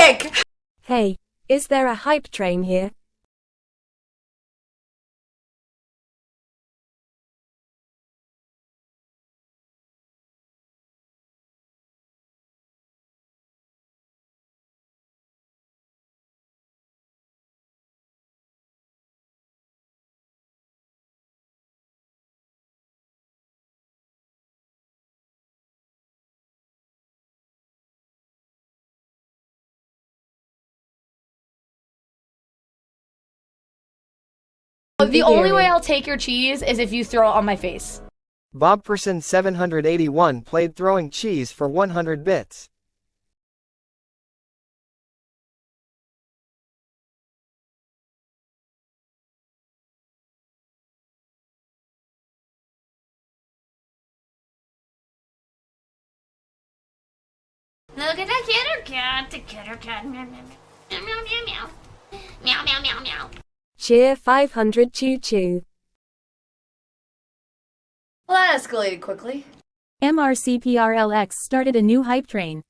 quick! Hey, is there a hype train here? The only way I'll take your cheese is if you throw it on my face. Bobperson 781 played throwing cheese for 100 bits. Look at the kitty cat, meow, meow, meow, meow, meow, meow, meow, meow. Cheer 500 choo choo. Well, that escalated quickly. MRCPRLX started a new hype train.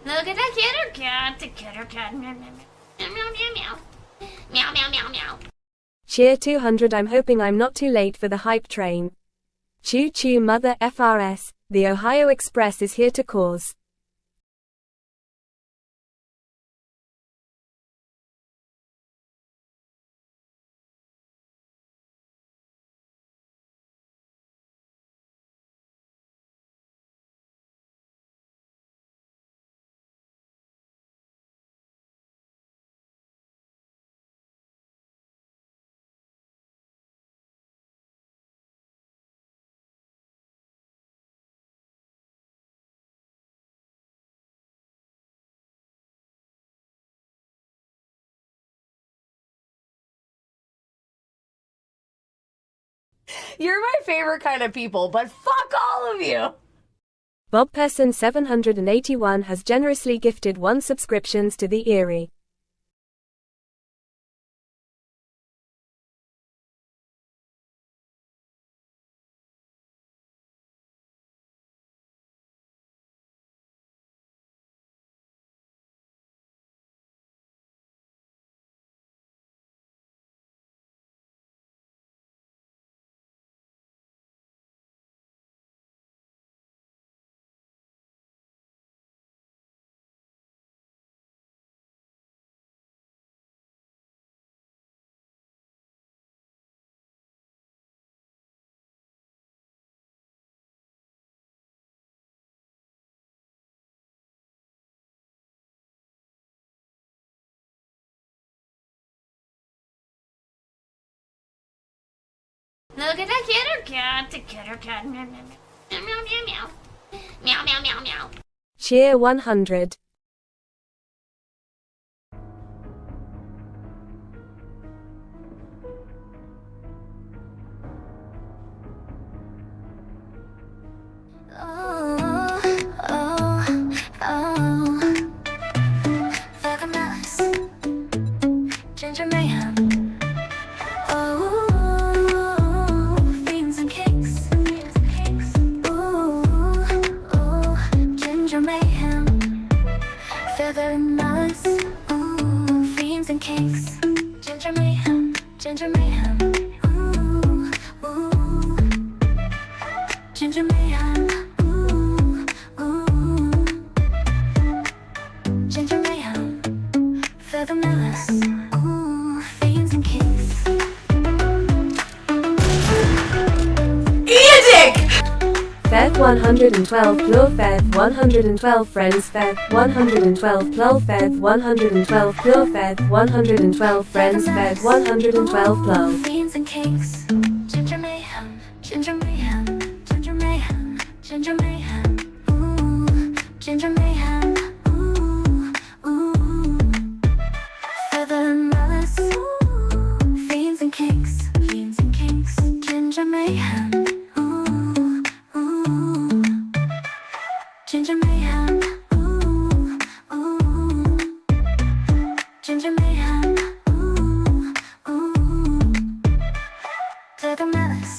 Look at the kitty cat, meow, meow, meow, meow, meow, meow, meow, meow, meow, meow. Cheer 200. I'm hoping I'm not too late for the hype train. Choo choo mother FRS, the Ohio Express is here to cause. You're my favorite kind of people, but fuck all of you! Bobperson 781 has generously gifted 1 subscriptions to the Erie. Look at that kitty cat, the kitty cat. Meow, meow, meow, meow, meow. Meow, meow, meow, meow. Cheer 100. FeatheredMalice, ginger mayhem. Oh, beans and cakes. Ooh, ginger mayhem. FeatheredMalice. Ooh, beans and cakes. Ginger mayhem. Ginger mayhem. Ooh, ginger mayhem. Ginger mayhem, FeatheredMalice, ooh, fiends and kings. Fev 112 Plur Fev 112 Friends Fev 112 Plur Fev 112 Plur Fev 112 Friends Fev 112 Plur. Fiends and kings. Ginger mayhem, ginger mayhem, ginger mayhem, ginger mayhem, ooh, ginger mayhem. FeatheredMalice, fiends and kinks, ginger mayhem, ginger mayhem, ginger mayhem, FeatheredMalice,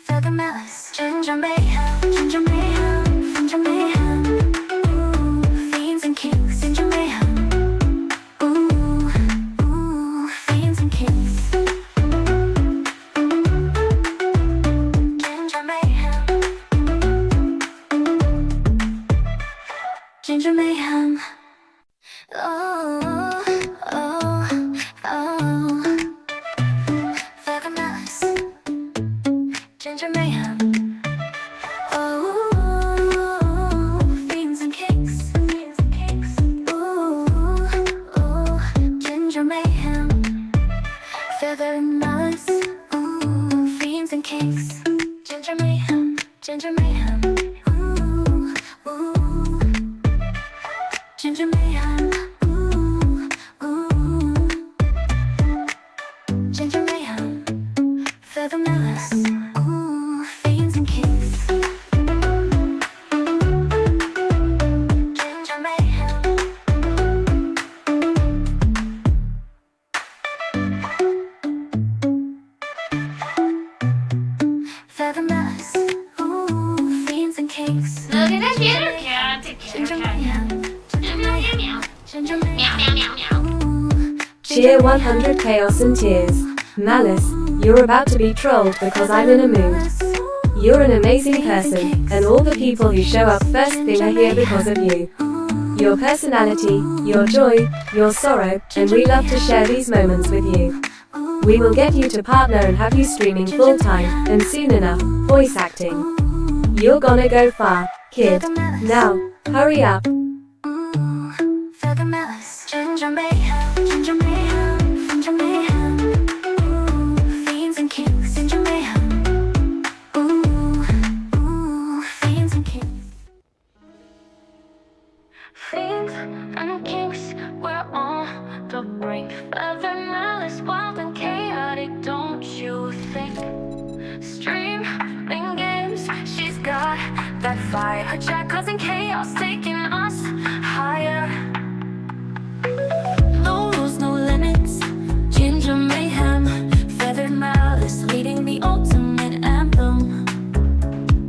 FeatheredMalice, ginger mayhem, ginger mayhem, ginger mayhem, fiends and kinks, ginger mayhem. Fiends and kings. Ginger mayhem. Ginger mayhem. Oh, oh, oh. FeatheredMalice. Ginger mayhem. Oh, fiends and kings. Ooh, ginger mayhem. FeatheredMalice, ooh, fiends and kinks. Ginger mayhem, ginger mayhem. Ooh, ginger mayhem. Ginger mayhem. FeatheredMalice, ooh, fiends and kinks. Ginger mayhem. FeatheredMalice, ooh, fiends and kinks. Look at that kitty cat, the kitty Ginger cat. mayhem, Meow, meow, meow, meow. ginger Meow, mayhem. meow, meow, meow. Ooh, Cheer 100 Chaos and Tears. Malice, you're about to be trolled because I'm in a mood. You're an amazing person, and all the people who show up first thing are here because of you. Your personality, your joy, your sorrow, and we love to share these moments with you. We will get you to partner and have you streaming full time, and soon enough, voice acting. You're gonna go far, kid. Now, hurry up. FeatheredMalice, ginger mayhem, ginger mayhem, ginger mayhem. Ooh, fiends and kings, ginger mayhem. Ooh, fiends and kings. Fiends and kings, we're on the brink. FeatheredMalice, wild and chaotic, don't you think? Streaming games, she's got that fire. Her chat causing chaos, taking us higher. No rules, no limits. Ginger mayhem, FeatheredMalice, leading the ultimate anthem.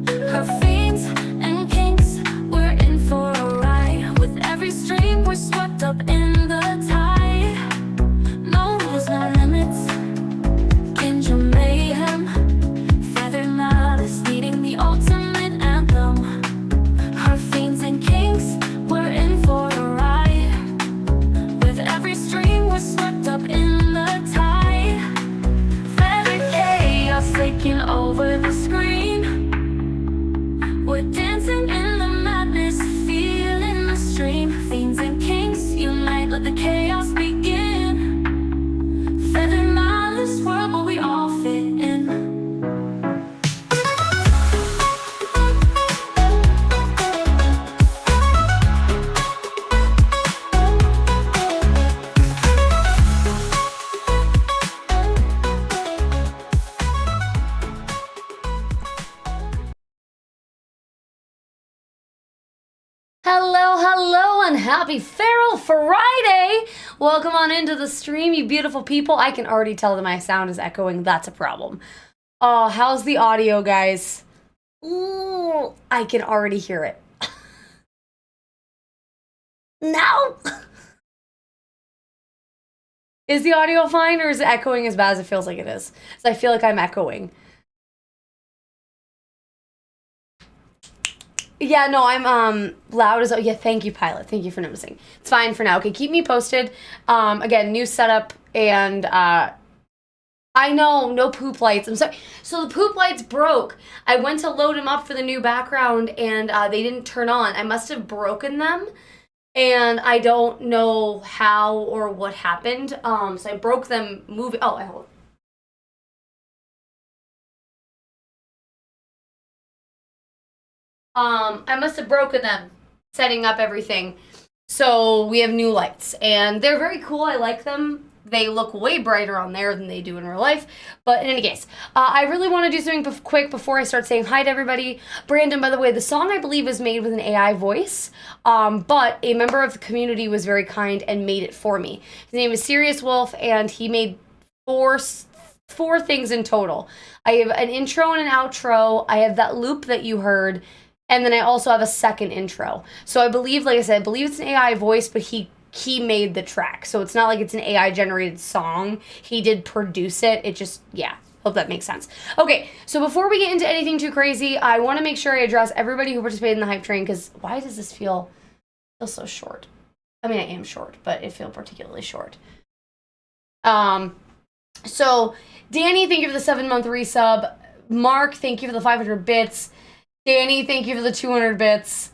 Her fiends and kinks, we're in for a ride. With every stream, we're swept up in the tide. No rules, no limits. Ginger mayhem, FeatheredMalice, leading the ultimate anthem. Her fiends and kinks, we're in for a ride. With every stream, we're swept up in the tide. Feathered chaos taking over the screen. We're dancing in the madness, feeling the stream. Fiends and kings unite, let the chaos begin. FeatheredMalice, we're happy Feral Friday! Welcome on into the stream, you beautiful people. I can already tell that my sound is echoing. That's a problem. Oh, how's the audio, guys? Ooh, I can already hear it. No! Is the audio fine, or is it echoing as bad as it feels like it is? So I feel like I'm echoing. Yeah, no, I'm loud as... Yeah, thank you, Pilot. Thank you for noticing. It's fine for now. Okay, keep me posted. Again, new setup, and I know, no poop lights. I'm sorry. So the poop lights broke. I went to load them up for the new background, and they didn't turn on. I must have broken them, and I don't know how or what happened. So I broke them moving... Oh, I hold. I must have broken them setting up everything. So we have new lights, and they're very cool. I like them. They look way brighter on there than they do in real life. But in any case, I really want to do something quick before I start saying hi to everybody. Brandon, by the way, the song I believe is made with an AI voice, but a member of the community was very kind and made it for me. His name is Serious Wolf, and he made four things in total. I have an intro and an outro. I have that loop that you heard. And then I also have a second intro. So I believe, like I said, I believe it's an AI voice, but he made the track. So it's not like it's an AI generated song. He did produce it. It just, yeah. Hope that makes sense. Okay, so before we get into anything too crazy, I want to make sure I address everybody who participated in the hype train, because why does this feel so short? I mean, I am short, but it feels particularly short. So Danny, thank you for the 7-month resub. Mark, thank you for the 500 bits. Danny, thank you for the 200 bits.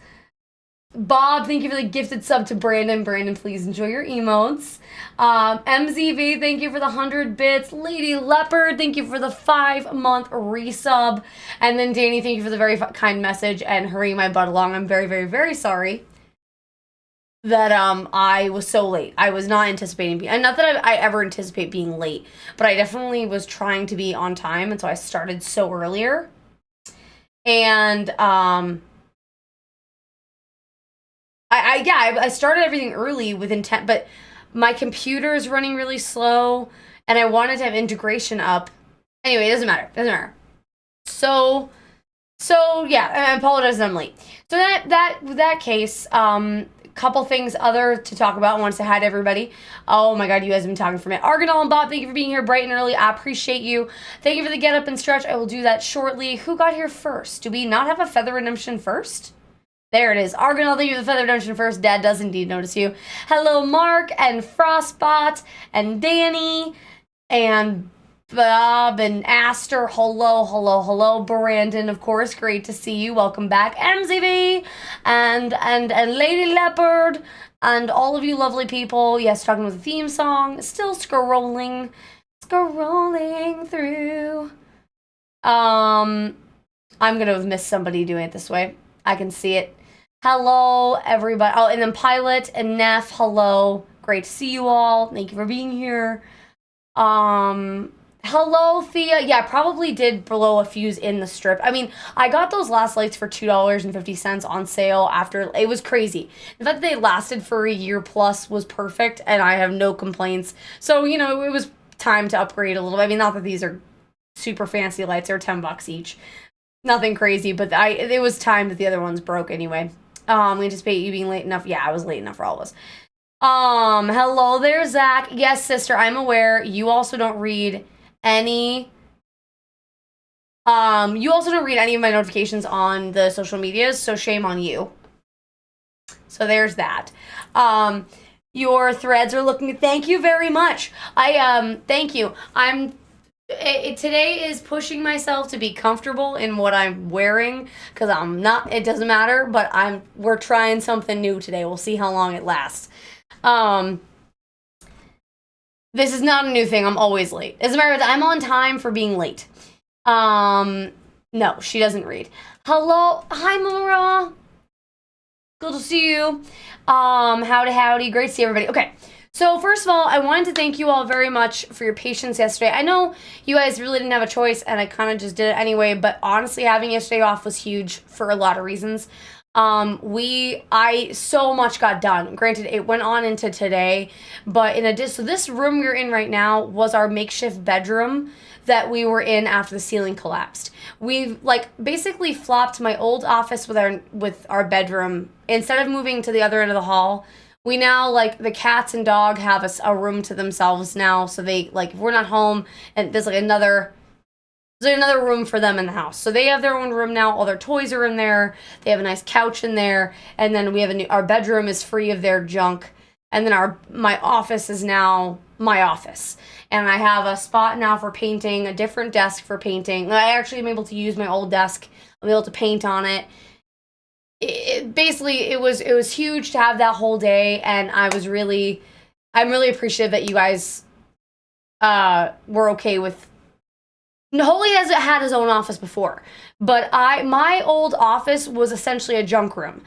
Bob, thank you for the gifted sub to Brandon. Brandon, please enjoy your emotes. MZV, thank you for the 100 bits. Lady Leopard, thank you for the 5-month resub. And then Danny, thank you for the very kind message and hurrying my butt along. I'm very, very, very sorry that I was so late. I was not anticipating being... And not that I ever anticipate being late, but I definitely was trying to be on time, and so I started so earlier. And I started everything early with intent, but my computer is running really slow, and I wanted to have integration up. Anyway, it doesn't matter. So yeah, I apologize that I'm late. So that case, couple things other to talk about. I want to say hi to everybody. Oh my god, you guys have been talking for a minute. Argonol and Bob, thank you for being here bright and early. I appreciate you. Thank you for the get up and stretch. I will do that shortly. Who got here first? Do we not have a feather redemption first? There it is. Argonol, thank you for the feather redemption first. Dad does indeed notice you. Hello, Mark and Frostbot and Danny and Bob and Aster. Hello, Brandon, of course. Great to see you. Welcome back. MZV and Lady Leopard and all of you lovely people. Yes, talking with the theme song. Still scrolling through. I'm gonna have missed somebody doing it this way. I can see it. Hello, everybody. Oh, and then Pilot and Neff. Hello. Great to see you all. Thank you for being here. Hello, Thea. Yeah, I probably did blow a fuse in the strip. I mean, I got those last lights for $2.50 on sale after. It was crazy. The fact that they lasted for a year plus was perfect, and I have no complaints. So, you know, it was time to upgrade a little. I mean, not that these are super fancy lights. They're $10 each. Nothing crazy, but it was time that the other ones broke anyway. We anticipate you being late enough. Yeah, I was late enough for all of us. Hello there, Zach. Yes, sister, I'm aware. You also don't read any of my notifications on the social medias, so shame on you. So there's that. Your threads are looking, thank you very much. Thank you. Today is pushing myself to be comfortable in what I'm wearing, because I'm not, it doesn't matter, but we're trying something new today. We'll see how long it lasts. This is not a new thing. I'm always late. As a matter of fact, I'm on time for being late. No, she doesn't read. Hello. Hi, Mara. Good to see you. Howdy. Great to see everybody. Okay. So first of all, I wanted to thank you all very much for your patience yesterday. I know you guys really didn't have a choice, and I kind of just did it anyway, but honestly, having yesterday off was huge for a lot of reasons. I so much got done. Granted, it went on into today, but in addition, so this room we're in right now was our makeshift bedroom that we were in after the ceiling collapsed. We've like basically flopped my old office with our bedroom. Instead of moving to the other end of the hall, we now, like, the cats and dog have a room to themselves now, so they, like, if we're not home, and there's another room for them in the house. So they have their own room now. All their toys are in there. They have a nice couch in there. And then we have our bedroom is free of their junk. And then my office is now my office. And I have a spot now for painting, a different desk for painting. I actually am able to use my old desk. I'm able to paint on it. Basically, it was huge to have that whole day, and I'm really appreciative that you guys were okay with. Holy has had his own office before, but my old office was essentially a junk room.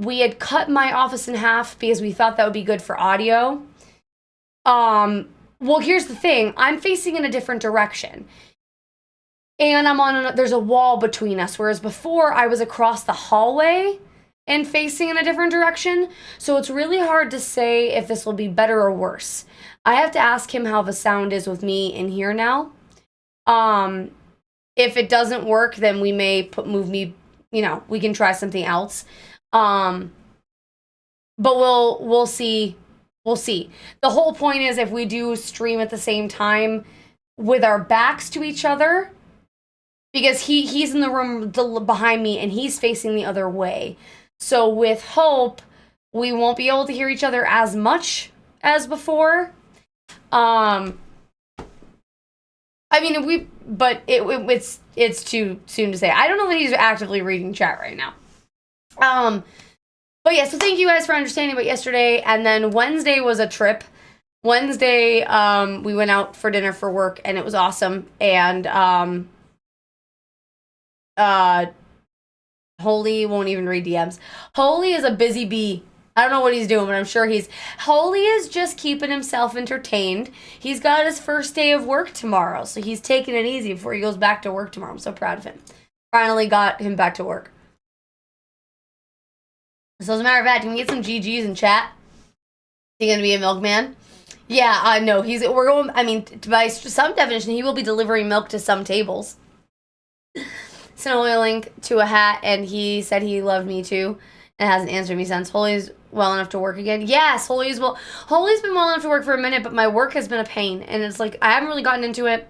We had cut my office in half because we thought that would be good for audio. Well, here's the thing. I'm facing in a different direction. And there's a wall between us, whereas before I was across the hallway and facing in a different direction. So it's really hard to say if this will be better or worse. I have to ask him how the sound is with me in here now. If it doesn't work, then we may move me, we can try something else. But we'll see. We'll see. The whole point is if we do stream at the same time with our backs to each other, because he's in the room behind me and he's facing the other way. So with Hope, we won't be able to hear each other as much as before. I mean, it's too soon to say. I don't know that he's actively reading chat right now. But yeah, so thank you guys for understanding about yesterday. And then Wednesday was a trip. Wednesday, we went out for dinner for work, and it was awesome. And Holy won't even read DMs. Holy is a busy bee. I don't know what he's doing, but I'm sure Holy is just keeping himself entertained. He's got his first day of work tomorrow, so he's taking it easy before he goes back to work tomorrow. I'm so proud of him. Finally got him back to work. So as a matter of fact, can we get some GGs in chat? Is he gonna be a milkman? Yeah, no, we're going, I mean, by some definition, he will be delivering milk to some tables. Sent a link to a hat, and he said he loved me too, and hasn't answered me since. Holy's well enough to work again. Yes, Holy's been well enough to work for a minute, but my work has been a pain, and it's like I haven't really gotten into it.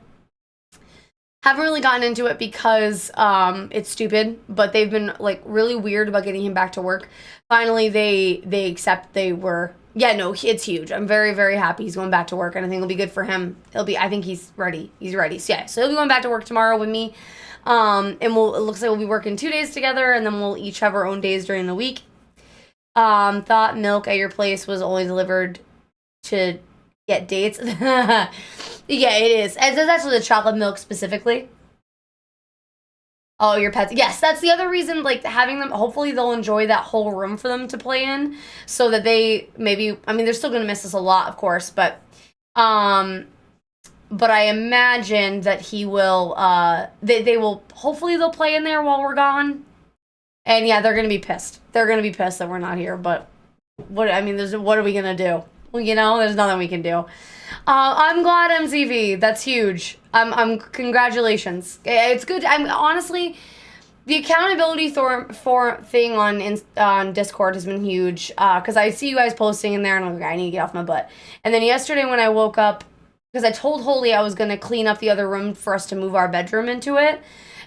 Because it's stupid, but they've been like really weird about getting him back to work. Finally, they accept it's huge. I'm very, very happy he's going back to work, and I think it'll be good for him. I think he's ready. He's ready. So yeah, so he'll be going back to work tomorrow with me. And it looks like we'll be working 2 days together, and then we'll each have our own days during the week. Thought milk at your place was only delivered to get dates. Yeah, it is. And it's actually the chocolate milk specifically. Oh, your pets. Yes, that's the other reason, like, having them, hopefully they'll enjoy that whole room for them to play in, so that they maybe, I mean, they're still going to miss us a lot, of course, but I imagine that he will, they will, hopefully they'll play in there while we're gone. And yeah, they're going to be pissed. They're going to be pissed that we're not here, but what are we going to do? Well, there's nothing we can do. I'm glad, MZV. That's huge. Congratulations. It's good. Honestly, the accountability thing on Discord has been huge. Because I see you guys posting in there, and I'm like, I need to get off my butt. And then yesterday when I woke up, because I told Holy I was gonna clean up the other room for us to move our bedroom into it.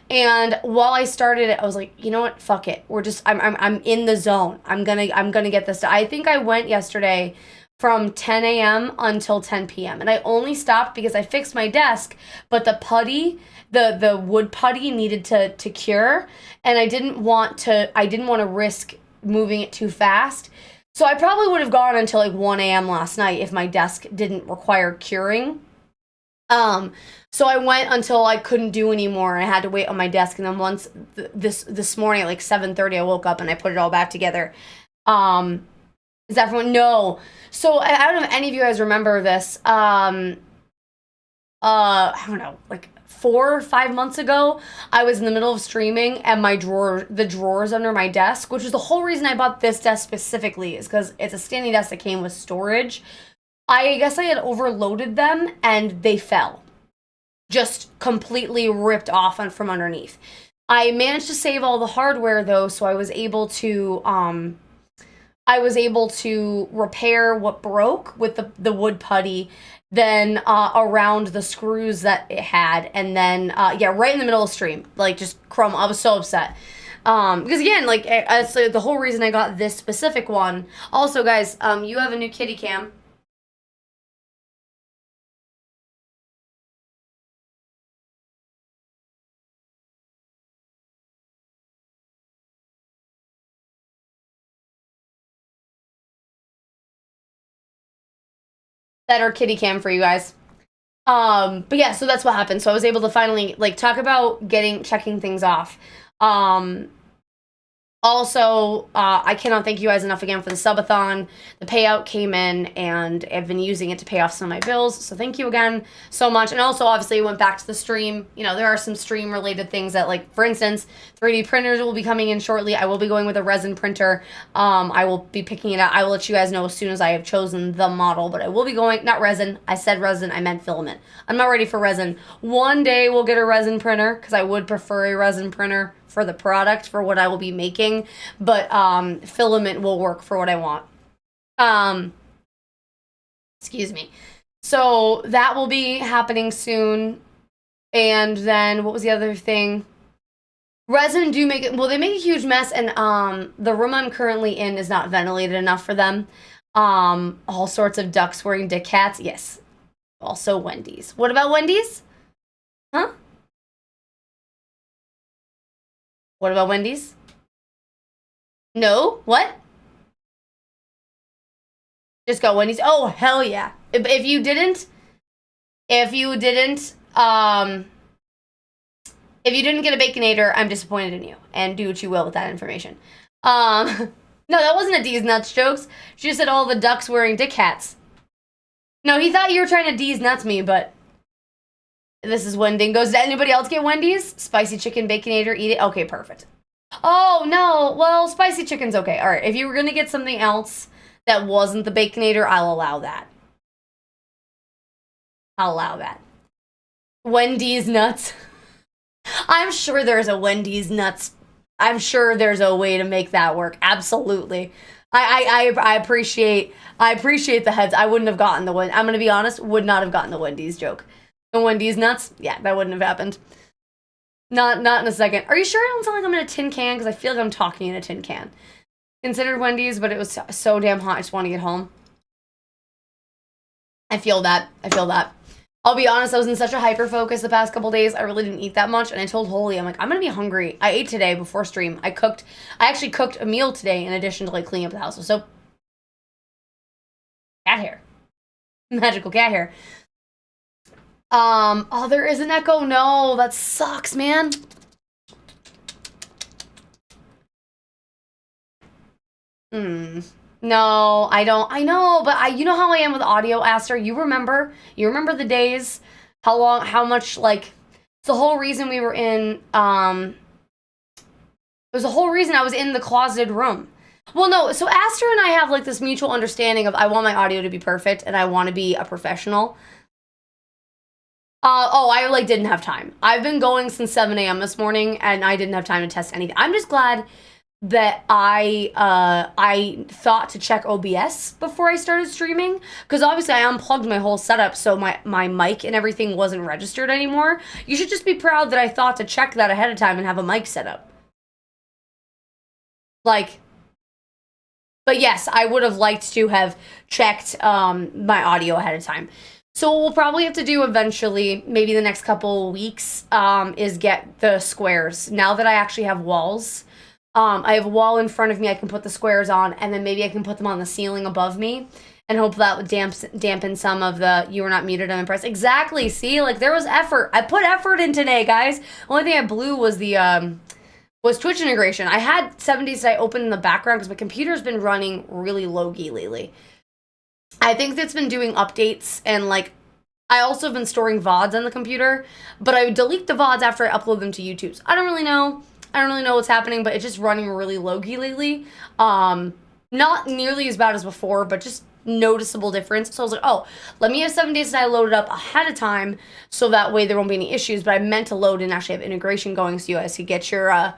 And while I started it, I was like, you know what? Fuck it. I'm in the zone. I'm gonna get this done. I think I went yesterday from 10 a.m. until 10 p.m. And I only stopped because I fixed my desk, but the putty, the wood putty needed to cure, and I didn't want to risk moving it too fast. So I probably would have gone until like 1 a.m. last night if my desk didn't require curing. So I went until I couldn't do anymore, and I had to wait on my desk. And then once this morning at like 7:30, I woke up and I put it all back together. Is everyone? No. So I don't know if any of you guys remember this. I don't know, like 4 or 5 months ago, I was in the middle of streaming and the drawers under my desk, which is the whole reason I bought this desk specifically, is because it's a standing desk that came with storage. I guess I had overloaded them and they fell. Just completely ripped off from underneath. I managed to save all the hardware though, so I was able to repair what broke with the wood putty, then around the screws that it had, and then yeah, right in the middle of the stream, like just crumble. I was so upset. Because again, like it's like the whole reason I got this specific one. Also, guys, you have a new kitty cam. Better kitty cam for you guys. But yeah, so that's what happened. So I was able to finally like talk about checking things off. Also, I cannot thank you guys enough again for the subathon. The payout came in, and I've been using it to pay off some of my bills. So thank you again so much. And also, obviously, went back to the stream. You know, there are some stream-related things that, like, for instance, 3D printers will be coming in shortly. I will be going with a resin printer. I will be picking it out. I will let you guys know as soon as I have chosen the model. But I will be going, not resin. I said resin. I meant filament. I'm not ready for resin. One day we'll get a resin printer, because I would prefer a resin printer for the product, for what I will be making, but filament will work for what I want. Excuse me. So that will be happening soon. And then what was the other thing? Resin do make it, well, they make a huge mess, and the room I'm currently in is not ventilated enough for them. All sorts of ducks wearing dick hats. Yes. Also Wendy's. What about Wendy's? Huh? What about Wendy's? No? What? Just got Wendy's. Oh, hell yeah. If you didn't get a Baconator, I'm disappointed in you. And do what you will with that information. No, that wasn't a D's Nuts jokes. She just said all the ducks wearing dick hats. No, he thought you were trying to D's Nuts me, but this is when Dingoes. Did anybody else get Wendy's? Spicy chicken Baconator, eat it. Okay, perfect. Oh, no. Well, spicy chicken's okay. All right, if you were going to get something else that wasn't the Baconator, I'll allow that. I'll allow that. Wendy's nuts. I'm sure there's a Wendy's nuts. I'm sure there's a way to make that work. Absolutely. I appreciate the heads. I wouldn't have gotten the one. I'm going to be honest, would not have gotten the Wendy's joke. The Wendy's nuts? Yeah, that wouldn't have happened. Not in a second. Are you sure I don't sound like I'm in a tin can? Because I feel like I'm talking in a tin can. Considered Wendy's, but it was so damn hot. I just want to get home. I feel that. I'll be honest, I was in such a hyper focus the past couple days. I really didn't eat that much. And I told Holy, I'm like, I'm going to be hungry. I ate today before stream. I actually cooked a meal today in addition to like cleaning up the house. So, cat hair. Magical cat hair. Oh, there is an echo. No, that sucks, man. No, I don't. I know, but you know how I am with audio, Aster. You remember the days, how much, like, it's the whole reason we were in, it was the whole reason I was in the closeted room. Well, no, so Aster and I have, like, this mutual understanding of I want my audio to be perfect, and I want to be a professional. I, like, didn't have time. I've been going since 7 a.m. this morning, and I didn't have time to test anything. I'm just glad that I thought to check OBS before I started streaming, because obviously I unplugged my whole setup, so my mic and everything wasn't registered anymore. You should just be proud that I thought to check that ahead of time and have a mic set up. Like, but yes, I would have liked to have checked my audio ahead of time. So what we'll probably have to do eventually, maybe the next couple weeks, is get the squares. Now that I actually have walls, I have a wall in front of me I can put the squares on, and then maybe I can put them on the ceiling above me, and hope that would dampen some of the "you were not muted, I'm impressed." Exactly, see? Like, there was effort. I put effort in today, guys. Only thing I blew was the, was Twitch integration. I had 70s that I opened in the background because my computer's been running really low-key lately. I think it's been doing updates and, like, I also have been storing VODs on the computer, but I would delete the VODs after I upload them to YouTube. So I don't really know what's happening, but it's just running really low-key lately. Not nearly as bad as before, but just noticeable difference. So I was like, oh, let me have 7 days that I load it up ahead of time so that way there won't be any issues. But I meant to load and actually have integration going so you guys could get your,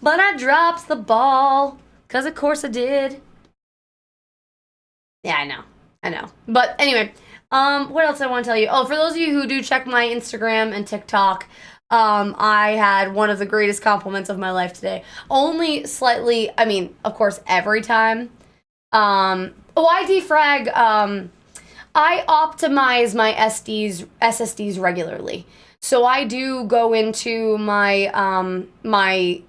but I dropped the ball, because of course I did. Yeah, I know. But anyway, what else I want to tell you? Oh, for those of you who do check my Instagram and TikTok, I had one of the greatest compliments of my life today. Only slightly, I mean, of course, every time. I defrag, I optimize my SSDs regularly. So I do go into my, my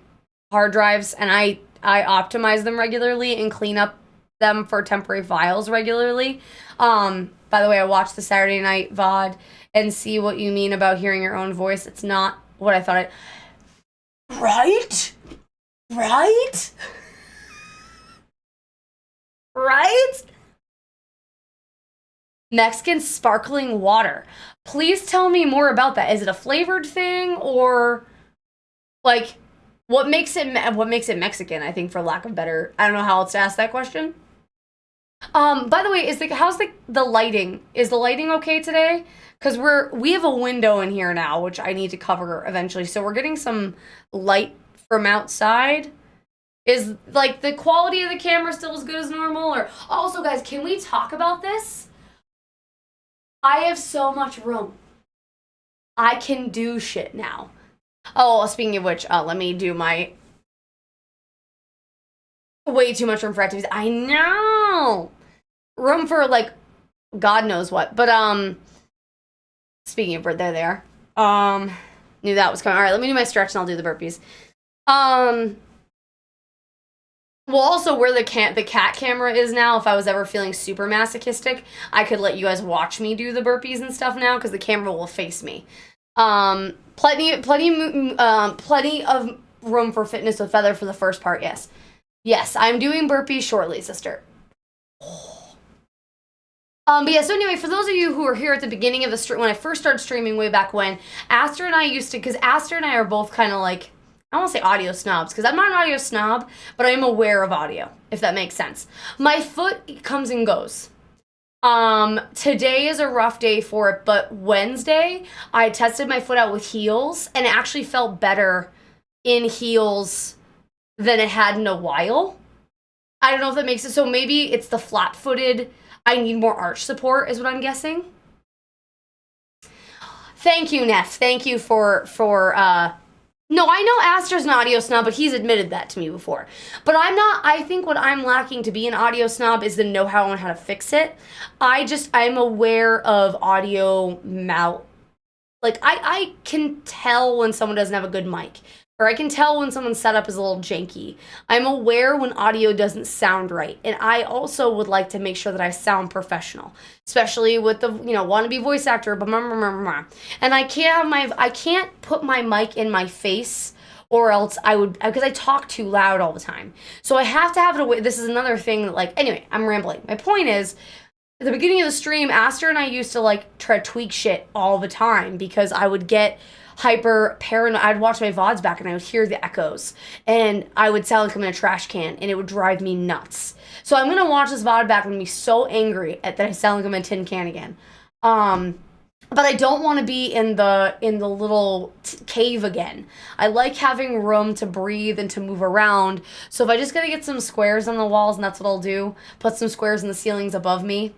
hard drives and I optimize them regularly and clean up them for temporary files regularly. By the way, I watched the Saturday Night VOD and see what you mean about hearing your own voice. It's not what I thought it... Right? Mexican sparkling water. Please tell me more about that. Is it a flavored thing or like what makes it Mexican? I think for lack of better, I don't know how else to ask that question. By the way, how's the lighting? Is the lighting okay today? Because we have a window in here now, which I need to cover eventually. So we're getting some light from outside. Is like the quality of the camera still as good as normal? Or also, guys, can we talk about this? I have so much room. I can do shit now. Oh, speaking of which, let me do my way too much room for activities. I know. Room for like God knows what. But speaking of there they are. Knew that was coming. All right, let me do my stretch and I'll do the burpees. Well, also where the cat camera is now, if I was ever feeling super masochistic, I could let you guys watch me do the burpees and stuff now because the camera will face me. Plenty of room for fitness with Feather for the first part. Yes, I'm doing burpees shortly, sister. But yeah, so anyway, for those of you who are here at the beginning of the stream, when I first started streaming way back when, Aster and I because Aster and I are both kind of like, I don't want to say audio snobs, because I'm not an audio snob, but I am aware of audio, if that makes sense. My foot comes and goes. Today is a rough day for it, but Wednesday, I tested my foot out with heels, and it actually felt better in heels than it had in a while. I don't know if that makes it, so maybe it's the flat-footed, I need more arch support, is what I'm guessing. Thank you, Neff. Thank you for no, I know Aster's an audio snob, but he's admitted that to me before. But I'm not, I think what I'm lacking to be an audio snob is the know-how on how to fix it. I'm aware of audio like, I can tell when someone doesn't have a good mic. Or I can tell when someone's setup is a little janky. I'm aware when audio doesn't sound right. And I also would like to make sure that I sound professional. Especially with the, wannabe voice actor. And I can't put my mic in my face or else because I talk too loud all the time. So I have to have it away. This is another thing that anyway, I'm rambling. My point is, at the beginning of the stream, Aster and I used to try to tweak shit all the time because I would get hyper paranoid. I'd watch my VODs back and I would hear the echoes and I would sound like I'm in a trash can and it would drive me nuts. So I'm going to watch this VOD back and be so angry that I sound like I'm in a tin can again. But I don't want to be in the little cave again. I like having room to breathe and to move around. So if I just got to get some squares on the walls, and that's what I'll do, put some squares in the ceilings above me.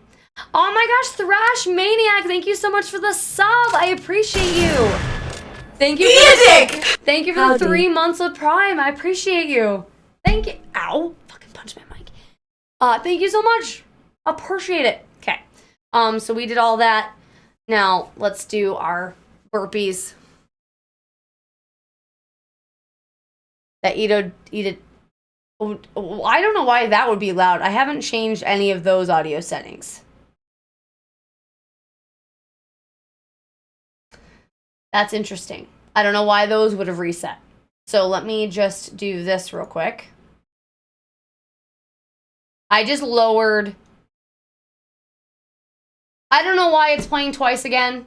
Oh my gosh, Thrash Maniac, thank you so much for the sub. I appreciate you. Thank you for the 3 months of Prime. I appreciate you. Thank you. Ow. Fucking punched my mic. Thank you so much. Appreciate it. Okay. So we did all that. Now, let's do our burpees. That eat it. I don't know why that would be loud. I haven't changed any of those audio settings. That's interesting. I don't know why those would have reset. So let me just do this real quick. I just lowered I don't know why it's playing twice again.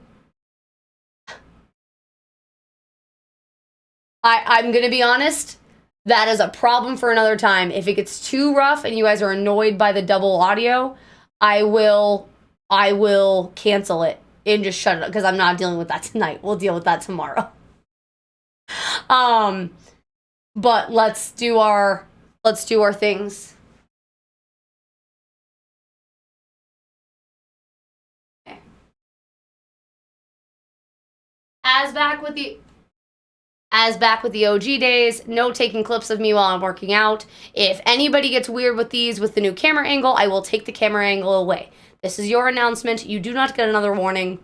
I'm gonna be honest. That is a problem for another time. If it gets too rough and you guys are annoyed by the double audio, I will cancel it and just shut it up because I'm not dealing with that tonight. We'll deal with that tomorrow. But let's do our things. Okay. As back with the OG days, no taking clips of me while I'm working out. If anybody gets weird with these with the new camera angle, I will take the camera angle away. This is your announcement. You do not get another warning.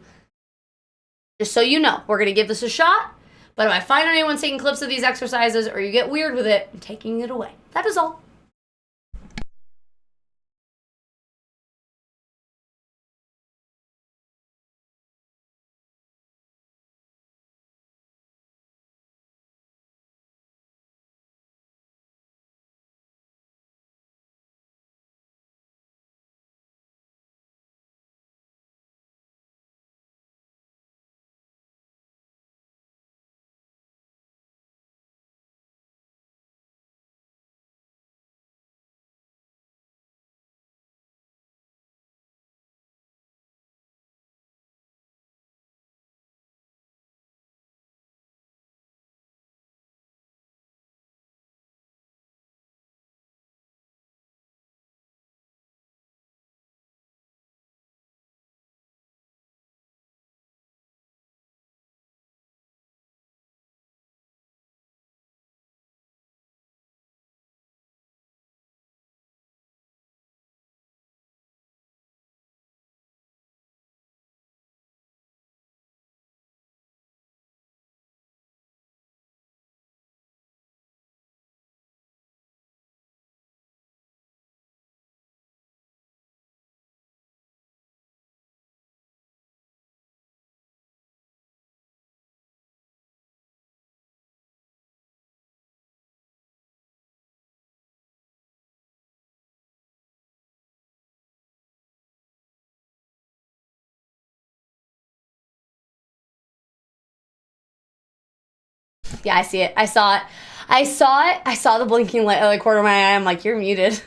Just so you know, we're going to give this a shot. But if I find anyone taking clips of these exercises or you get weird with it, I'm taking it away. That is all. Yeah, I see it. I saw it. I saw the blinking light at the corner of my eye. I'm like, you're muted.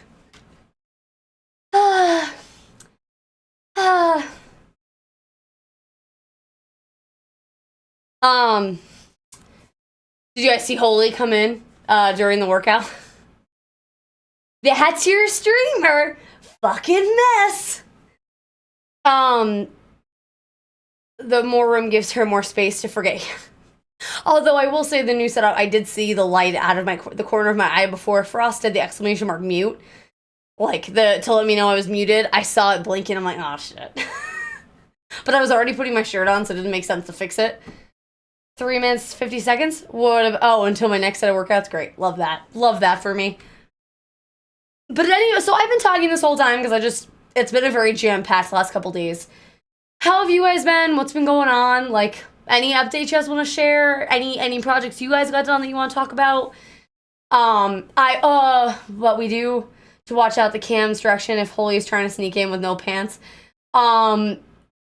Did you guys see Holy come in during the workout? That's your streamer. Fucking mess. The more room gives her more space to forget. Although I will say the new setup, I did see the light out of the corner of my eye before Frost did the exclamation mark mute. Like, to let me know I was muted. I saw it blinking. I'm like, oh, shit. But I was already putting my shirt on, so it didn't make sense to fix it. 3 minutes, 50 seconds? Until my next set of workouts? Great. Love that. Love that for me. But anyway, so I've been talking this whole time because it's been a very jam-packed last couple days. How have you guys been? What's been going on? Like, any updates you guys want to share? Any projects you guys got done that you want to talk about? What we do to watch out the cam's direction if Holy is trying to sneak in with no pants. Oh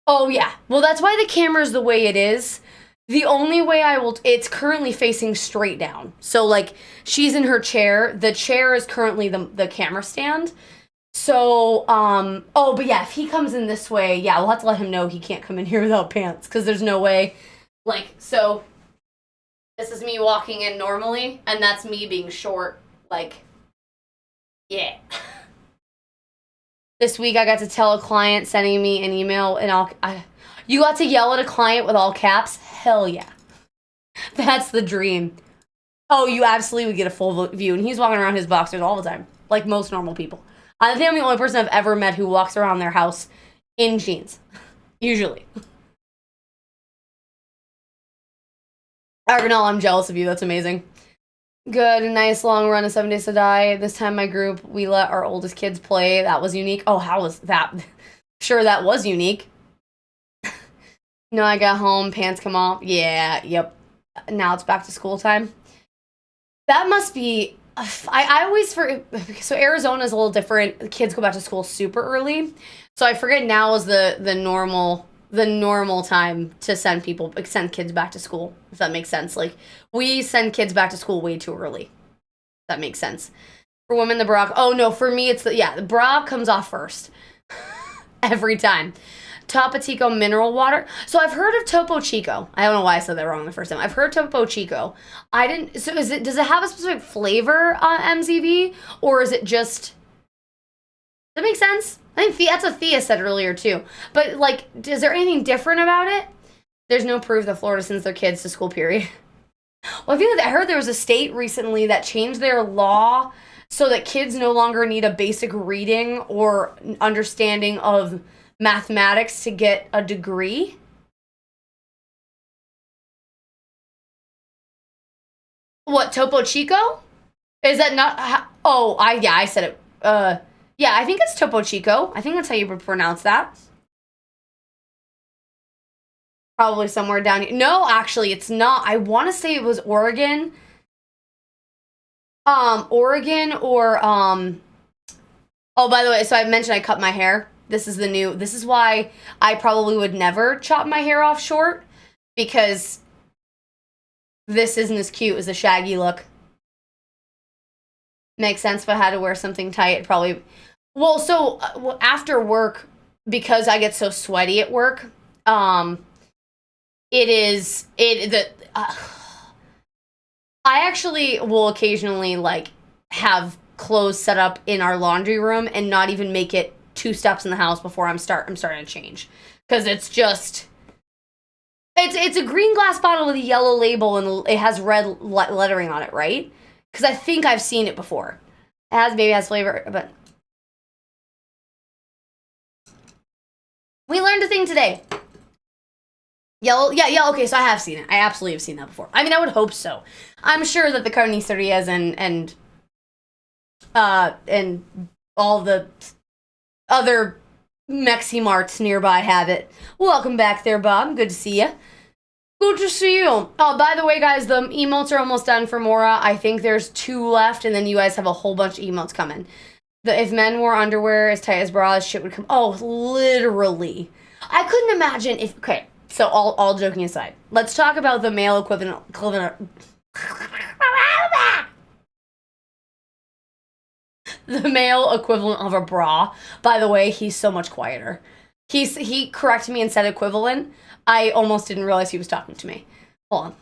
yeah. Well, that's why the camera's the way it is. The only way it's currently facing straight down. So, like, she's in her chair. The chair is currently the camera stand. So, but yeah, if he comes in this way, yeah, we'll have to let him know he can't come in here without pants, because there's no way. Like, so, this is me walking in normally, and that's me being short, like, yeah. This week I got to tell a client sending me an email, and you got to yell at a client with all caps? Hell yeah. That's the dream. Oh, you absolutely would get a full view, and he's walking around his boxers all the time, like most normal people. I think I'm the only person I've ever met who walks around their house in jeans. Usually. Argonel, I'm jealous of you. That's amazing. Good. A nice long run of 7 Days to Die. This time my group, we let our oldest kids play. That was unique. Oh, how was that? Sure, that was unique. No, I got home. Pants come off. Yeah, yep. Now it's back to school time. That must be I always forget. So Arizona's a little different. The kids go back to school super early. So I forget now is the normal time to send kids back to school, if that makes sense. Like, we send kids back to school way too early. If that makes sense. For women, the bra, oh no, for me it's the bra comes off first. Every time. Topo Chico mineral water. So I've heard of Topo Chico. I don't know why I said that wrong the first time. I've heard Topo Chico. Does it have a specific flavor on MZV? Or is it just, does that make sense? I think that's what Thea said earlier too. But like, is there anything different about it? There's no proof that Florida sends their kids to school, period. Well, I heard there was a state recently that changed their law so that kids no longer need a basic reading or understanding of mathematics to get a degree. What, Topo Chico? Is that not? I said it. Yeah, I think it's Topo Chico. I think that's how you would pronounce that. Probably somewhere down here. No, actually, it's not. I want to say it was Oregon. Oregon or, oh, by the way, so I mentioned I cut my hair. This is why I probably would never chop my hair off short, because this isn't as cute as the shaggy look. Makes sense. If I had to wear something tight, probably. Well, so after work, because I get so sweaty at work, I actually will occasionally like have clothes set up in our laundry room and not even make it 2 steps in the house before I'm starting to change, because it's a green glass bottle with a yellow label and it has red lettering on it, right? Because I think I've seen it before. Maybe has flavor, but we learned a thing today. Yellow, yeah, okay, so I have seen it. I absolutely have seen that before. I mean, I would hope so. I'm sure that the carnicerias and all the other Mexi Marts nearby have it. Welcome back there, Bob. Good to see you. Good to see you. Oh, by the way, guys, the emotes are almost done for Mora. I think there's 2 left, and then you guys have a whole bunch of emotes coming. If men wore underwear as tight as bras, shit would come. Oh, literally. I couldn't imagine if. Okay, so all joking aside, let's talk about the male equivalent. The male equivalent of a bra. By the way, he's so much quieter. He corrected me and said equivalent. I almost didn't realize he was talking to me. Hold on.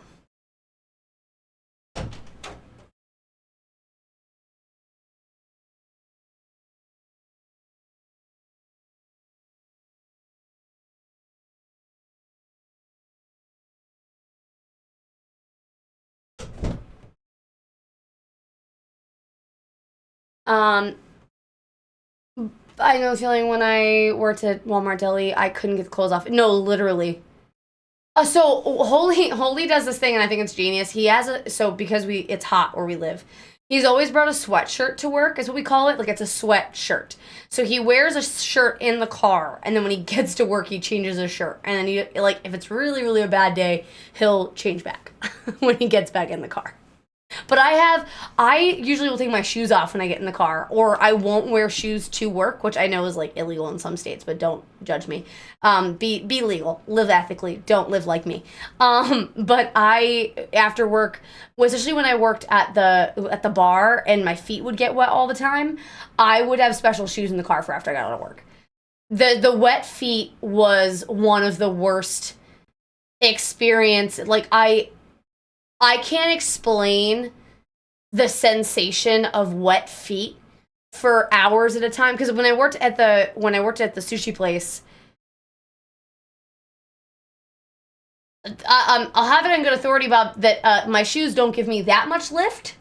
I know the feeling when I worked at Walmart Deli, I couldn't get the clothes off. No, literally. So Holy does this thing, and I think it's genius. He has because it's hot where we live. He's always brought a sweatshirt to work, is what we call it. Like, it's a sweatshirt. So he wears a shirt in the car, and then when he gets to work, he changes his shirt. And then if it's really, really a bad day, he'll change back when he gets back in the car. But I usually will take my shoes off when I get in the car, or I won't wear shoes to work, which I know is like illegal in some states, but don't judge me. Be legal, live ethically, don't live like me. But after work, especially when I worked at the bar and my feet would get wet all the time, I would have special shoes in the car for after I got out of work. The wet feet was one of the worst experience. Like, I can't explain the sensation of wet feet for hours at a time, because when I worked at the sushi place, I'll have it on good authority, Bob, that my shoes don't give me that much lift,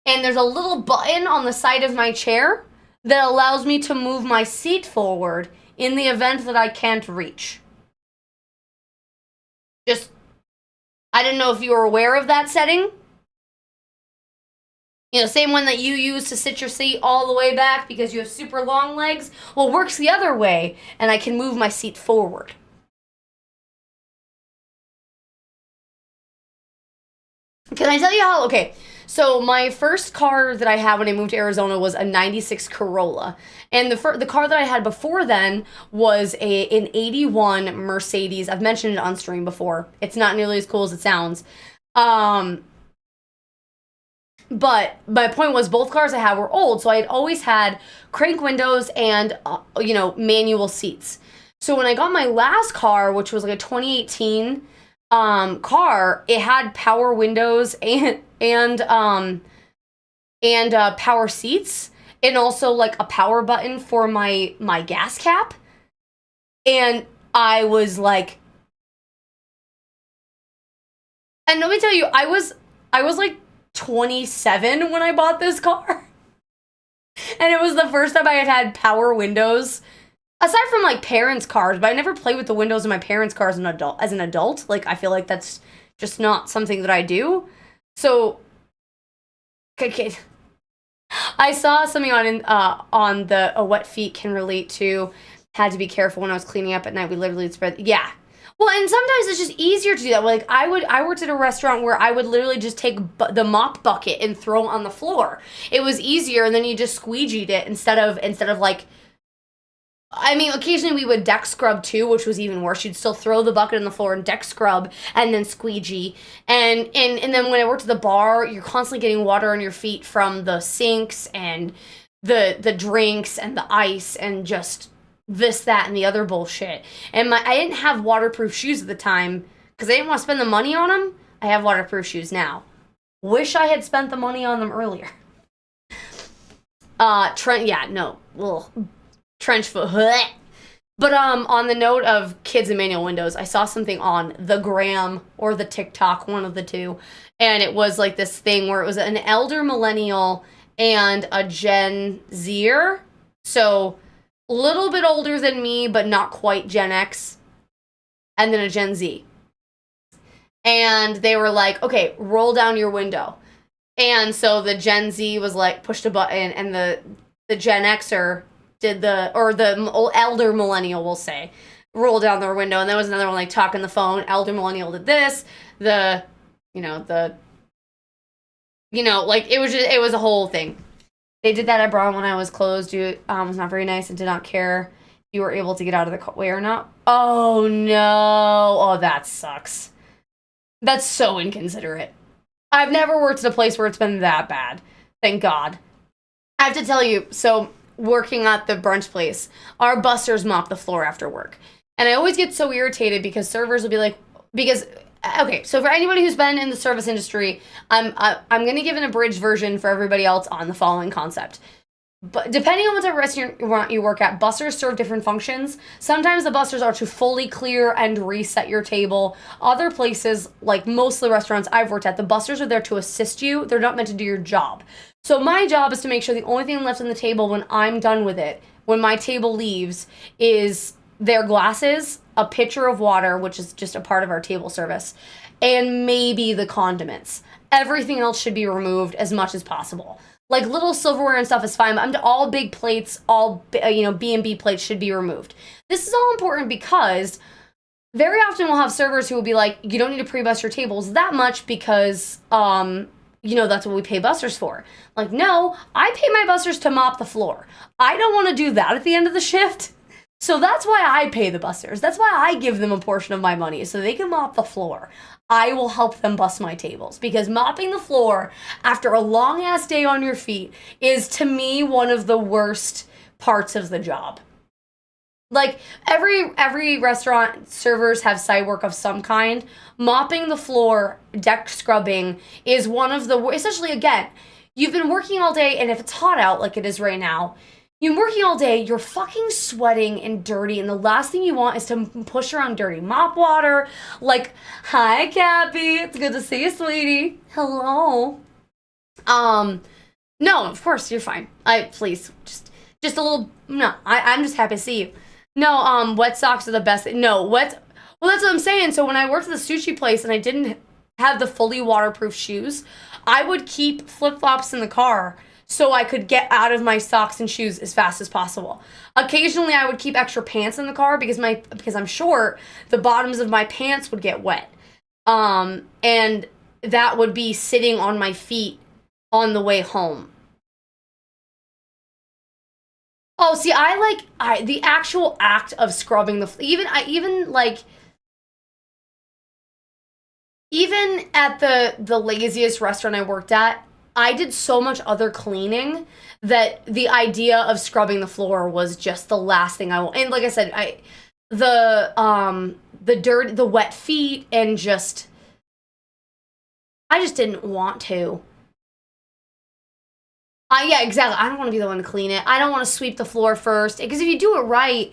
and there's a little button on the side of my chair that allows me to move my seat forward in the event that I can't reach. I didn't know if you were aware of that setting. You know, same one that you use to sit your seat all the way back because you have super long legs. Well, it works the other way, and I can move my seat forward. Can I tell you how? Okay, so my first car that I had when I moved to Arizona was a 96 Corolla. And the car that I had before then was an 81 Mercedes. I've mentioned it on stream before. It's not nearly as cool as it sounds. But my point was both cars I had were old, so I had always had crank windows and, manual seats. So when I got my last car, which was like a 2018 car, it had power windows and power seats, and also like a power button for my gas cap. And I was like, and let me tell you, I was like 27 when I bought this car. And it was the first time I had power windows. Aside from like parents' cars, but I never played with the windows in my parents' cars as an adult. Like, I feel like that's just not something that I do. So, okay. I saw something on the wet feet can relate to. Had to be careful when I was cleaning up at night. We literally spread. Yeah. Well, and sometimes it's just easier to do that. Like, I worked at a restaurant where I would literally just take the mop bucket and throw it on the floor. It was easier, and then you just squeegeed it instead of like. I mean, occasionally we would deck scrub too, which was even worse. You'd still throw the bucket on the floor and deck scrub and then squeegee. And then when I worked at the bar, you're constantly getting water on your feet from the sinks and the drinks and the ice and just this, that, and the other bullshit. And I didn't have waterproof shoes at the time because I didn't want to spend the money on them. I have waterproof shoes now. Wish I had spent the money on them earlier. Trench foot. But on the note of kids and manual windows, I saw something on the gram or the TikTok, one of the two, and it was like this thing where it was an elder millennial and a Gen Zer, so a little bit older than me, but not quite Gen X, and then a Gen Z. And they were like, okay, roll down your window. And so the Gen Z was like, pushed a button, and the Gen Xer did the elder millennial, we'll say, roll down their window. And there was another one like talking the phone. Elder millennial did this. It was a whole thing. They did that at Braun when I was closed. It was not very nice and did not care if you were able to get out of the way or not. Oh no. Oh, that sucks. That's so inconsiderate. I've never worked at a place where it's been that bad. Thank God. I have to tell you, so working at the brunch place, our busters mop the floor after work. And I always get so irritated because servers will be like, okay, so for anybody who's been in the service industry, I'm going to give an abridged version for everybody else on the following concept. But depending on what type of restaurant you work at, busters serve different functions. Sometimes the busters are to fully clear and reset your table. Other places, like most of the restaurants I've worked at, the busters are there to assist you. They're not meant to do your job. So my job is to make sure the only thing left on the table when I'm done with it, when my table leaves, is their glasses, a pitcher of water, which is just a part of our table service, and maybe the condiments. Everything else should be removed as much as possible. Like little silverware and stuff is fine, but all big plates, all B&B plates should be removed. This is all important because very often we'll have servers who will be like, you don't need to pre-bust your tables that much because that's what we pay busters for. Like, no, I pay my busters to mop the floor. I don't want to do that at the end of the shift. So that's why I pay the busters. That's why I give them a portion of my money so they can mop the floor. I will help them bust my tables because mopping the floor after a long ass day on your feet is, to me, one of the worst parts of the job. Like, every restaurant, servers have side work of some kind. Mopping the floor, deck scrubbing is one of the, especially again, you've been working all day, and if it's hot out like it is right now, you're working all day, you're fucking sweating and dirty, and the last thing you want is to push around dirty mop water. Like, hi, Cappy, it's good to see you, sweetie. Hello. No, of course, you're fine. Please, just a little, no, I'm just happy to see you. No, wet socks are the best. No, well, that's what I'm saying. So when I worked at the sushi place and I didn't have the fully waterproof shoes, I would keep flip-flops in the car so I could get out of my socks and shoes as fast as possible. Occasionally, I would keep extra pants in the car because I'm short, the bottoms of my pants would get wet. And that would be sitting on my feet on the way home. Oh, see, the actual act of scrubbing even at the laziest restaurant I worked at, I did so much other cleaning that the idea of scrubbing the floor was just the last thing I want. And like I said, the dirt, the wet feet, and I just didn't want to. Yeah, exactly. I don't want to be the one to clean it. I don't want to sweep the floor first, because if you do it right,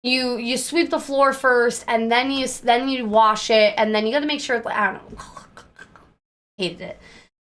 you sweep the floor first, and then you wash it, and then you got to make sure. I don't know. Hated it.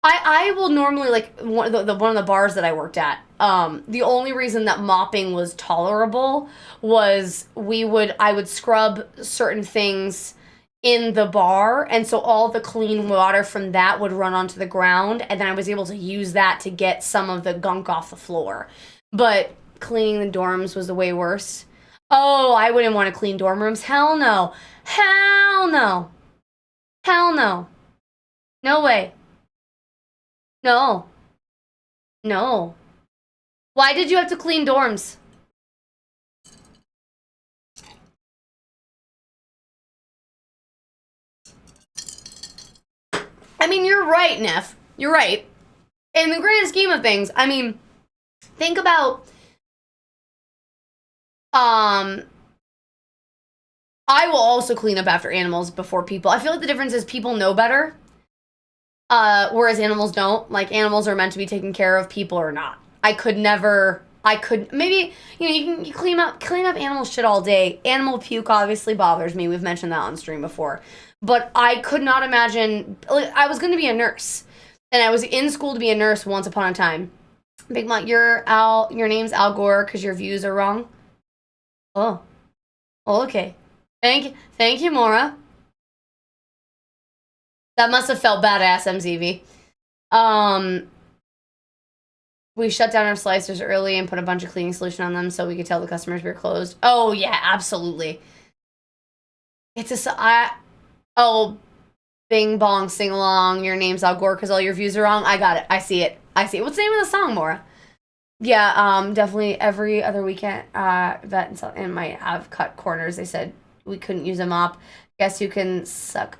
I will normally, like, one of the bars that I worked at, the only reason that mopping was tolerable was I would scrub certain things in the bar, and so all the clean water from that would run onto the ground, and then I was able to use that to get some of the gunk off the floor. But cleaning the dorms was the way worse. Oh, I wouldn't want to clean dorm rooms. Hell no. Hell no. Hell no. No way. No. No. Why did you have to clean dorms? I mean, you're right, Neff. You're right. In the grand scheme of things, I mean, think about, I will also clean up after animals before people. I feel like the difference is people know better, whereas animals don't. Like, animals are meant to be taken care of, people are not. Maybe, you clean up animal shit all day. Animal puke obviously bothers me. We've mentioned that on stream before. But I could not imagine, like, I was going to be a nurse, and I was in school to be a nurse once upon a time. Big Mutt, your name's Al Gore because your views are wrong. Oh, okay. Thank you, Mora. That must have felt badass, MZV. We shut down our slicers early and put a bunch of cleaning solution on them so we could tell the customers we were closed. Oh yeah, absolutely. Oh, bing bong, sing along. Your name's Al Gore because all your views are wrong. I got it. I see it. What's the name of the song, Mora? Yeah, definitely every other weekend. Vet and might have cut corners. They said we couldn't use a mop. Guess you can suck.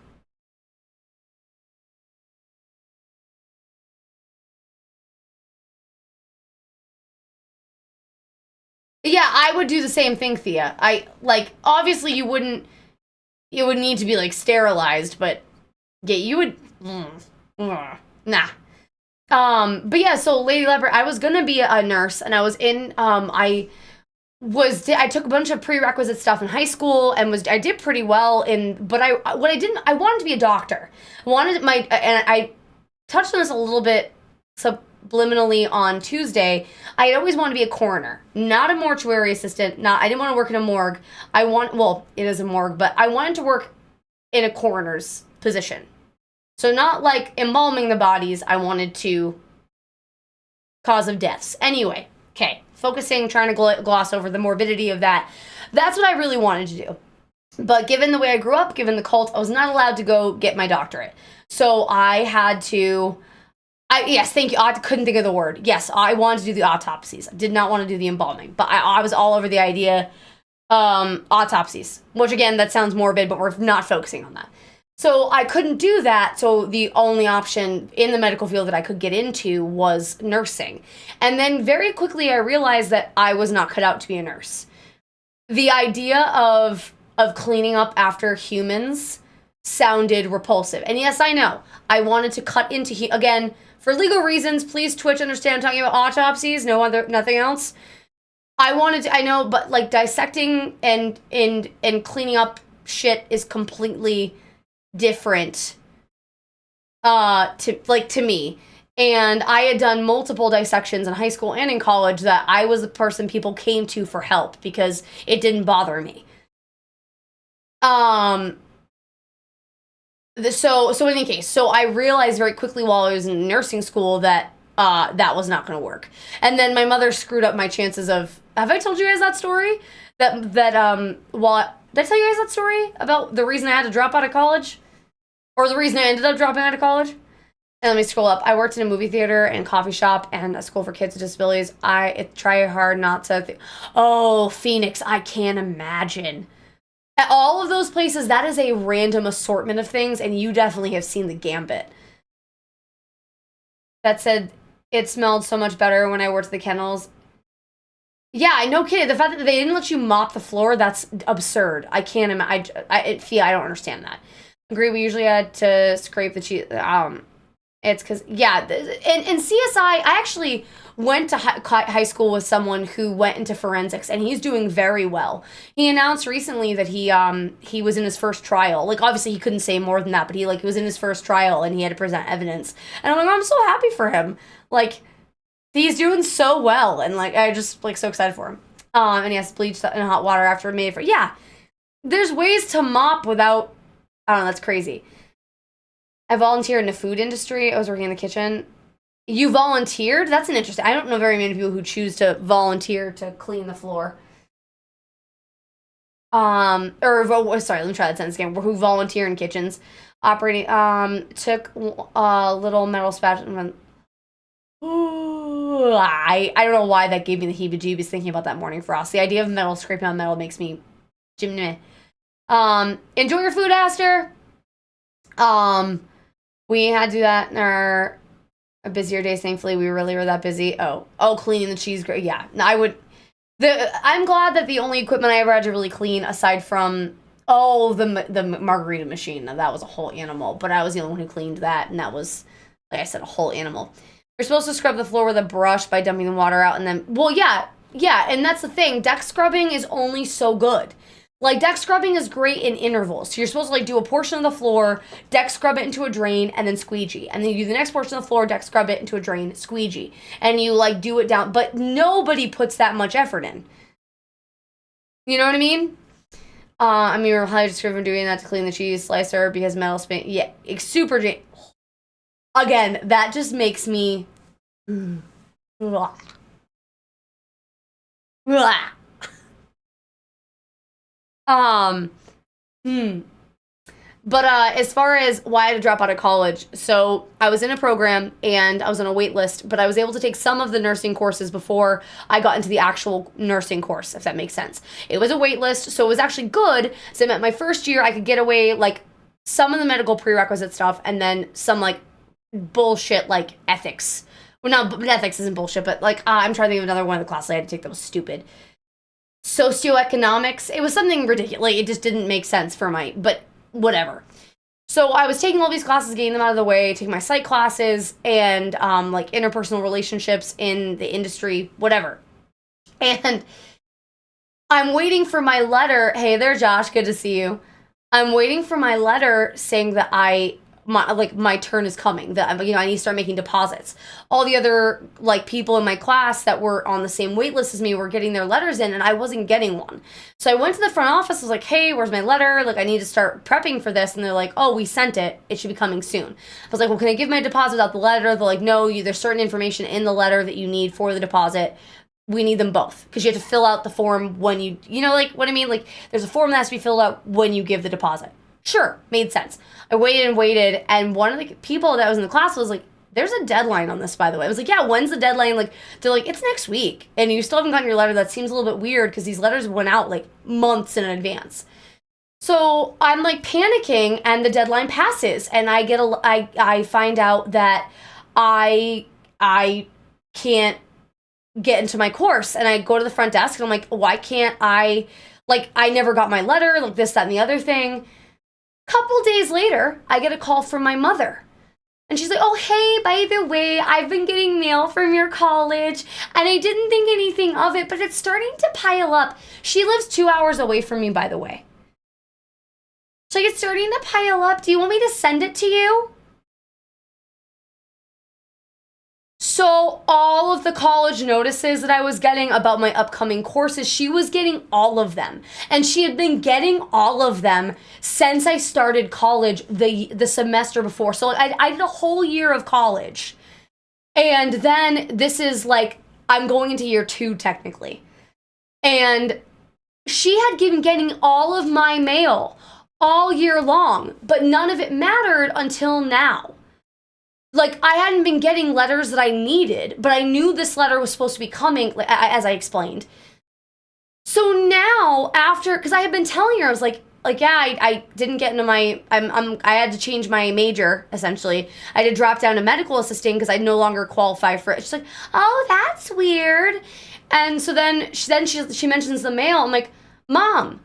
Yeah, I would do the same thing, Thea. Obviously you wouldn't. It would need to be, like, sterilized, but yeah, you would, nah. But yeah, so Lady Leopard, I was gonna be a nurse, and I was in, I took a bunch of prerequisite stuff in high school, and I did pretty well but I wanted to be a doctor. And I touched on this a little bit subliminally on Tuesday. I always wanted to be a coroner, not a mortuary assistant. I didn't want to work in a morgue. It is a morgue, but I wanted to work in a coroner's position. So not like embalming the bodies. I wanted to cause of deaths. Anyway, okay, trying to gloss over the morbidity of that. That's what I really wanted to do. But given the way I grew up, given the cult, I was not allowed to go get my doctorate. So I had to. Yes, thank you. I couldn't think of the word. Yes, I wanted to do the autopsies. I did not want to do the embalming, but I was all over the idea. Autopsies, which again, that sounds morbid, but we're not focusing on that. So I couldn't do that. So the only option in the medical field that I could get into was nursing. And then very quickly I realized that I was not cut out to be a nurse. The idea of cleaning up after humans sounded repulsive. And yes, I know. I wanted to cut into again. For legal reasons, please Twitch understand I'm talking about autopsies, nothing else. I know, but like dissecting and cleaning up shit is completely different to me. And I had done multiple dissections in high school and in college that I was the person people came to for help because it didn't bother me. So in any case, so I realized very quickly while I was in nursing school that that was not going to work. And then my mother screwed up my chances of. Have I told you guys that story? Did I tell you guys that story about the reason I had to drop out of college? or the reason I ended up dropping out of college. And let me scroll up. I worked in a movie theater and coffee shop and a school for kids with disabilities. I try hard not to. Oh, Phoenix, I can't imagine. At all of those places, that is a random assortment of things, and you definitely have seen the gambit. That said, it smelled so much better when I worked at the kennels. Yeah, no kidding. The fact that they didn't let you mop the floor, that's absurd. I can't imagine. I don't understand that. Agree, we usually had to scrape the cheese. It's because, yeah, in CSI, I actually went to high school with someone who went into forensics, and he's doing very well. He announced recently that he was in his first trial. Like, obviously, he couldn't say more than that, but he was in his first trial, and he had to present evidence. And I'm like, I'm so happy for him. Like, he's doing so well, and, like, I just, like, so excited for him. And he has to bleach in hot water after it made it. Yeah, there's ways to mop without, I don't know, that's crazy. I volunteered in the food industry. I was working in the kitchen. You volunteered? That's an interesting. I don't know very many people who choose to volunteer to clean the floor. Sorry, let me try that sentence again. Who volunteer in kitchens, operating. Took a little metal spatula. Ooh, I don't know why that gave me the heebie-jeebies thinking about that morning frost. The idea of metal scraping on metal makes me. Enjoy your food, Aster. We had to do that in our busier days. Thankfully, we really were that busy. Oh, cleaning the cheese. Yeah, I'm glad that the only equipment I ever had to really clean, aside from the margarita machine. Now, that was a whole animal, but I was the only one who cleaned that, and that was, like I said, a whole animal. You're supposed to scrub the floor with a brush by dumping the water out, and then, yeah, and that's the thing. Deck scrubbing is only so good. Like, deck scrubbing is great in intervals. So you're supposed to, like, do a portion of the floor, deck scrub it into a drain, and then squeegee. And then you do the next portion of the floor, deck scrub it into a drain, squeegee. And you, like, do it down. But nobody puts that much effort in. You know what I mean? We're highly descriptive of doing that to clean the cheese slicer because metal spin. Yeah, it's super. Again, that just makes me. Blah. Blah. But as far as why I had to drop out of college, so I was in a program and I was on a wait list, but I was able to take some of the nursing courses before I got into the actual nursing course, if that makes sense. It was a wait list, so it was actually good. So I meant my first year I could get away like some of the medical prerequisite stuff and then some like bullshit like ethics. Well, no, ethics isn't bullshit, but like I'm trying to think of another one of the classes I had to take that was stupid. Socioeconomics. It was something ridiculous. Like, it just didn't make sense for but whatever. So I was taking all these classes, getting them out of the way, taking my psych classes and like interpersonal relationships in the industry, whatever. And I'm waiting for my letter. Hey there, Josh. Good to see you. I'm waiting for my letter saying that my turn is coming, that I need to start making deposits. All the other like people in my class that were on the same wait list as me were getting their letters in, and I wasn't getting one. So I went to the front office, was like, hey, where's my letter? Like, I need to start prepping for this. And they're like, oh, we sent it. It should be coming soon. I was like, well, can I give my deposit without the letter? They're like, no, there's certain information in the letter that you need for the deposit. We need them both because you have to fill out the form when you know, like what I mean? Like, there's a form that has to be filled out when you give the deposit. Sure, made sense. I waited, and one of the people that was in the class was like, there's a deadline on this, by the way. I was like, yeah, when's the deadline? Like, they're like, it's next week, and you still haven't gotten your letter. That seems a little bit weird, because these letters went out, like, months in advance. So I'm, like, panicking, and the deadline passes, and I find out that I can't get into my course, and I go to the front desk, and I'm like, why can't I never got my letter, like, this, that, and the other thing. Couple days later, I get a call from my mother. And she's like, oh, hey, by the way, I've been getting mail from your college, and I didn't think anything of it, but it's starting to pile up. She lives 2 hours away from me, by the way. So it's starting to pile up. Do you want me to send it to you? So all of the college notices that I was getting about my upcoming courses, she was getting all of them. And she had been getting all of them since I started college the semester before. So I did a whole year of college. And then this is like, I'm going into year 2 technically. And she had been getting all of my mail, all year long, but none of it mattered until now. Like, I hadn't been getting letters that I needed, but I knew this letter was supposed to be coming, as I explained. So now, after, because I had been telling her, I was like, yeah, I didn't get into my, I had to change my major, essentially. I had to drop down to medical assisting because I no longer qualify for it. She's like, oh, that's weird. And so then she mentions the mail. I'm like, Mom,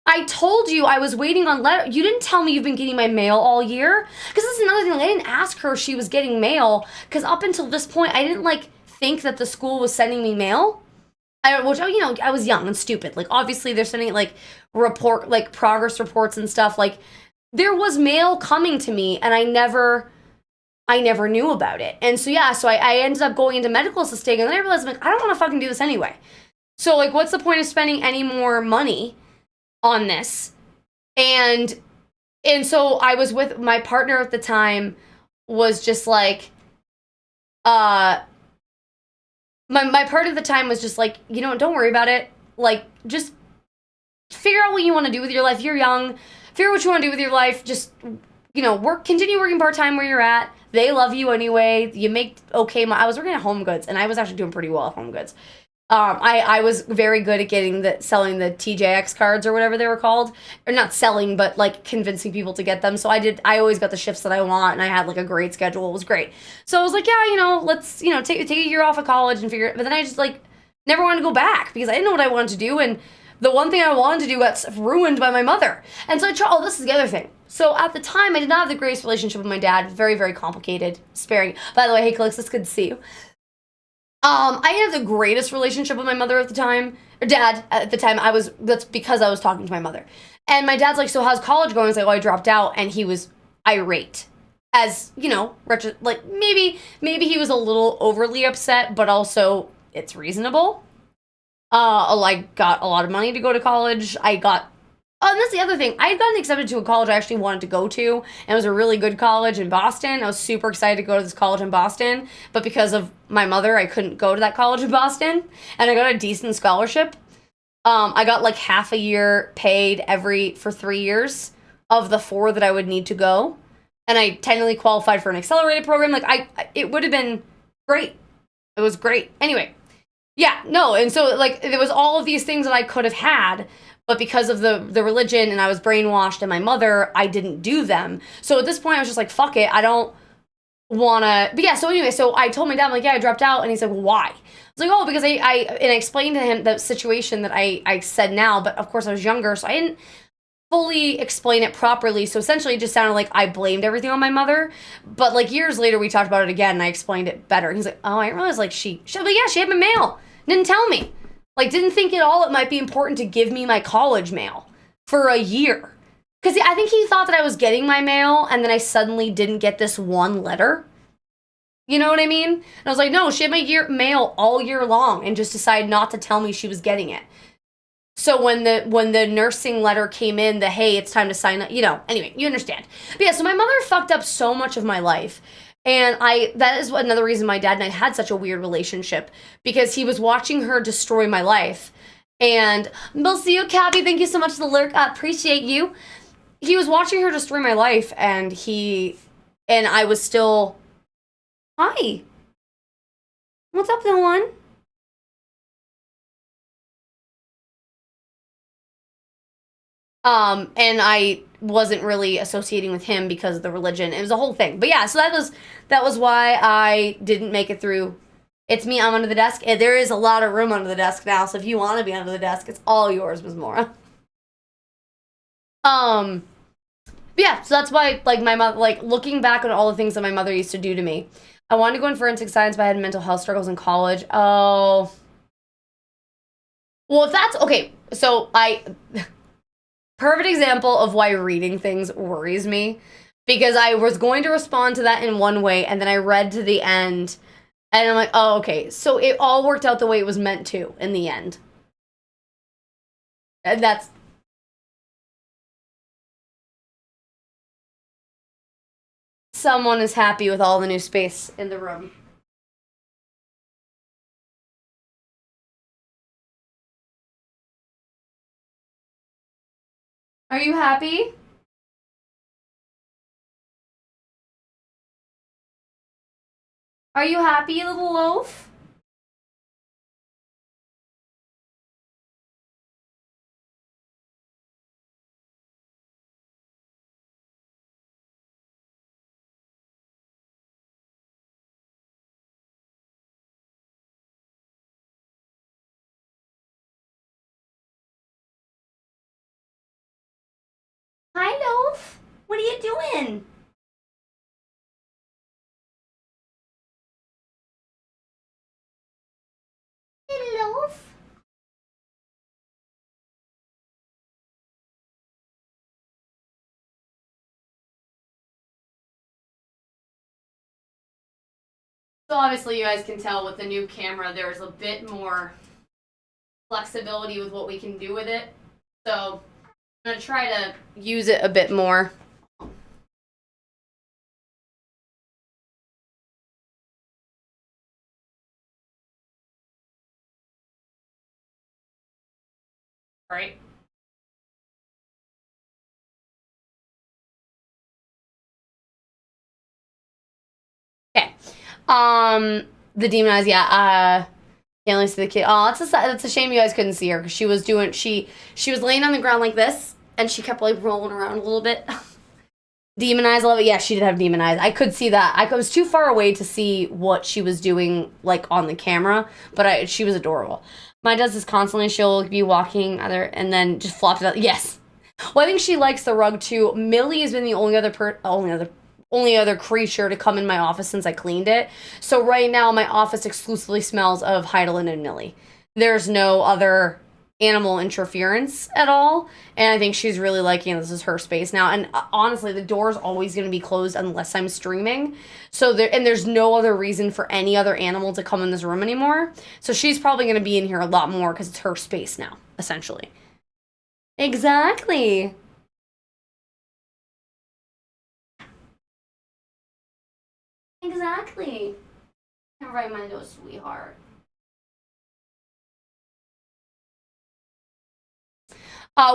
I told you I was waiting on letter. You didn't tell me you've been getting my mail all year. Because that's another thing. I didn't ask her if she was getting mail. Because up until this point, I didn't, like, think that the school was sending me mail. Which, you know, I was young and stupid. Like, obviously, they're sending, like, progress reports and stuff. Like, there was mail coming to me, and I never knew about it. And so, yeah, so I ended up going into medical assisting, and then I realized, I'm like, I don't want to fucking do this anyway. So, like, what's the point of spending any more money on this? And so I was with my partner at the time, was just like, my part of the time was just like, you know, don't worry about it. Like, just figure out what you want to do with your life. You're young. Figure out what you want to do with your life. Just, you know, continue working part-time where you're at. They love you anyway. You make okay. I was working at Home Goods, and I was actually doing pretty well at Home Goods. I was very good at selling the TJX cards or whatever they were called. Or not selling, but like convincing people to get them. So I always got the shifts that I want, and I had like a great schedule. It was great. So I was like, yeah, you know, let's, you know, take a year off of college and figure it. But then I just like never wanted to go back because I didn't know what I wanted to do. And the one thing I wanted to do got ruined by my mother. And so this is the other thing. So at the time, I did not have the greatest relationship with my dad. Very, very complicated, sparing. By the way, hey, Calix, it's good to see you. I didn't have the greatest relationship with my mother at the time, or dad at the time. That's because I was talking to my mother. And my dad's like, so how's college going? I was like, oh, I dropped out. And he was irate. As, you know, like maybe he was a little overly upset, but also it's reasonable. I got a lot of money to go to college. And that's the other thing. I had gotten accepted to a college I actually wanted to go to, and it was a really good college in Boston. I was super excited to go to this college in Boston, but because of my mother, I couldn't go to that college in Boston, and I got a decent scholarship. I got like half a year paid for 3 years of the 4 that I would need to go, and I technically qualified for an accelerated program. Like, it would have been great. It was great. Anyway, yeah, no, and so, like, there was all of these things that I could have had, but because of the religion and I was brainwashed and my mother, I didn't do them. So at this point, I was just like, fuck it. I don't want to. But yeah, so anyway, so I told my dad, I'm like, yeah, I dropped out. And he said, well, why? I was like, oh, because I explained to him the situation that I said now. But of course, I was younger, so I didn't fully explain it properly. So essentially, it just sounded like I blamed everything on my mother. But like years later, we talked about it again and I explained it better. And he's like, oh, I didn't realize like she had my mail. Didn't tell me. Like, didn't think at all it might be important to give me my college mail for a year. Because I think he thought that I was getting my mail, and then I suddenly didn't get this one letter. You know what I mean? And I was like, no, she had my mail all year long, and just decided not to tell me she was getting it. So when the nursing letter came in, hey, it's time to sign up, you know, anyway, you understand. But yeah, so my mother fucked up so much of my life. And that is another reason my dad and I had such a weird relationship, because he was watching her destroy my life. And we'll see you, Cabby. Thank you so much for the lurk. I appreciate you. He was watching her destroy my life, and I was still, hi. What's up, little one? And I wasn't really associating with him because of the religion. It was a whole thing. But yeah, so that was why I didn't make it through. It's me, I'm under the desk. And there is a lot of room under the desk now, so if you want to be under the desk, it's all yours, Ms. Mora. But yeah, so that's why, like, my mother, like, looking back on all the things that my mother used to do to me. I wanted to go in forensic science, but I had mental health struggles in college. Oh. Well, if that's, okay, so perfect example of why reading things worries me, because I was going to respond to that in one way, and then I read to the end, and I'm like, oh, okay, so it all worked out the way it was meant to in the end. And that's... Someone is happy with all the new space in the room. Are you happy? Are you happy, little loaf? Hi, Loaf. What are you doing? Hey, Loaf. So obviously you guys can tell with the new camera there's a bit more flexibility with what we can do with it. So I'm going to try to use it a bit more. Right? Okay. The demon eyes, yeah. Can't really see the kid. Oh, that's a shame you guys couldn't see her because she was doing she was laying on the ground like this and she kept like rolling around a little bit. Demon eyes, I love it. Yeah, she did have demon eyes. I could see that. I was too far away to see what she was doing like on the camera, but she was adorable. Mine does this constantly. She'll be walking other and then just flops it out. Yes. Well, I think she likes the rug too. Millie has been the only other creature to come in my office since I cleaned it. So right now my office exclusively smells of Heidelin and Millie. There's no other animal interference at all, and I think she's really liking this is her space now. And honestly, the door's always going to be closed unless I'm streaming. So there's no other reason for any other animal to come in this room anymore. So she's probably going to be in here a lot more because it's her space now, essentially. Exactly. Exactly. I'm right, my little sweetheart.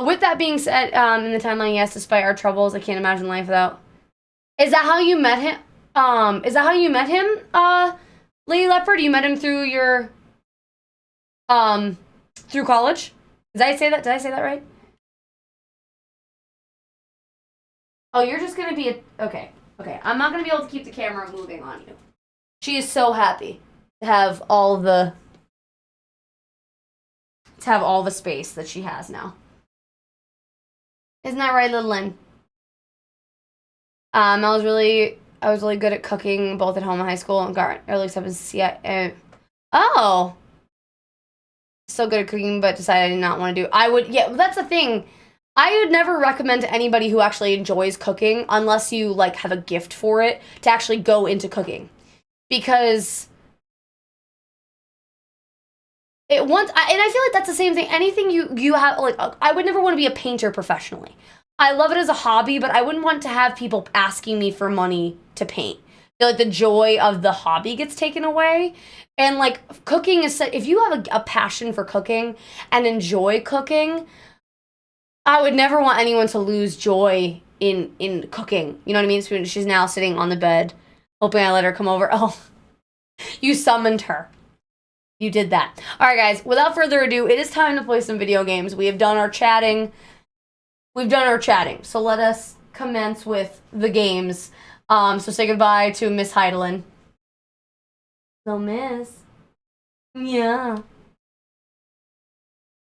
With that being said, in the timeline, yes, despite our troubles, I can't imagine life without. Is that how you met him? Is that how you met him, Lady Leopard? You met him through your, through college? Did I say that? Did I say that right? Oh, you're just gonna be okay. Okay, I'm not gonna be able to keep the camera moving on you. She is so happy to have all the space that she has now. Isn't that right, little Lynn? I was really good at cooking both at home and high school and got early acceptance. Yeah. Oh, so good at cooking, but decided I did not want to do. Yeah, that's the thing. I would never recommend to anybody who actually enjoys cooking, unless you like have a gift for it, to actually go into cooking, because and I feel like that's the same thing. Anything you have, like, I would never want to be a painter professionally. I love it as a hobby, but I wouldn't want to have people asking me for money to paint. I feel like the joy of the hobby gets taken away. And like cooking is, if you have a passion for cooking and enjoy cooking, I would never want anyone to lose joy in cooking. You know what I mean? She's now sitting on the bed, hoping I let her come over. Oh, you summoned her. You did that. All right, guys, without further ado, it is time to play some video games. We have done our chatting. So let us commence with the games. So say goodbye to Miss Heidelin. So, Miss. Yeah.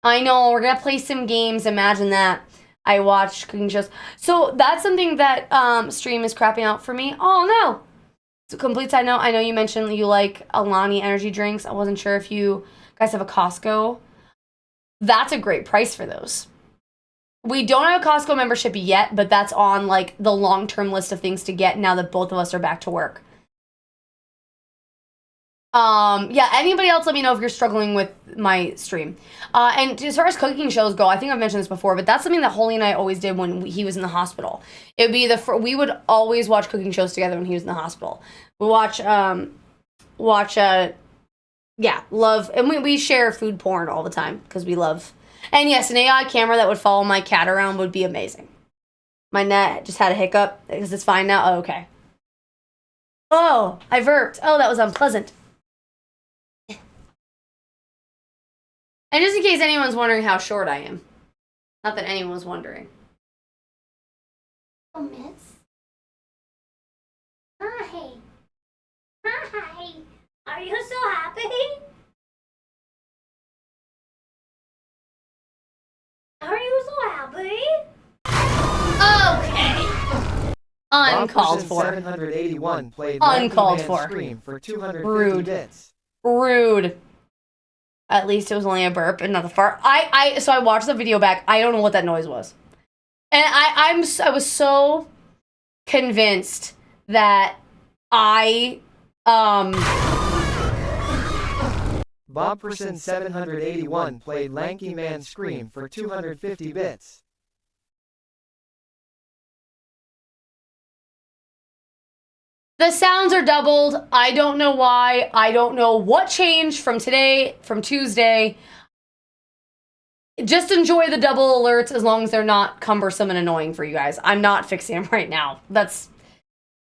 I know, we're gonna play some games. Imagine that. I watch cooking shows. So that's something that stream is crapping out for me. Oh, no. So complete side note, I know you mentioned you like Alani energy drinks. I wasn't sure if you guys have a Costco. That's a great price for those. We don't have a Costco membership yet, but that's on like the long-term list of things to get now that both of us are back to work. Yeah, anybody else let me know if you're struggling with my stream. And as far as cooking shows go, I think I've mentioned this before, but that's something that Holy and I always did when he was in the hospital. It would be we would always watch cooking shows together when he was in the hospital. We watch, yeah, love, and we share food porn all the time because we love. And yes, an AI camera that would follow my cat around would be amazing. My net just had a hiccup because it's fine now. Oh, okay. Oh, I burped. Oh, that was unpleasant. And just in case anyone's wondering how short I am. Not that anyone was wondering. Oh, miss. Hi. Hi. Are you so happy? Are you so happy? Okay. Uncalled for. 781 played Uncalled Lanky Man for. Scream for 250 Rude. bits. Rude. At least it was only a burp and not a fart. So I watched the video back. I don't know what that noise was. And I was so convinced that Bobperson 781 played Lanky Man Scream for 250 bits. the sounds are doubled. I don't know why. I don't know what changed from Tuesday. Just enjoy the double alerts as long as they're not cumbersome and annoying for you guys. I'm not fixing them right now.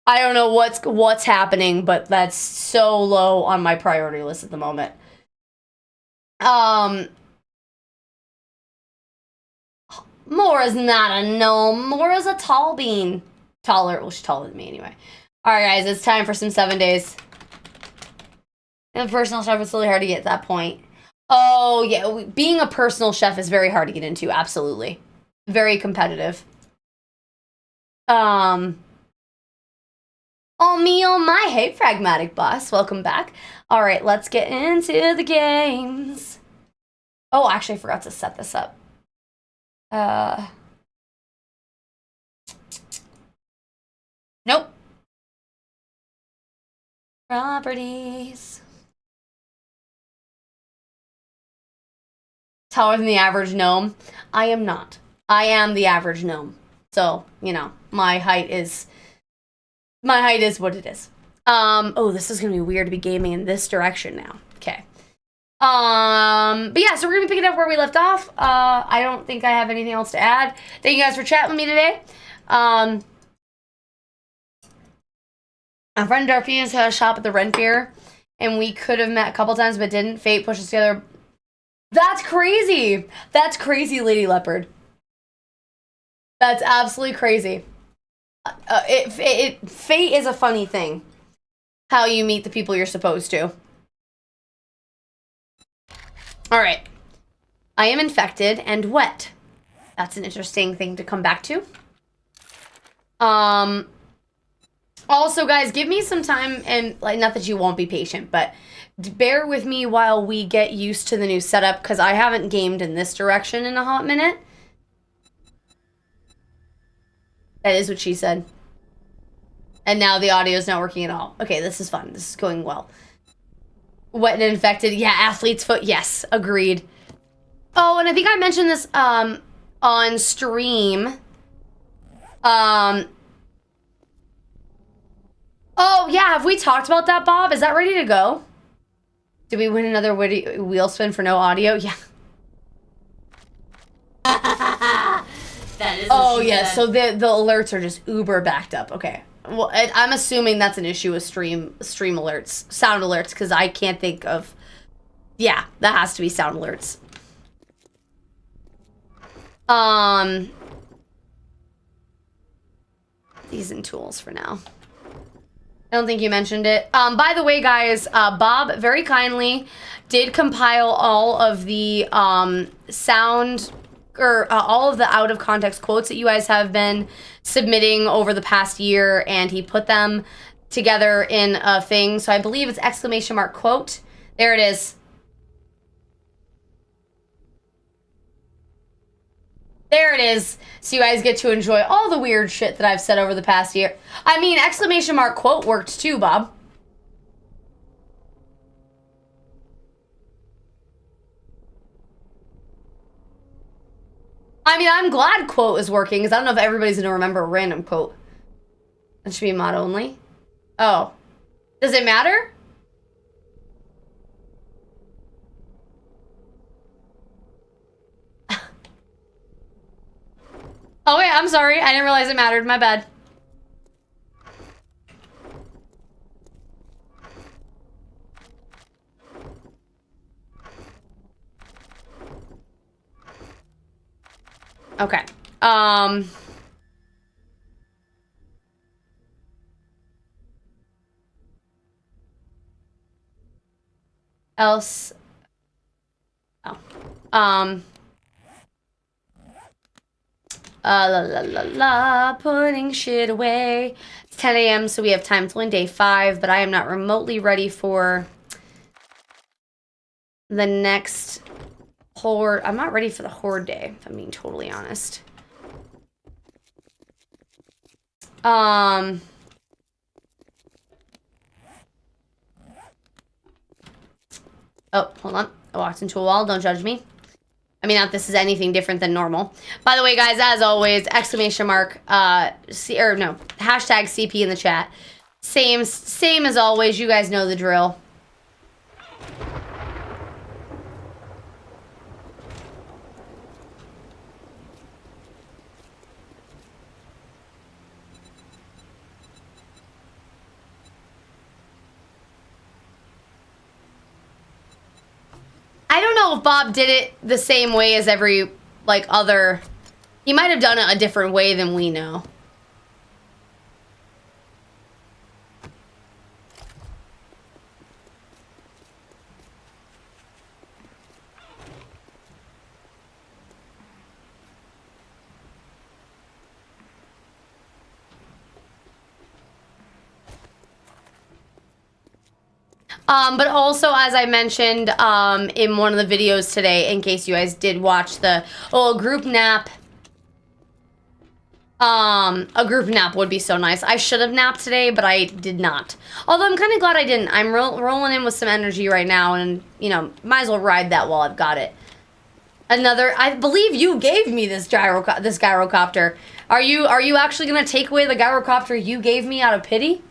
I don't know what's happening, but that's so low on my priority list at the moment. Mora's not a gnome. Mora's a tall bean. Taller. Well, she's taller than me anyway. Alright, guys, it's time for some 7 days. And the personal chef is really hard to get at that point. Oh, yeah. Being a personal chef is very hard to get into. Absolutely. Very competitive. Oh, me, oh my. Hey, Pragmatic Boss. Welcome back. All right, let's get into the games. Oh, actually, I forgot to set this up. Nope. Properties. Taller than the average gnome. I am not. I am the average gnome. So, you know, my height is what it is. Oh, this is gonna be weird to be gaming in this direction now. Okay. But yeah, so we're gonna be picking up where we left off. I don't think I have anything else to add. Thank you guys for chatting with me today. A friend Darphy has a shop at the Rent Fair, and we could have met a couple times but didn't. Fate pushed us together. That's crazy. That's crazy, Lady Leopard. That's absolutely crazy. Fate is a funny thing. How you meet the people you're supposed to. All right. I am infected and wet. That's an interesting thing to come back to. Also, guys, give me some time, and like, not that you won't be patient, but bear with me while we get used to the new setup, because I haven't gamed in this direction in a hot minute. That is what she said. And now the audio's not working at all. Okay, this is fun. This is going well. Wet and infected. Yeah, athlete's foot. Yes, agreed. Oh, and I think I mentioned this on stream. Oh, yeah, have we talked about that, Bob? Is that ready to go? Did we win another wheel spin for no audio? Yeah. That is Oh, yeah, so the alerts are just uber backed up. Okay. Well, I'm assuming that's an issue with stream alerts, sound alerts, because I can't think of... Yeah, that has to be sound alerts. These in tools for now. I don't think you mentioned it. By the way, guys, Bob very kindly did compile all of the sound or all of the out of context quotes that you guys have been submitting over the past year, and he put them together in a thing. So I believe it's exclamation mark quote. There it is. There it is. So you guys get to enjoy all the weird shit that I've said over the past year. I mean, exclamation mark quote worked too, Bob. I mean, I'm glad quote is working, because I don't know if everybody's going to remember a random quote. That should be mod only. Oh. Does it matter? Oh, wait, I'm sorry. I didn't realize it mattered. My bad. Okay. Else. Oh. La la la la, putting shit away. It's 10 a.m. so we have time till in day 5, but I am not remotely ready for the next horde. I'm not ready for the horde day, if I'm being totally honest. Oh, hold on. I walked into a wall. Don't judge me. I mean, not this is anything different than normal. By the way, guys, as always, exclamation mark, hashtag CP in the chat. Same as always. You guys know the drill. I don't know if Bob did it the same way as every, like, other... He might have done it a different way than we know. But also, as I mentioned in one of the videos today, in case you guys did watch the group nap. A group nap would be so nice. I should have napped today, but I did not. Although I'm kind of glad I didn't. I'm rolling in with some energy right now, and, you know, might as well ride that while I've got it. I believe you gave me this gyrocopter. Are you actually gonna take away the gyrocopter you gave me out of pity?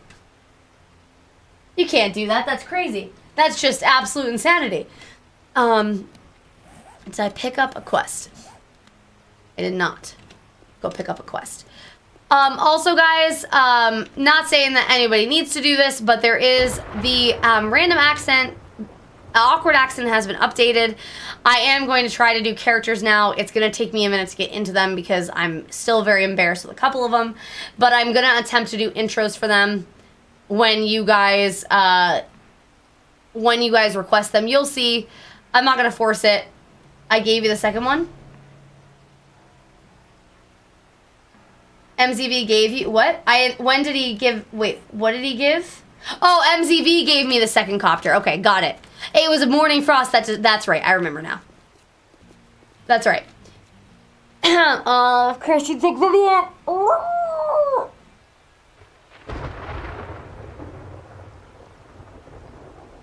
You can't do that. That's crazy. That's just absolute insanity. Did I pick up a quest? I did not go pick up a quest. Also, guys, not saying that anybody needs to do this, but there is the random accent, awkward accent has been updated. I am going to try to do characters now. It's going to take me a minute to get into them because I'm still very embarrassed with a couple of them, but I'm going to attempt to do intros for them. When you guys request them, you'll see. I'm not gonna force it. I gave you the second one. MZV gave you what? When did he give? Wait, what did he give? Oh, MZV gave me the second copter. Okay, got it. It was a Morning Frost. That's right. I remember now. That's right. Oh, of course you think Vivian. Ooh.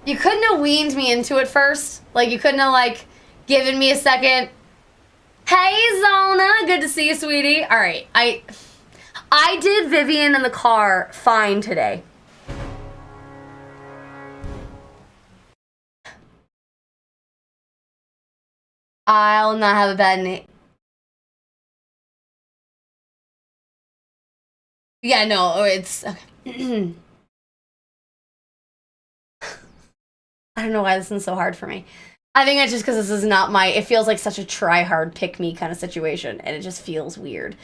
You couldn't have weaned me into it first. Like, you couldn't have, like, given me a second. Hey, Zona. Good to see you, sweetie. All right. I did Vivian in the car fine today. I'll not have a bad night. Yeah, no, it's... Okay. I don't know why this is so hard for me. I think it's just because this is not my... It feels like such a try-hard, pick-me kind of situation, and it just feels weird.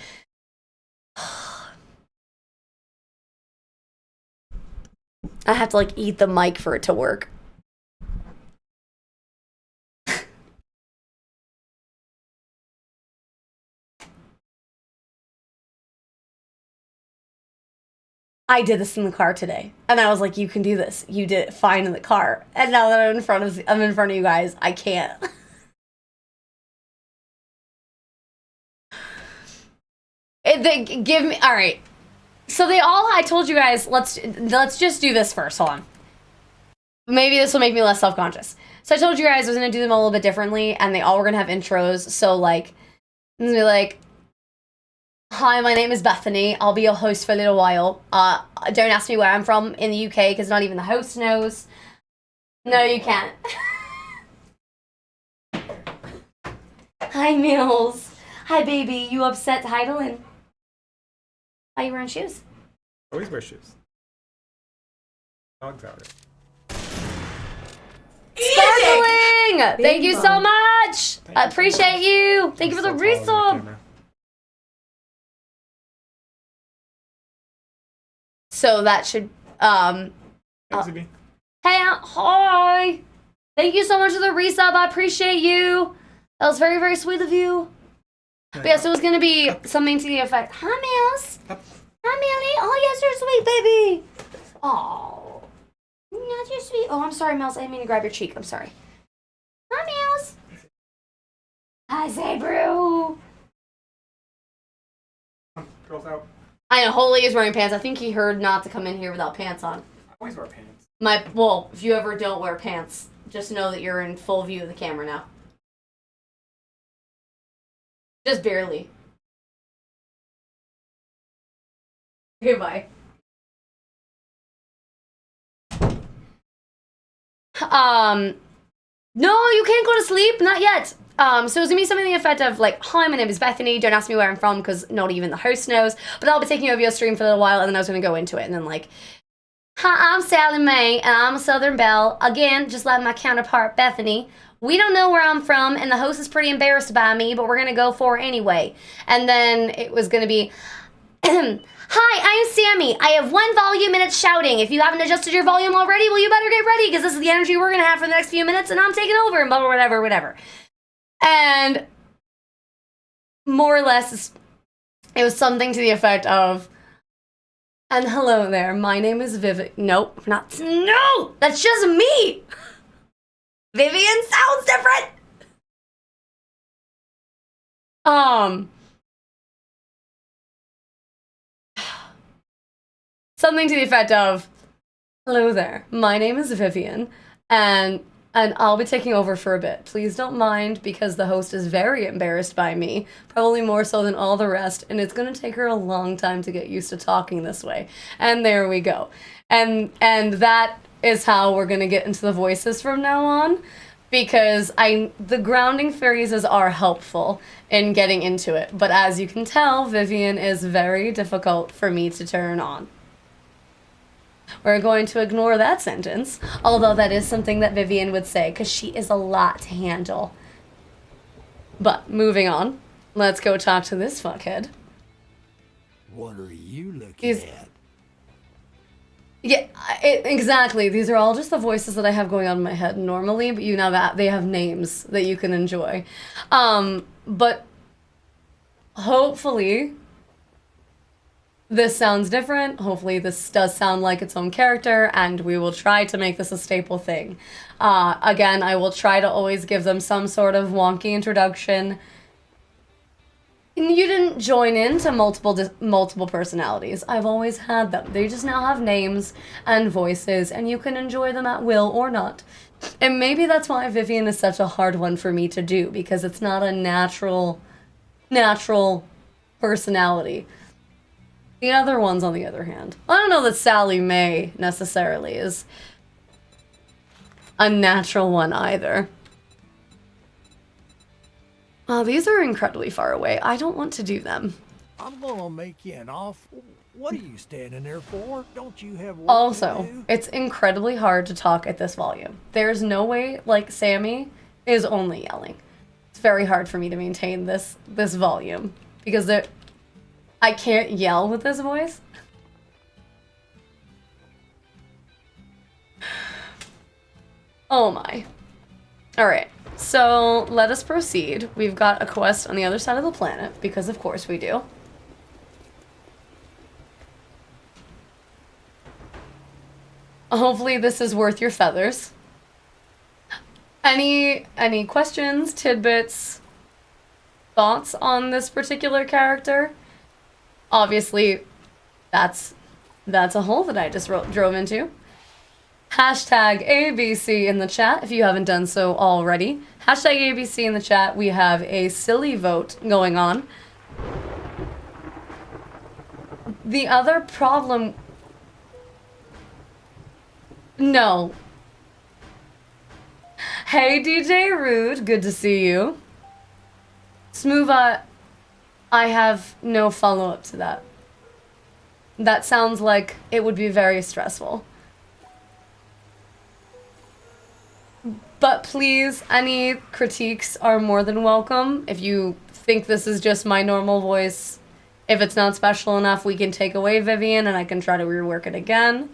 I have to, like, eat the mic for it to work. I did this in the car today, and I was like, "You can do this. You did it fine in the car." And now that I'm in front of you guys, I can't. Give me all right. So I told you guys, let's just do this first. Hold on. Maybe this will make me less self-conscious. So I told you guys I was gonna do them a little bit differently, and they all were gonna have intros. So like, I'm gonna be like, "Hi, my name is Bethany. I'll be your host for a little while. Don't ask me where I'm from in the UK because not even the host knows." No, you can't. Hi, Mills. Hi, baby. You upset, Heidelin? Why are you wearing shoes? Always wear shoes. Dog's out. Sparkling! Thank you so much. I appreciate you. Thank you for the resub. So that should, Hey, ZB. hey, hi! Thank you so much for the resub, I appreciate you! That was very, very sweet of you. But yeah, so it was gonna be something to the effect, hi, Mouse! Hi, Millie! Oh, yes, you're sweet, baby! Oh, yes, you're sweet. Oh, I'm sorry, Mouse, I didn't mean to grab your cheek, I'm sorry. Hi, Mouse! Hi, Zabru! Girls out. I know, Holy is wearing pants. I think he heard not to come in here without pants on. I always wear pants. Well, if you ever don't wear pants, just know that you're in full view of the camera now. Just barely. Goodbye. No, you can't go to sleep, not yet. So it's gonna be something to the effect of like, hi, my name is Bethany. Don't ask me where I'm from because not even the host knows. But I'll be taking over your stream for a little while, and then I was gonna go into it, and then like, hi, I'm Sally Mae, and I'm a Southern Belle. Again, just like my counterpart Bethany. We don't know where I'm from, and the host is pretty embarrassed by me, but we're gonna go for it anyway. And then it was gonna be, hi, I'm Sammy. I have one volume and it's shouting. If you haven't adjusted your volume already, well, you better get ready because this is the energy we're gonna have for the next few minutes, and I'm taking over, and blah, blah, whatever. And more or less, it was something to the effect of, and hello there, my name is Vivian. Nope, no, that's just me. Vivian sounds different. Something to the effect of, hello there, my name is Vivian, and I'll be taking over for a bit. Please don't mind because the host is very embarrassed by me, probably more so than all the rest, and it's gonna take her a long time to get used to talking this way. And there we go. And that is how we're gonna get into the voices from now on, because the grounding phrases are helpful in getting into it. But as you can tell, Vivian is very difficult for me to turn on. We're going to ignore that sentence, although that is something that Vivian would say, because she is a lot to handle. But, moving on, let's go talk to this fuckhead. What are you looking at? Yeah, exactly. These are all just the voices that I have going on in my head normally, but you know that they have names that you can enjoy. But hopefully this sounds different. Hopefully this does sound like its own character, and we will try to make this a staple thing. Again, I will try to always give them some sort of wonky introduction. You didn't join into multiple personalities. I've always had them. They just now have names and voices, and you can enjoy them at will or not. And maybe that's why Vivian is such a hard one for me to do, because it's not a natural personality. The other ones, on the other hand, I don't know that Sally Mae necessarily is a natural one either. These are incredibly far away. I don't want to do them. I'm gonna make you an offer. What are you standing there for? Don't you have work Also, to do? it's incredibly hard to talk at this volume. There's no way, like, Sammy is only yelling. It's very hard for me to maintain this volume, because I can't yell with this voice. Oh my. Alright, so let us proceed. We've got a quest on the other side of the planet, because of course we do. Hopefully this is worth your feathers. Any questions, tidbits, thoughts on this particular character? Obviously, that's a hole that I just drove into. Hashtag ABC in the chat if you haven't done so already. Hashtag ABC in the chat. We have a silly vote going on. The other problem... No. Hey, DJ Rude. Good to see you. Smoova, I have no follow-up to that. That sounds like it would be very stressful. But please, any critiques are more than welcome. If you think this is just my normal voice, If it's not special enough, we can take away Vivian and I can try to rework it again.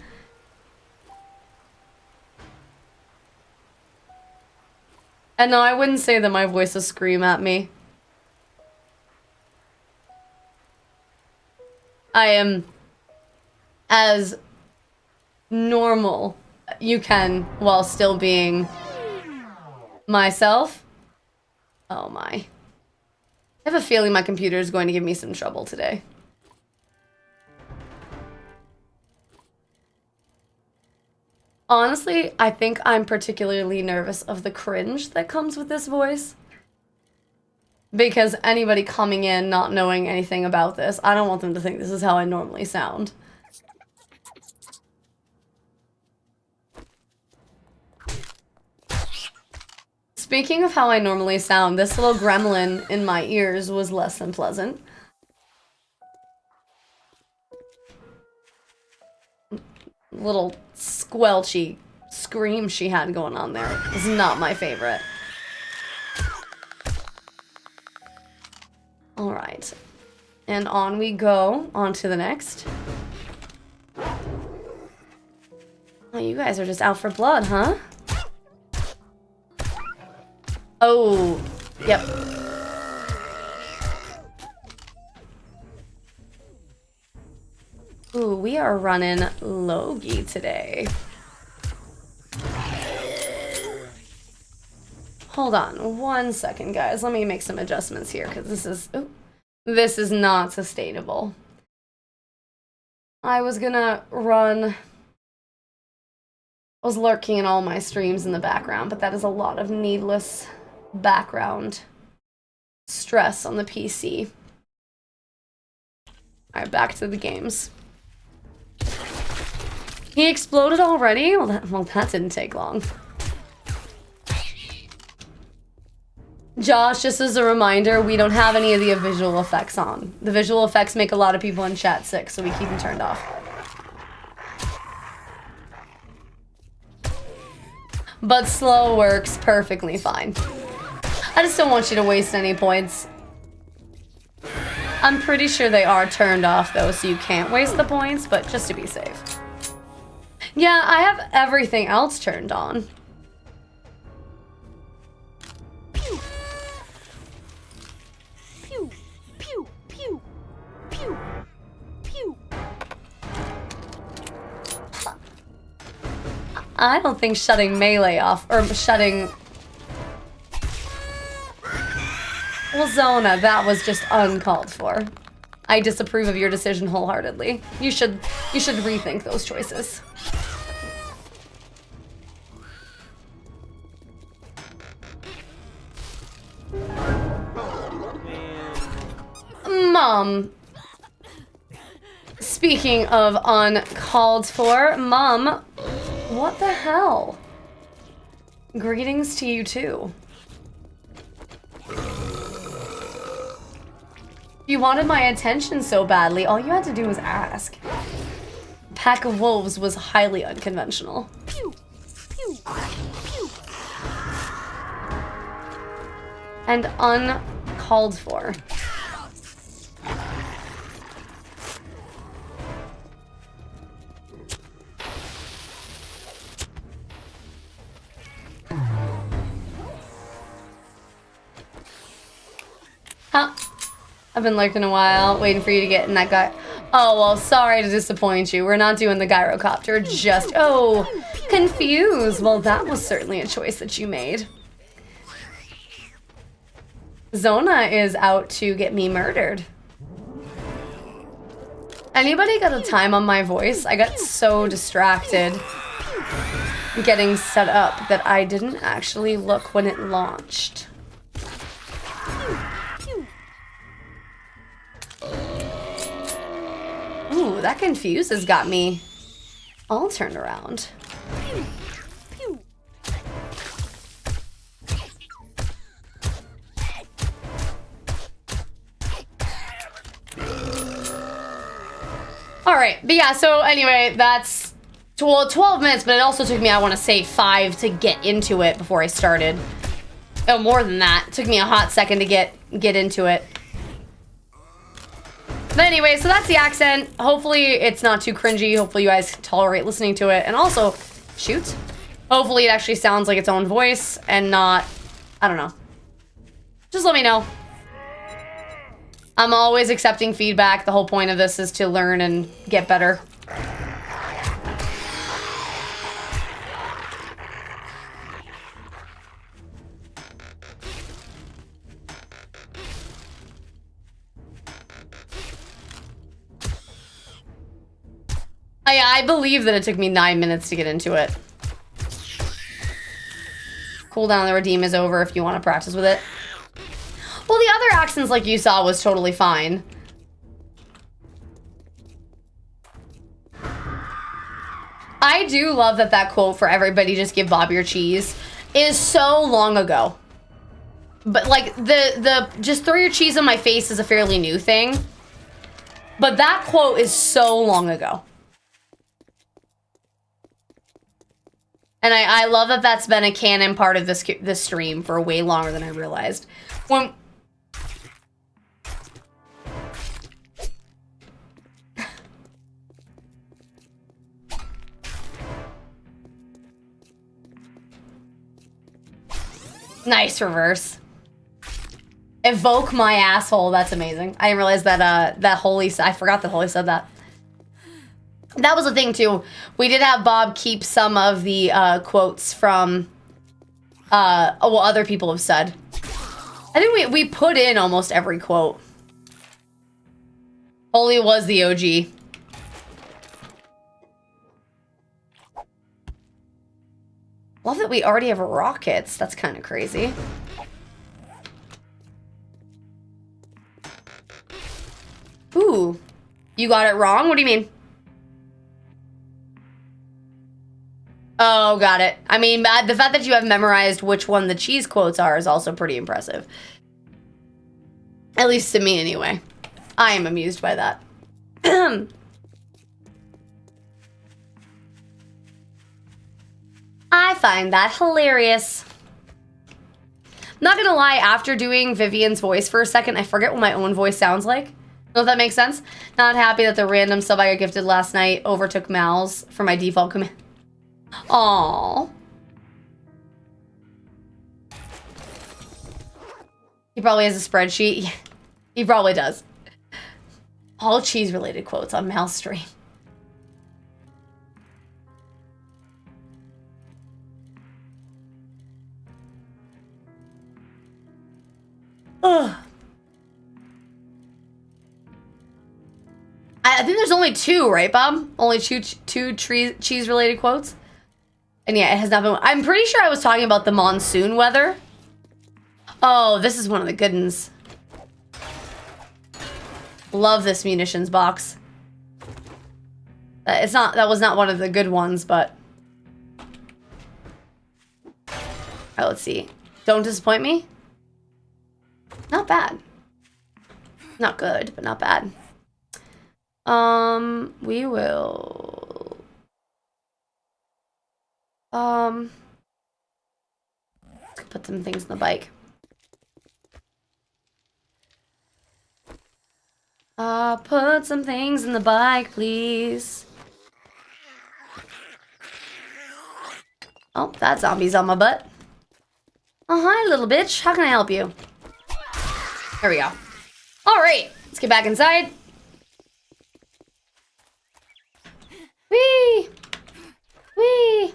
And no, I wouldn't say that my voice will scream at me. I am as normal you can while still being myself. Oh my. I have a feeling my computer is going to give me some trouble today. Honestly, I think I'm particularly nervous of the cringe that comes with this voice. Because anybody coming in not knowing anything about this, I don't want them to think this is how I normally sound. Speaking of how I normally sound, this little gremlin in my ears was less than pleasant. Little squelchy scream she had going on there is not my favorite. All right, and on we go, on to the next. Oh, you guys are just out for blood, huh? Oh, yep. Ooh, we are running Logie today. Hold on 1 second, guys. Let me make some adjustments here because this is not sustainable. I was lurking in all my streams in the background, but that is a lot of needless background stress on the PC. All right, back to the games. He exploded already? Well, that didn't take long. Josh, just as a reminder, we don't have any of the visual effects on. The visual effects make a lot of people in chat sick, so we keep them turned off. But slow works perfectly fine. I just don't want you to waste any points. I'm pretty sure they are turned off though, so you can't waste the points, but just to be safe. Yeah, I have everything else turned on. Pew. Pew. Pew. Pew. Pew. Pew. I don't think shutting melee off, or shutting... Well, Zona, that was just uncalled for. I disapprove of your decision wholeheartedly. You should rethink those choices. Mom. Speaking of uncalled for, Mom, what the hell? Greetings to you too. You wanted my attention so badly, all you had to do was ask. Pack of Wolves was highly unconventional. Pew. Pew. Pew. And uncalled for. Huh? I've been lurking a while, waiting for you to get in that guy. Oh, well, sorry to disappoint you. We're not doing the gyrocopter, just... Oh, confused. Well, that was certainly a choice that you made. Zona is out to get me murdered. Anybody got a time on my voice? I got so distracted getting set up that I didn't actually look when it launched. Ooh, that confuse has got me all turned around. All right, but yeah, so anyway, that's 12 minutes, but it also took me, I want to say 5 to get into it before I started. Oh, more than that. It took me a hot second to get into it. But anyway, so that's the accent. Hopefully it's not too cringy. Hopefully you guys can tolerate listening to it. And also, shoot. Hopefully it actually sounds like its own voice and not, I don't know. Just let me know. I'm always accepting feedback. The whole point of this is to learn and get better. I believe that it took me 9 minutes to get into it. Cooldown on the redeem is over if you want to practice with it. Well, the other accents, like you saw, was totally fine. I do love that that quote for everybody just give Bob your cheese is so long ago. But like the just throw your cheese on my face is a fairly new thing. But that quote is so long ago. And I love that that's been a canon part of this stream for way longer than I realized. When nice reverse. Evoke my asshole. That's amazing. I didn't realize that that Holy, I forgot that Holy said that. That was a thing too. We did have Bob keep some of the quotes from what other people have said. I think we put in almost every quote. Holy was the OG. Love that we already have rockets. That's kind of crazy. Ooh. You got it wrong? What do you mean? Oh, got it. I mean, the fact that you have memorized which one the cheese quotes are is also pretty impressive. At least to me, anyway. I am amused by that. I find that hilarious. Not gonna lie, after doing Vivian's voice for a second, I forget what my own voice sounds like. Know if that makes sense? Not happy that the random sub I got gifted last night overtook Mal's for my default command. Aww. He probably has a spreadsheet. Yeah, he probably does. All cheese-related quotes on Mal's stream. Ugh. I think there's only two, right, Bob? Only two cheese-related quotes? And yeah, it has not been... I'm pretty sure I was talking about the monsoon weather. Oh, this is one of the good ones. Love this munitions box. It's not... That was not one of the good ones, but... Alright, let's see. Don't disappoint me. Not bad. Not good, but not bad. We will... Let's put some things in the bike. Put some things in the bike, please. Oh, that zombie's on my butt. Oh, hi, little bitch. How can I help you? There we go. All right, let's get back inside. Whee! Whee!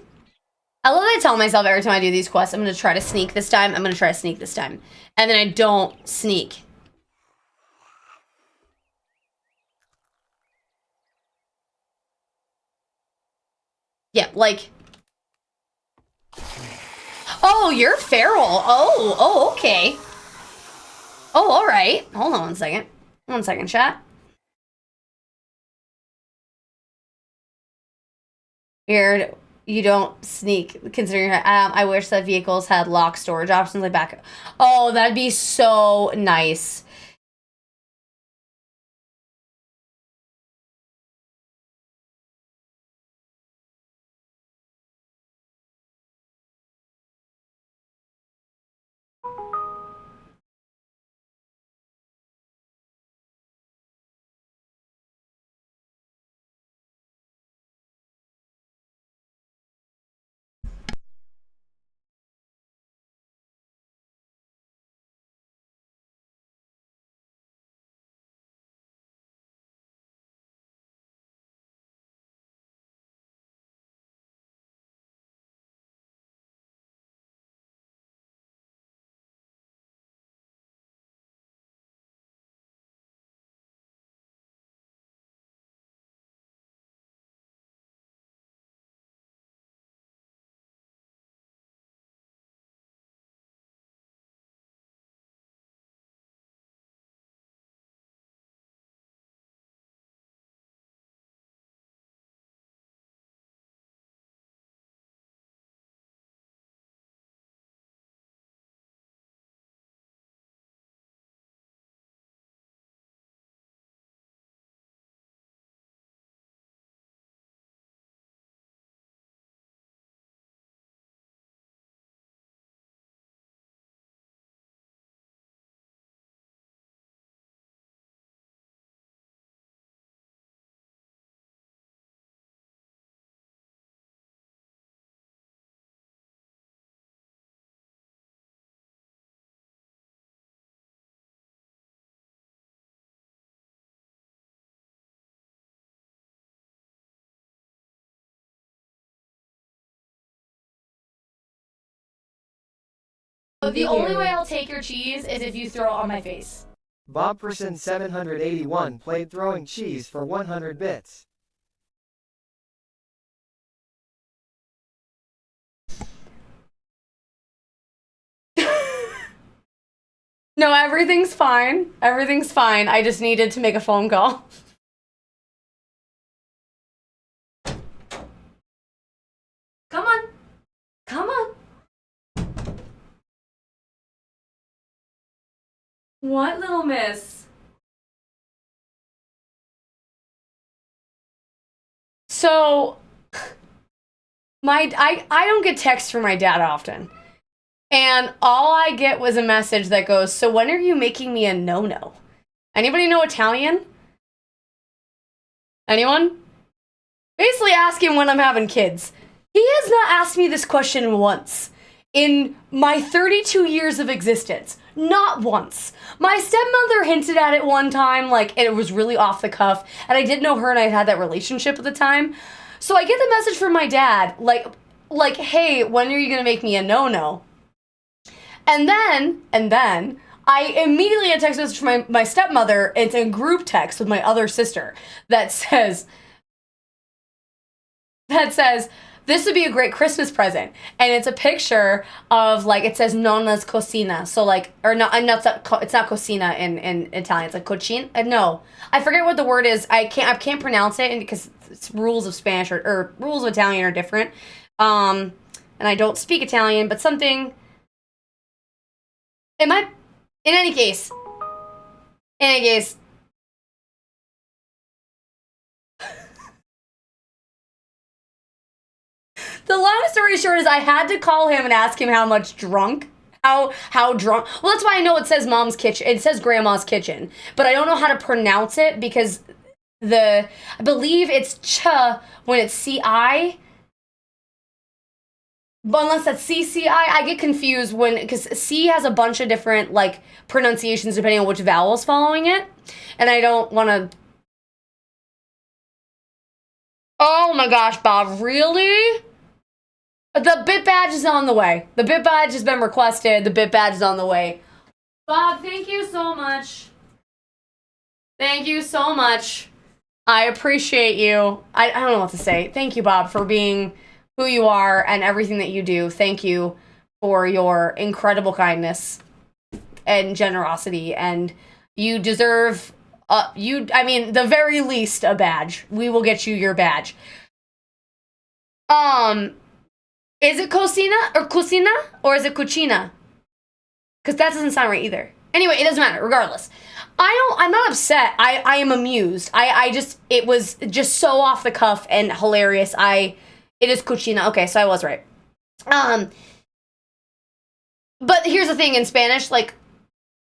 I love that I tell myself every time I do these quests, I'm going to try to sneak this time. I'm going to try to sneak this time. And then I don't sneak. Yeah, like... Oh, you're feral. Oh, okay. Oh, all right. Hold on 1 second. 1 second, chat. Weird. You don't sneak, considering I wish that vehicles had locked storage options like back. Oh, that'd be so nice. The only way I'll take your cheese is if you throw it on my face. Bob781 played throwing cheese for 100 bits. No, everything's fine. Everything's fine. I just needed to make a phone call. Come on. Come on. What, little miss? So, I don't get texts from my dad often. And all I get was a message that goes, so when are you making me a no-no? Anybody know Italian? Anyone? Basically asking when I'm having kids. He has not asked me this question once in my 32 years of existence. Not once. My stepmother hinted at it one time, like, and it was really off the cuff, and I didn't know her and I had that relationship at the time. So I get the message from my dad, like, hey, when are you gonna make me a no-no? And then, I immediately get a text message from my stepmother. It's a group text with my other sister that says, this would be a great Christmas present. And it's a picture of, like, it says Nonna's Cocina. So, like, or no, it's not Cocina in Italian. It's like Cocina. No, I forget what the word is. I can't pronounce it because rules of Spanish or rules of Italian are different. And I don't speak Italian, but something... In any case, the long story short is I had to call him and ask him how drunk. Well, that's why I know it says mom's kitchen. It says grandma's kitchen, but I don't know how to pronounce it because I believe it's ch when it's ci. But unless that's CCI, I get confused because C has a bunch of different, like, pronunciations depending on which vowel is following it. And I don't want to... Oh my gosh, Bob, really? The bit badge is on the way. The bit badge has been requested. The bit badge is on the way. Bob, thank you so much. Thank you so much. I appreciate you. I don't know what to say. Thank you, Bob, for being... who you are and everything that you do. Thank you for your incredible kindness and generosity, and you deserve the very least a badge. We will get you your badge. Is it cocina or is it cucina? Because that doesn't sound right either. Anyway, it doesn't matter. Regardless, I'm not upset. I am amused. It was just so off the cuff and hilarious. It is cucina. Okay, so I was right. But here's the thing in Spanish, like,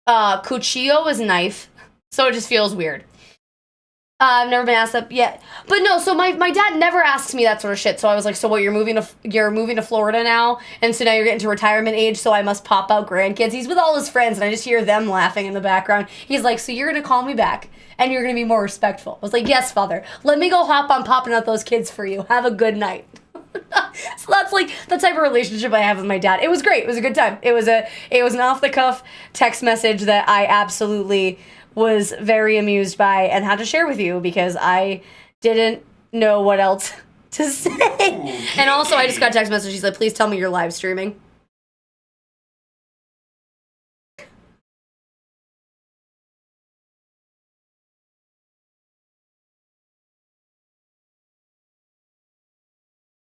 cuchillo is knife, so it just feels weird. I've never been asked that yet. But no, so my dad never asks me that sort of shit, so I was like, so what, you're moving to Florida now, and so now you're getting to retirement age, so I must pop out grandkids. He's with all his friends, and I just hear them laughing in the background. He's like, so you're gonna call me back, and you're gonna be more respectful. I was like, yes, father. Let me go hop on popping out those kids for you. Have a good night. So that's like the type of relationship I have with my dad. It was great. It was a good time. It was an off the cuff text message that I absolutely was very amused by and had to share with you because I didn't know what else to say. And also I just got a text message. She's like, please tell me you're live streaming.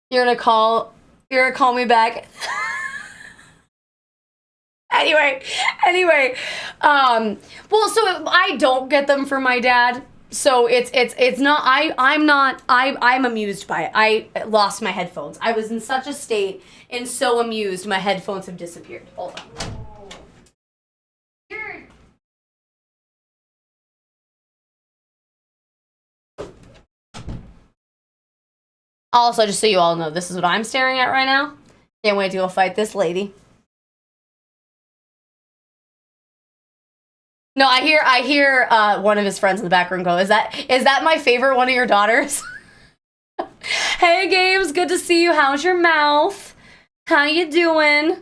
You're gonna call me back. Anyway, well, so I don't get them from my dad, so it's not, I'm amused by it. I lost my headphones. I was in such a state and so amused, my headphones have disappeared. Hold on. Also, just so you all know, this is what I'm staring at right now. Can't wait to go fight this lady. No, I hear one of his friends in the background go, is that my favorite one of your daughters? Hey, Games, good to see you. How's your mouth? How you doing?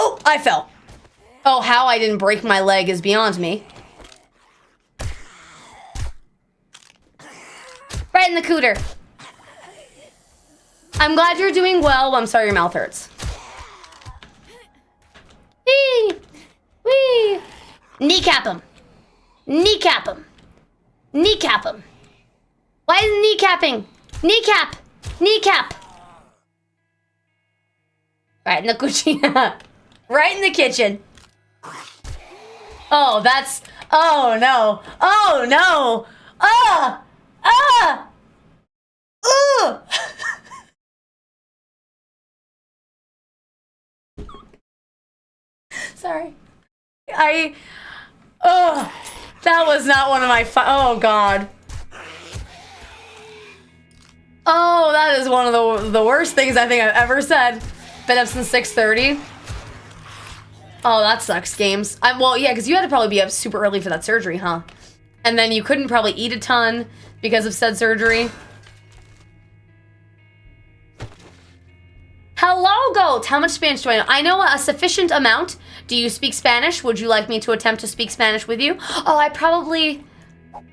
Oh, I fell. Oh, how I didn't break my leg is beyond me. Right in the cooter. I'm glad you're doing well. I'm sorry your mouth hurts. Wee! Wee! Kneecap him. Kneecap him. Kneecap him. Why is kneecapping? Kneecap! Kneecap! Right in the cucina. Right in the kitchen. Oh, that's... Oh, no. Oh, no. Ugh! Sorry. That was not one of my oh god. Oh, that is one of the worst things I think I've ever said. Been up since 6:30. Oh, that sucks, games. Well, yeah, because you had to probably be up super early for that surgery, huh? And then you couldn't probably eat a ton because of said surgery. Hello, Goat. How much Spanish do I know? I know a sufficient amount. Do you speak Spanish? Would you like me to attempt to speak Spanish with you? Oh, I probably...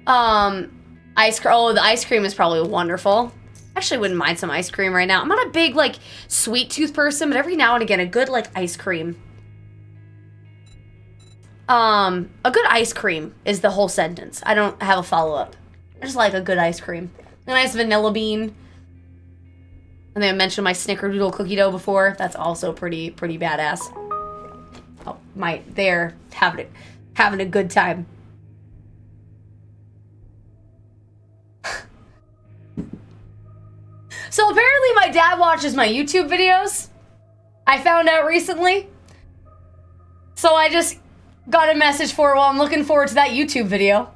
ice cream. Oh, the ice cream is probably wonderful. Actually, wouldn't mind some ice cream right now. I'm not a big, like, sweet tooth person, but every now and again, a good, like, ice cream. A good ice cream is the whole sentence. I don't have a follow-up. I just like a good ice cream. A nice vanilla bean. And then I mentioned my snickerdoodle cookie dough before. That's also pretty badass. Oh, they're having a good time. So apparently my dad watches my YouTube videos. I found out recently. So I just got a message for, well, I'm looking forward to that YouTube video.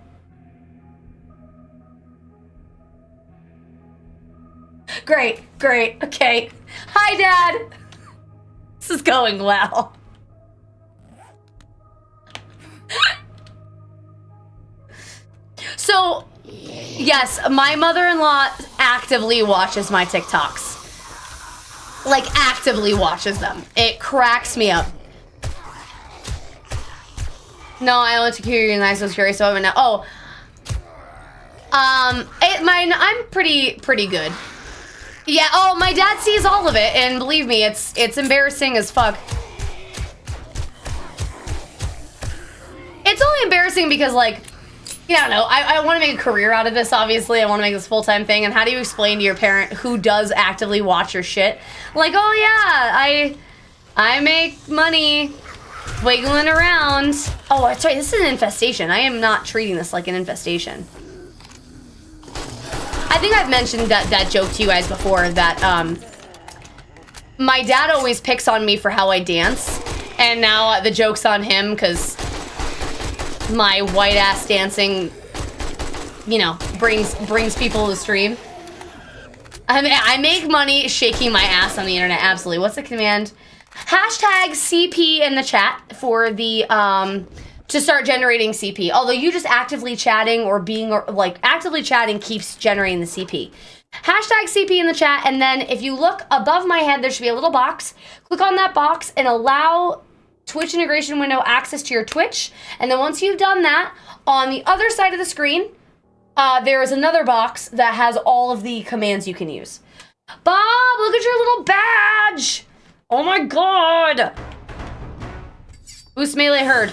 Great, okay. Hi, Dad. This is going well. So, yes, my mother-in-law actively watches my TikToks. Like, actively watches them. It cracks me up. No, I only took you and I was curious about it now. Oh. I'm pretty good. Yeah, oh, my dad sees all of it, and believe me, it's embarrassing as fuck. It's only embarrassing because, like, yeah, I don't know, I want to make a career out of this, obviously. I want to make this full-time thing, and how do you explain to your parent who does actively watch your shit? Like, oh yeah, I make money wiggling around. Oh, that's right, this is an infestation. I am not treating this like an infestation. I think I've mentioned that joke to you guys before, that my dad always picks on me for how I dance, and now the joke's on him because my white ass dancing, you know, brings people to the stream. I make money shaking my ass on the internet, absolutely. What's the command? Hashtag CP in the chat for the to start generating CP. Although you just actively chatting or being like actively chatting keeps generating the CP. Hashtag CP in the chat, and then if you look above my head, there should be a little box. Click on that box and allow Twitch integration window access to your Twitch. And then once you've done that, on the other side of the screen, there is another box that has all of the commands you can use. Bob, look at your little badge. Oh my god. Boost melee herd.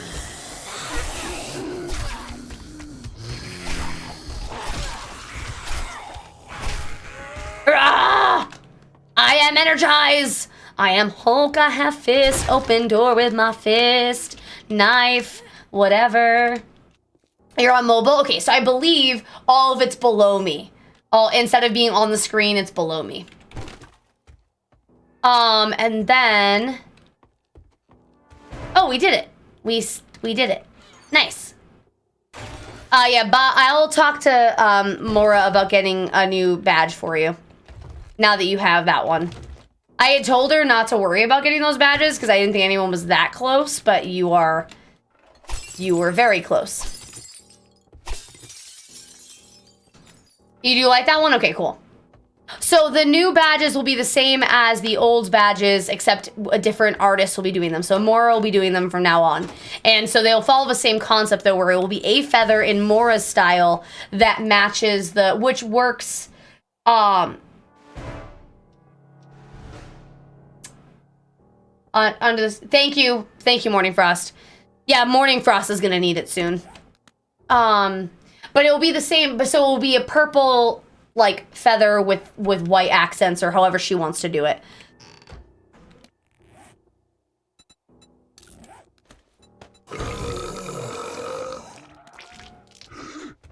Ah! I am energized. I am Hulk. I have fist. Open door with my fist. Knife. Whatever. You're on mobile? Okay, so I believe all of it's below me. Instead of being on the screen, it's below me. And then... Oh, we did it. We did it. Nice. Yeah, but I'll talk to Mora about getting a new badge for you. Now that you have that one. I had told her not to worry about getting those badges because I didn't think anyone was that close, but you were very close. You do like that one? Okay, cool. So the new badges will be the same as the old badges, except a different artist will be doing them. So Mora will be doing them from now on. And so they'll follow the same concept, though, where it will be a feather in Mora's style that matches the, which works, under this. Thank you, Morning Frost. Yeah, Morning Frost is gonna need it soon. But it will be the same, but so it will be a purple, like, feather with white accents, or however she wants to do it.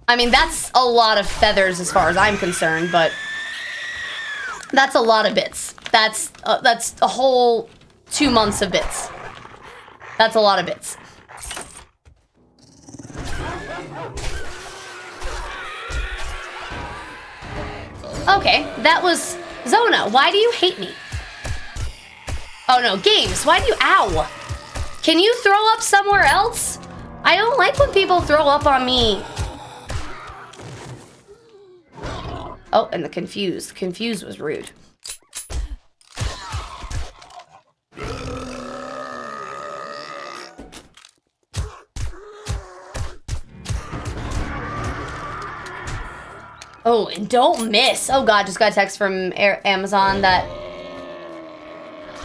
I mean, that's a lot of feathers as far as I'm concerned, but that's a lot of bits. That's a whole 2 months of bits. That's a lot of bits. Okay, that was Zona. Why do you hate me? Oh no, games. Why do you? Ow! Can you throw up somewhere else? I don't like when people throw up on me. Oh, and the confused. Confused was rude. Oh, and don't miss. Oh god, just got a text from Amazon that...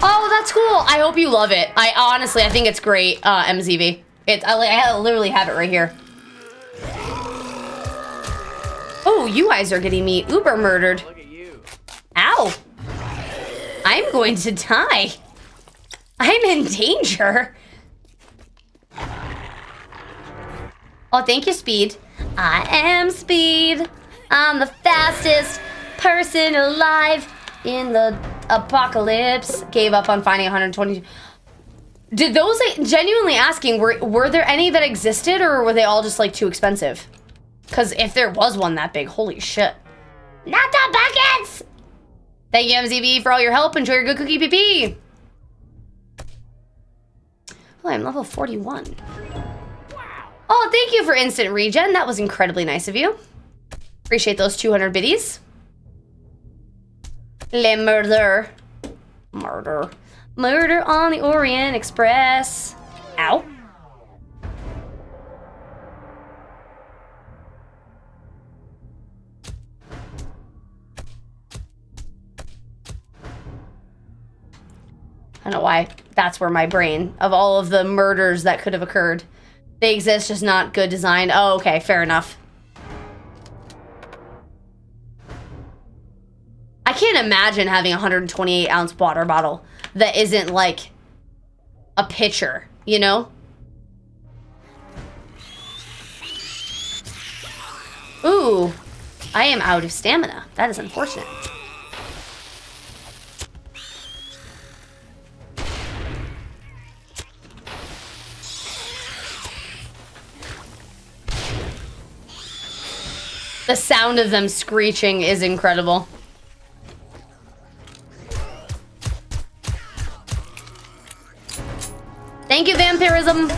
Oh, that's cool. I hope you love it. I think it's great, MZV. I literally have it right here. Oh, you guys are getting me uber murdered. Look at you. Ow. I'm going to die. I'm in danger. Oh, thank you, Speed. I am Speed. I'm the fastest person alive in the apocalypse. Gave up on finding 120. Did those, genuinely asking, were there any that existed, or were they all just like too expensive? Because if there was one that big, holy shit. Not the buckets! Thank you, MZB, for all your help. Enjoy your good cookie PP. Oh, I'm level 41. Oh, thank you for instant regen. That was incredibly nice of you. Appreciate those 200 biddies. Le murder. Murder. Murder on the Orient Express. Ow. I don't know why. That's where my brain, of all of the murders that could have occurred. They exist, just not good design. Oh, okay, fair enough. I can't imagine having a 128-ounce water bottle that isn't like a pitcher, you know? Ooh, I am out of stamina. That is unfortunate. The sound of them screeching is incredible. Thank you, vampirism.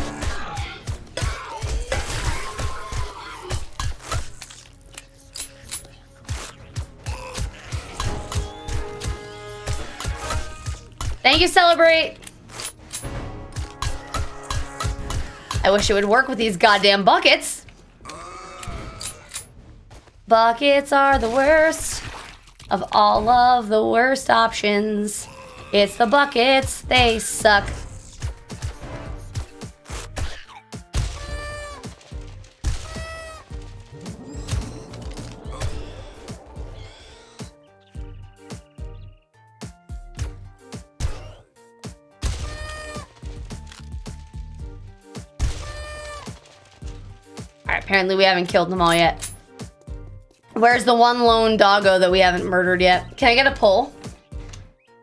Thank you, Celebrate. I wish it would work with these goddamn buckets. Buckets are the worst of all of the worst options. It's the buckets, they suck. Alright, apparently we haven't killed them all yet. Where's the one lone doggo that we haven't murdered yet? Can I get a pull?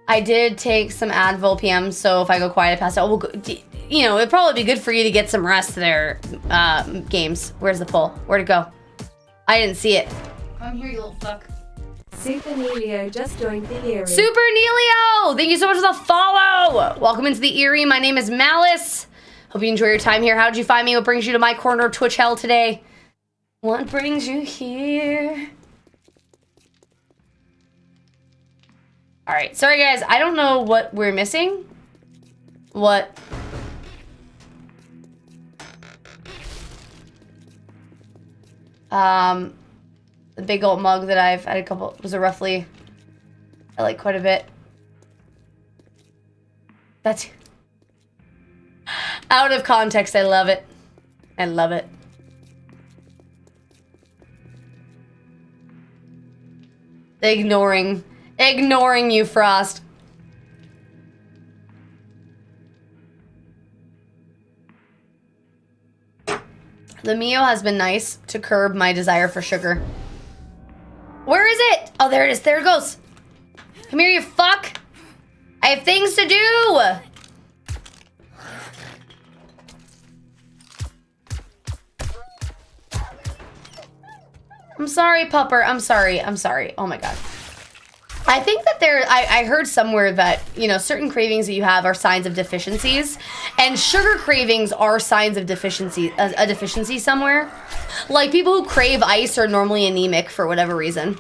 I did take some Advil PM, so if I go quiet, I pass out. We'll go, you know, it'd probably be good for you to get some rest there, games. Where's the pull? Where'd it go? I didn't see it. Come here, you little fuck. Super Nelio just joined the Erie. Super Nelio! Thank you so much for the follow! Welcome into the Erie. My name is Malice. Hope you enjoy your time here. How'd you find me? What brings you to my corner of Twitch hell today? What brings you here? All right, sorry guys, I don't know what we're missing. What? The big old mug that I've had a couple, was a roughly, I like quite a bit. That's out of context, I love it. I love it. Ignoring you, Frost. The Mio has been nice to curb my desire for sugar. Where is it? Oh, there it is. There it goes. Come here, you fuck. I have things to do. I'm sorry, Pupper. I'm sorry. I'm sorry. Oh my god. I think that I heard somewhere that, you know, certain cravings that you have are signs of deficiencies, and sugar cravings are signs of deficiency, a deficiency somewhere. Like, people who crave ice are normally anemic for whatever reason.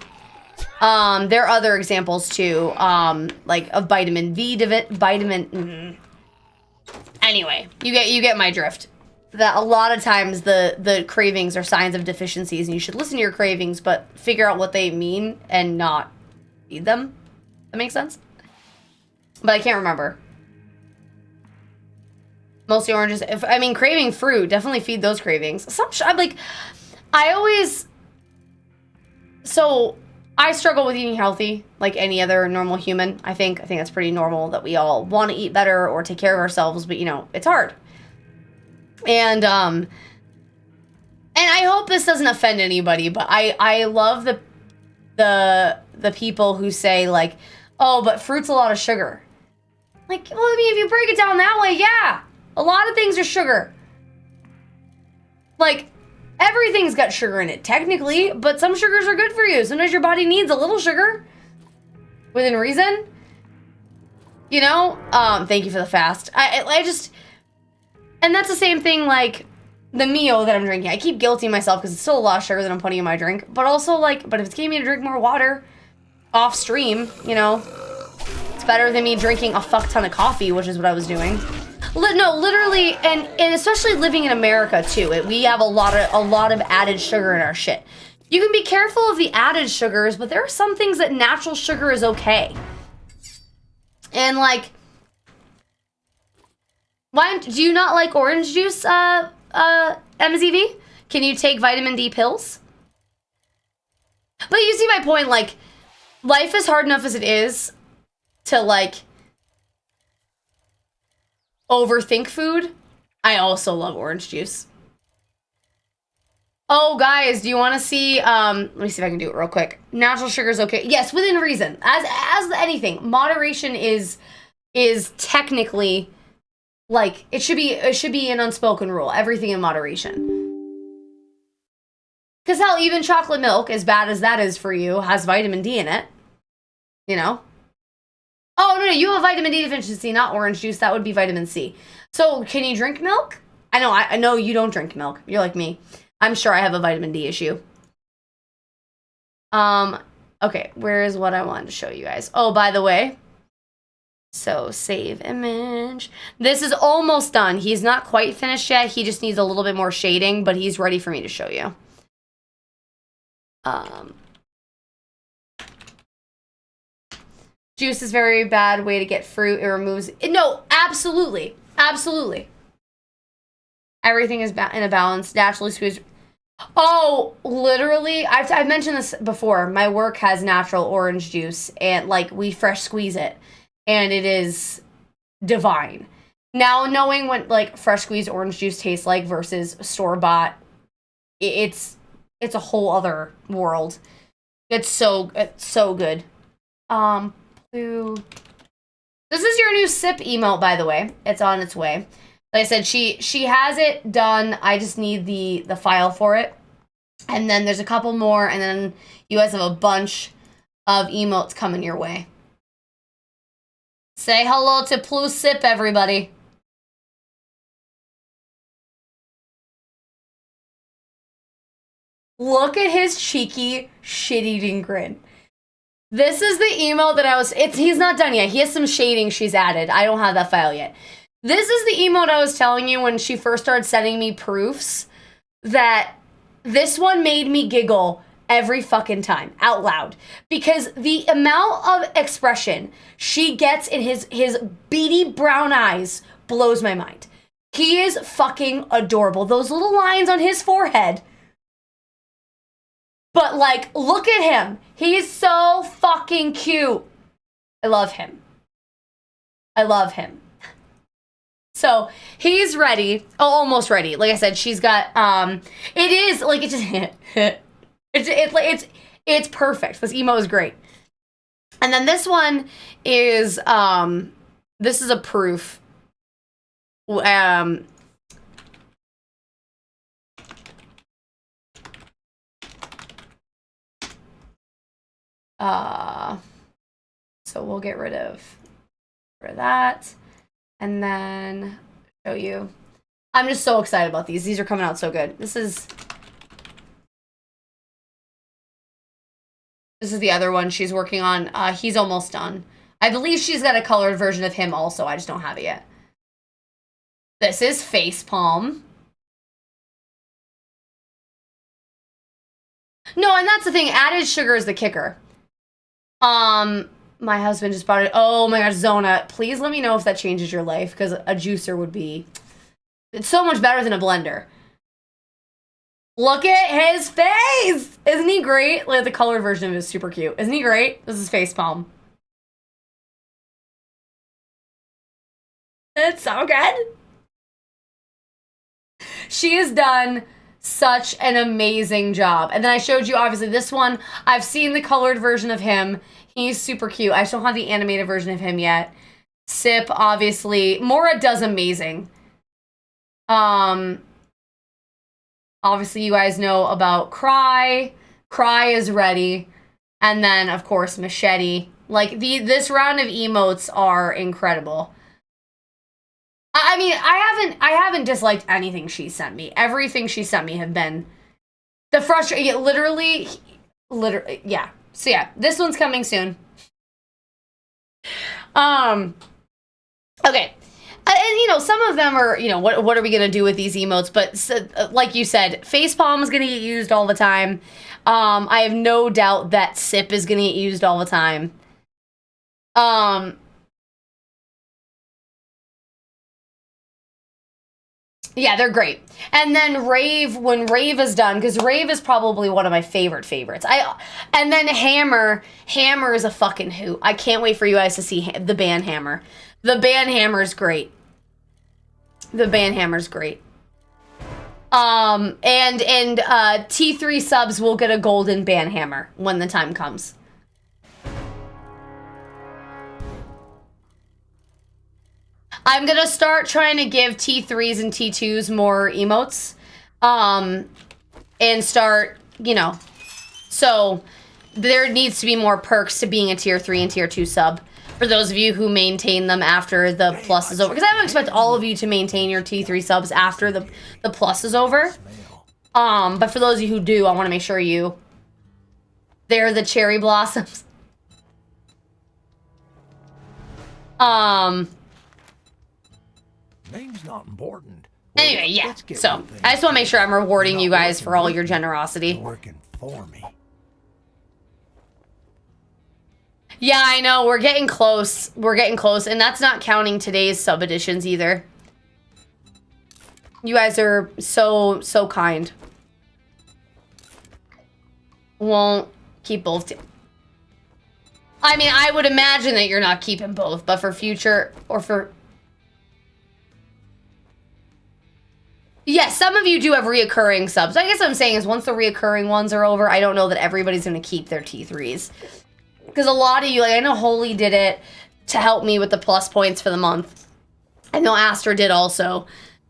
There are other examples too, like of vitamin V, Anyway, you get my drift. That a lot of times the cravings are signs of deficiencies, and you should listen to your cravings, but figure out what they mean and not feed them. That makes sense? But I can't remember. Mostly oranges. I mean, craving fruit, definitely feed those cravings. I'm like, so I struggle with eating healthy, like any other normal human. I think that's pretty normal that we all want to eat better or take care of ourselves, but you know, it's hard. And I hope this doesn't offend anybody, but I love the people who say, like, oh, but fruit's a lot of sugar. Like, well, I mean, if you break it down that way, yeah, a lot of things are sugar. Like, everything's got sugar in it, technically, but some sugars are good for you. Sometimes your body needs a little sugar within reason. You know? Thank you for the fast. I just... And that's the same thing, like, the Mio that I'm drinking. I keep guilting myself because it's still a lot of sugar that I'm putting in my drink. But also, like, but if it's getting me to drink more water off stream, you know, it's better than me drinking a fuck ton of coffee, which is what I was doing. No, literally, and especially living in America, too. We have a lot of added sugar in our shit. You can be careful of the added sugars, but there are some things that natural sugar is okay. And, like... Why do you not like orange juice, MZV? Can you take vitamin D pills? But you see my point, like, life is hard enough as it is to, like, overthink food. I also love orange juice. Oh, guys, do you want to see, let me see if I can do it real quick. Natural sugar is okay. Yes, within reason. As anything, moderation is technically... Like, it should be an unspoken rule. Everything in moderation. Because hell, even chocolate milk, as bad as that is for you, has vitamin D in it. You know? Oh, no, you have a vitamin D deficiency, not orange juice. That would be vitamin C. So, can you drink milk? I know you don't drink milk. You're like me. I'm sure I have a vitamin D issue. Okay, where is what I wanted to show you guys? Oh, by the way... So, save image. This is almost done. He's not quite finished yet. He just needs a little bit more shading, but he's ready for me to show you. Juice is very bad way to get fruit. It removes... No, absolutely. Absolutely. Everything is in a balance. Naturally squeezed... Oh, literally, I've mentioned this before. My work has natural orange juice, and, like, we fresh squeeze it. And it is divine. Now, knowing what, like, fresh squeezed orange juice tastes like versus store-bought, it's a whole other world. It's so good. Blue. This is your new sip emote, by the way. It's on its way. Like I said, she has it done. I just need the file for it. And then there's a couple more, and then you guys have a bunch of emotes coming your way. Say hello to Blue Sip, everybody. Look at his cheeky, shit-eating grin. This is the emote that he's not done yet. He has some shading she's added. I don't have that file yet. This is the emote I was telling you when she first started sending me proofs that this one made me giggle every fucking time out loud because the amount of expression she gets in his beady brown eyes blows my mind. He is fucking adorable. Those little lines on his forehead. But like, look at him. He's so fucking cute. I love him. I love him. So he's ready. Oh, almost ready. Like I said, she's got, it is like, it just, it's perfect. This emo is great. And then this one is, this is a proof. So we'll get rid of that. And then show you. I'm just so excited about these. These are coming out so good. This is the other one she's working on. He's almost done. I believe she's got a colored version of him also. I just don't have it yet. This is Facepalm. No, and that's the thing. Added sugar is the kicker. My husband just bought it. Oh my gosh, Zona, please let me know if that changes your life, because a juicer would be... It's so much better than a blender. Look at his face! Isn't he great? Like, the colored version of him is super cute. Isn't he great? This is Facepalm. It's so good. She has done such an amazing job. And then I showed you, obviously, this one. I've seen the colored version of him. He's super cute. I still don't have the animated version of him yet. Sip, obviously. Mora does amazing. Obviously, you guys know about Cry. Cry is ready. And then, of course, Machete. Like, this round of emotes are incredible. I mean, I haven't disliked anything she sent me. Everything she sent me have been the frustration. Literally, yeah. So yeah, this one's coming soon. Okay. And, you know, some of them are, you know, what are we going to do with these emotes? But like you said, Facepalm is going to get used all the time. I have no doubt that Sip is going to get used all the time. Yeah, they're great. And then Rave, when Rave is done, because Rave is probably one of my favorites. And then Hammer is a fucking hoot. I can't wait for you guys to see the band Hammer. The band Hammer's great. The band Hammer's great. And T3 subs will get a golden band Hammer when the time comes. I'm gonna start trying to give T3s and T2s more emotes. And start, you know. So, there needs to be more perks to being a tier 3 and tier 2 sub. For those of you who maintain them after the plus is over. Because I don't expect all of you to maintain your T3 subs after the plus is over. But for those of you who do, I want to make sure they're the cherry blossoms. Name's not important. Anyway, yeah. So, I just want to make sure I'm rewarding you guys for all your generosity. Working for me. Yeah, I know. We're getting close. We're getting close. And that's not counting today's sub editions either. You guys are so kind. Won't keep both. I mean, I would imagine that you're not keeping both, but for future or for... Yes, some of you do have reoccurring subs. I guess what I'm saying is once the reoccurring ones are over, I don't know that everybody's going to keep their T3s. Because a lot of you, like I know Holy did it to help me with the plus points for the month. I know Aster did also.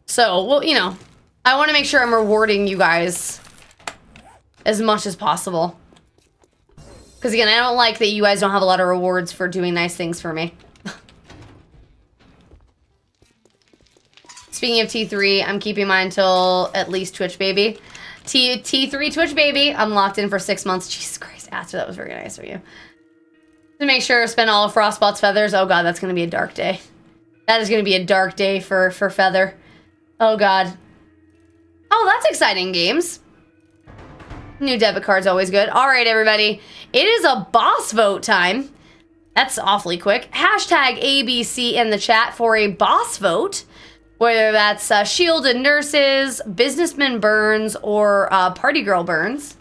So, well, you know, I want to make sure I'm rewarding you guys as much as possible. Because again, I don't like that you guys don't have a lot of rewards for doing nice things for me. Speaking of T3, I'm keeping mine until at least Twitch Baby. T3 Twitch Baby, I'm locked in for 6 months. Jesus Christ, Aster, that was very nice of you. To make sure, spend all of Frostbot's feathers. Oh god, that's gonna be a dark day. That is gonna be a dark day for Feather. Oh god. Oh, that's exciting, games. New debit card's always good. Alright, everybody. It is a boss vote time. That's awfully quick. Hashtag ABC in the chat for a boss vote. Whether that's Shielded Nurses, Businessman Burns, or Party Girl Burns.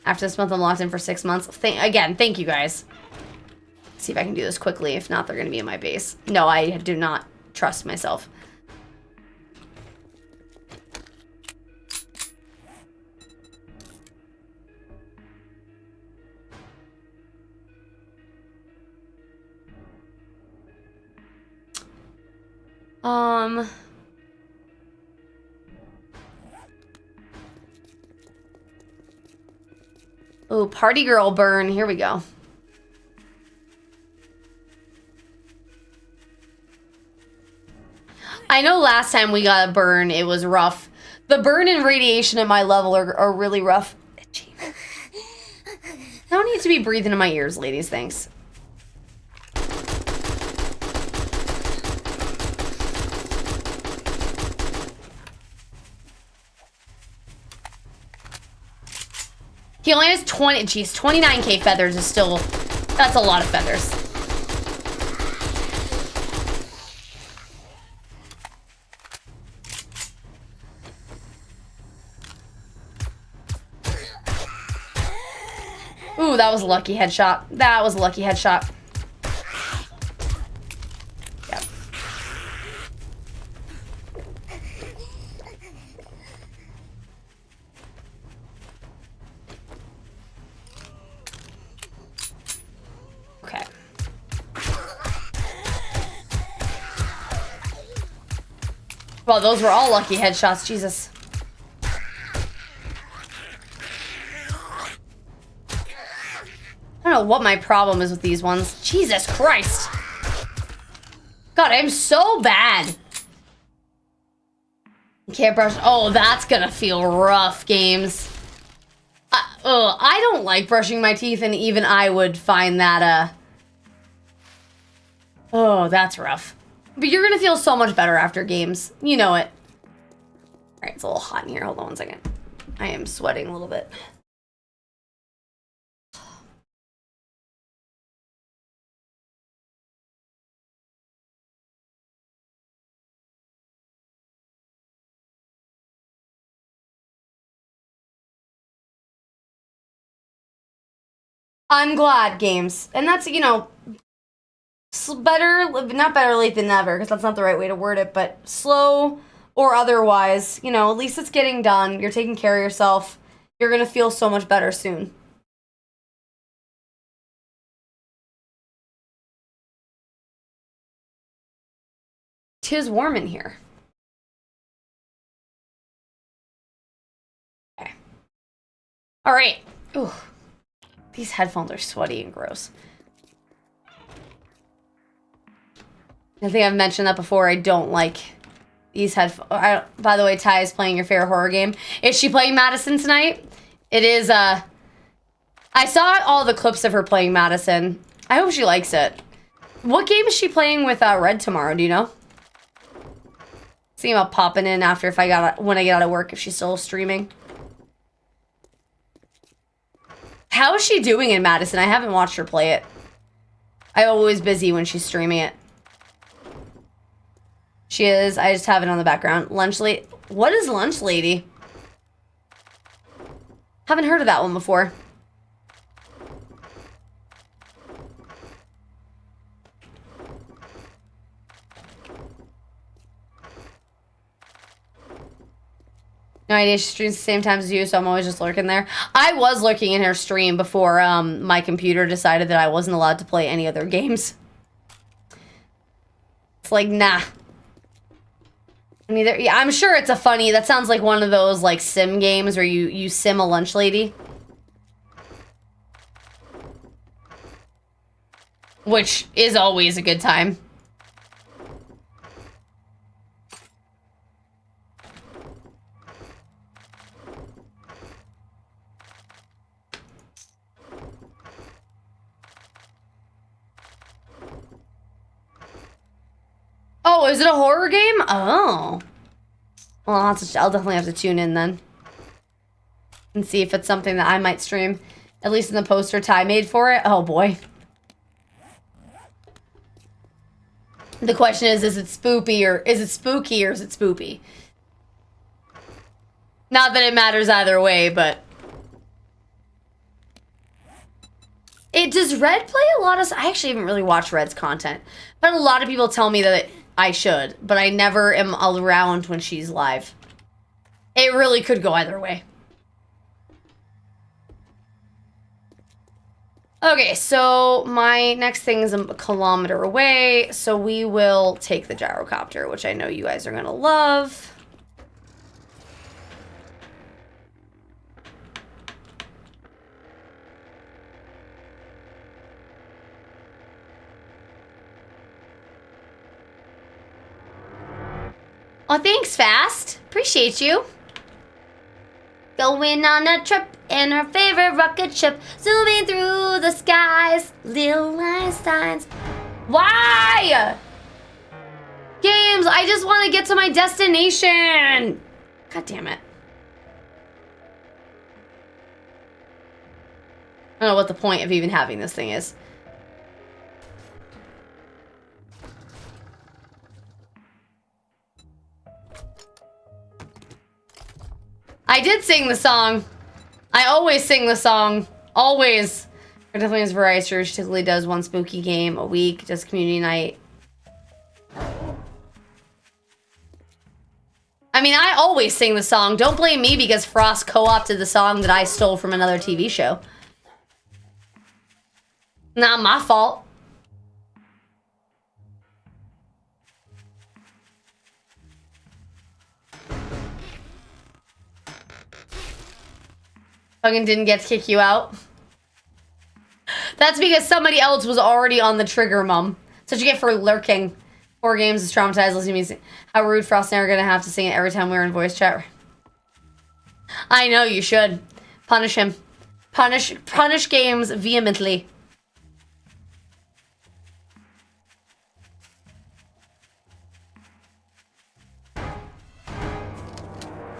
After this month, I'm locked in for 6 months. Again, thank you guys. See if I can do this quickly. If not, they're going to be in my base. No, I do not trust myself. Oh, Party Girl Burn. Here we go. I know last time we got a burn, it was rough. The burn and radiation at my level are really rough. Itchy. No need to be breathing in my ears, ladies. Thanks. He only has 29k feathers is still, that's a lot of feathers. Ooh, that was a lucky headshot. That was a lucky headshot. Yep. Okay. Well, those were all lucky headshots, Jesus. I don't know what my problem is with these ones. Jesus Christ. God, I'm so bad. Can't brush. Oh, that's gonna feel rough, games. I don't like brushing my teeth, and even I would find that, oh, that's rough. But you're gonna feel so much better after games. You know it. Alright, it's a little hot in here. Hold on one second. I am sweating a little bit. I'm glad, games. And that's, you know, better, not better late than never, because that's not the right way to word it, but slow or otherwise, you know, at least it's getting done. You're taking care of yourself. You're going to feel so much better soon. Tis warm in here. Okay. All right. Ooh. These headphones are sweaty and gross. I think I've mentioned that before. I don't like these headphones. By the way, Ty is playing your favorite horror game. Is she playing Madison tonight? It is, I saw all the clips of her playing Madison. I hope she likes it. What game is she playing with Red tomorrow? Do you know? See about popping in after when I get out of work if she's still streaming. How is she doing in Madison? I haven't watched her play it. I'm always busy when she's streaming it. She is. I just have it on the background. Lunch lady. What is lunch lady? Haven't heard of that one before. No idea, she streams the same time as you, so I'm always just lurking there. I was lurking in her stream before my computer decided that I wasn't allowed to play any other games. It's like, nah. Neither. Yeah, I'm sure it's a funny, that sounds like one of those like sim games where you sim a lunch lady. Which is always a good time. Oh, is it a horror game? Oh. Well, I'll definitely have to tune in then. And see if it's something that I might stream. At least in the poster Ty made for it. Oh, boy. The question is it spoopy or is it spooky or is it spoopy? Not that it matters either way, but... Does Red play a lot of... I actually haven't really watched Red's content. But a lot of people tell me that I should. But I never am around when she's live. It really could go either way. Okay, so my next thing is a kilometer away. So we will take the gyrocopter, which I know you guys are going to love. Oh, thanks, Fast. Appreciate you. Going on a trip in her favorite rocket ship, zooming through the skies, little Einsteins. Why? Games, I just want to get to my destination. God damn it. I don't know what the point of even having this thing is. I did sing the song. I always sing the song. Always. It definitely has variety. She typically does one spooky game a week. Does community night. I mean, I always sing the song. Don't blame me because Frost co-opted the song that I stole from another TV show. Not my fault. Fucking didn't get to kick you out. That's because somebody else was already on the trigger, Mom. That's what you get for lurking. 4 games is traumatized. Listening to me. How rude. Frost and I are gonna have to sing it every time we're in voice chat. I know you should. Punish him. Punish games vehemently.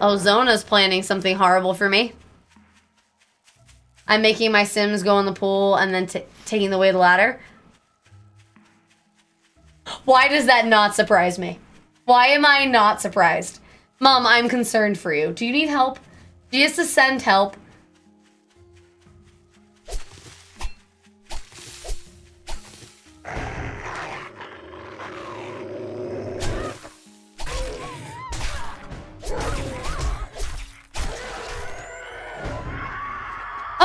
Oh, Zona's planning something horrible for me. I'm making my Sims go in the pool and then taking the way the ladder. Why does that not surprise me? Why am I not surprised? Mom, I'm concerned for you. Do you need help? Do you have to send help?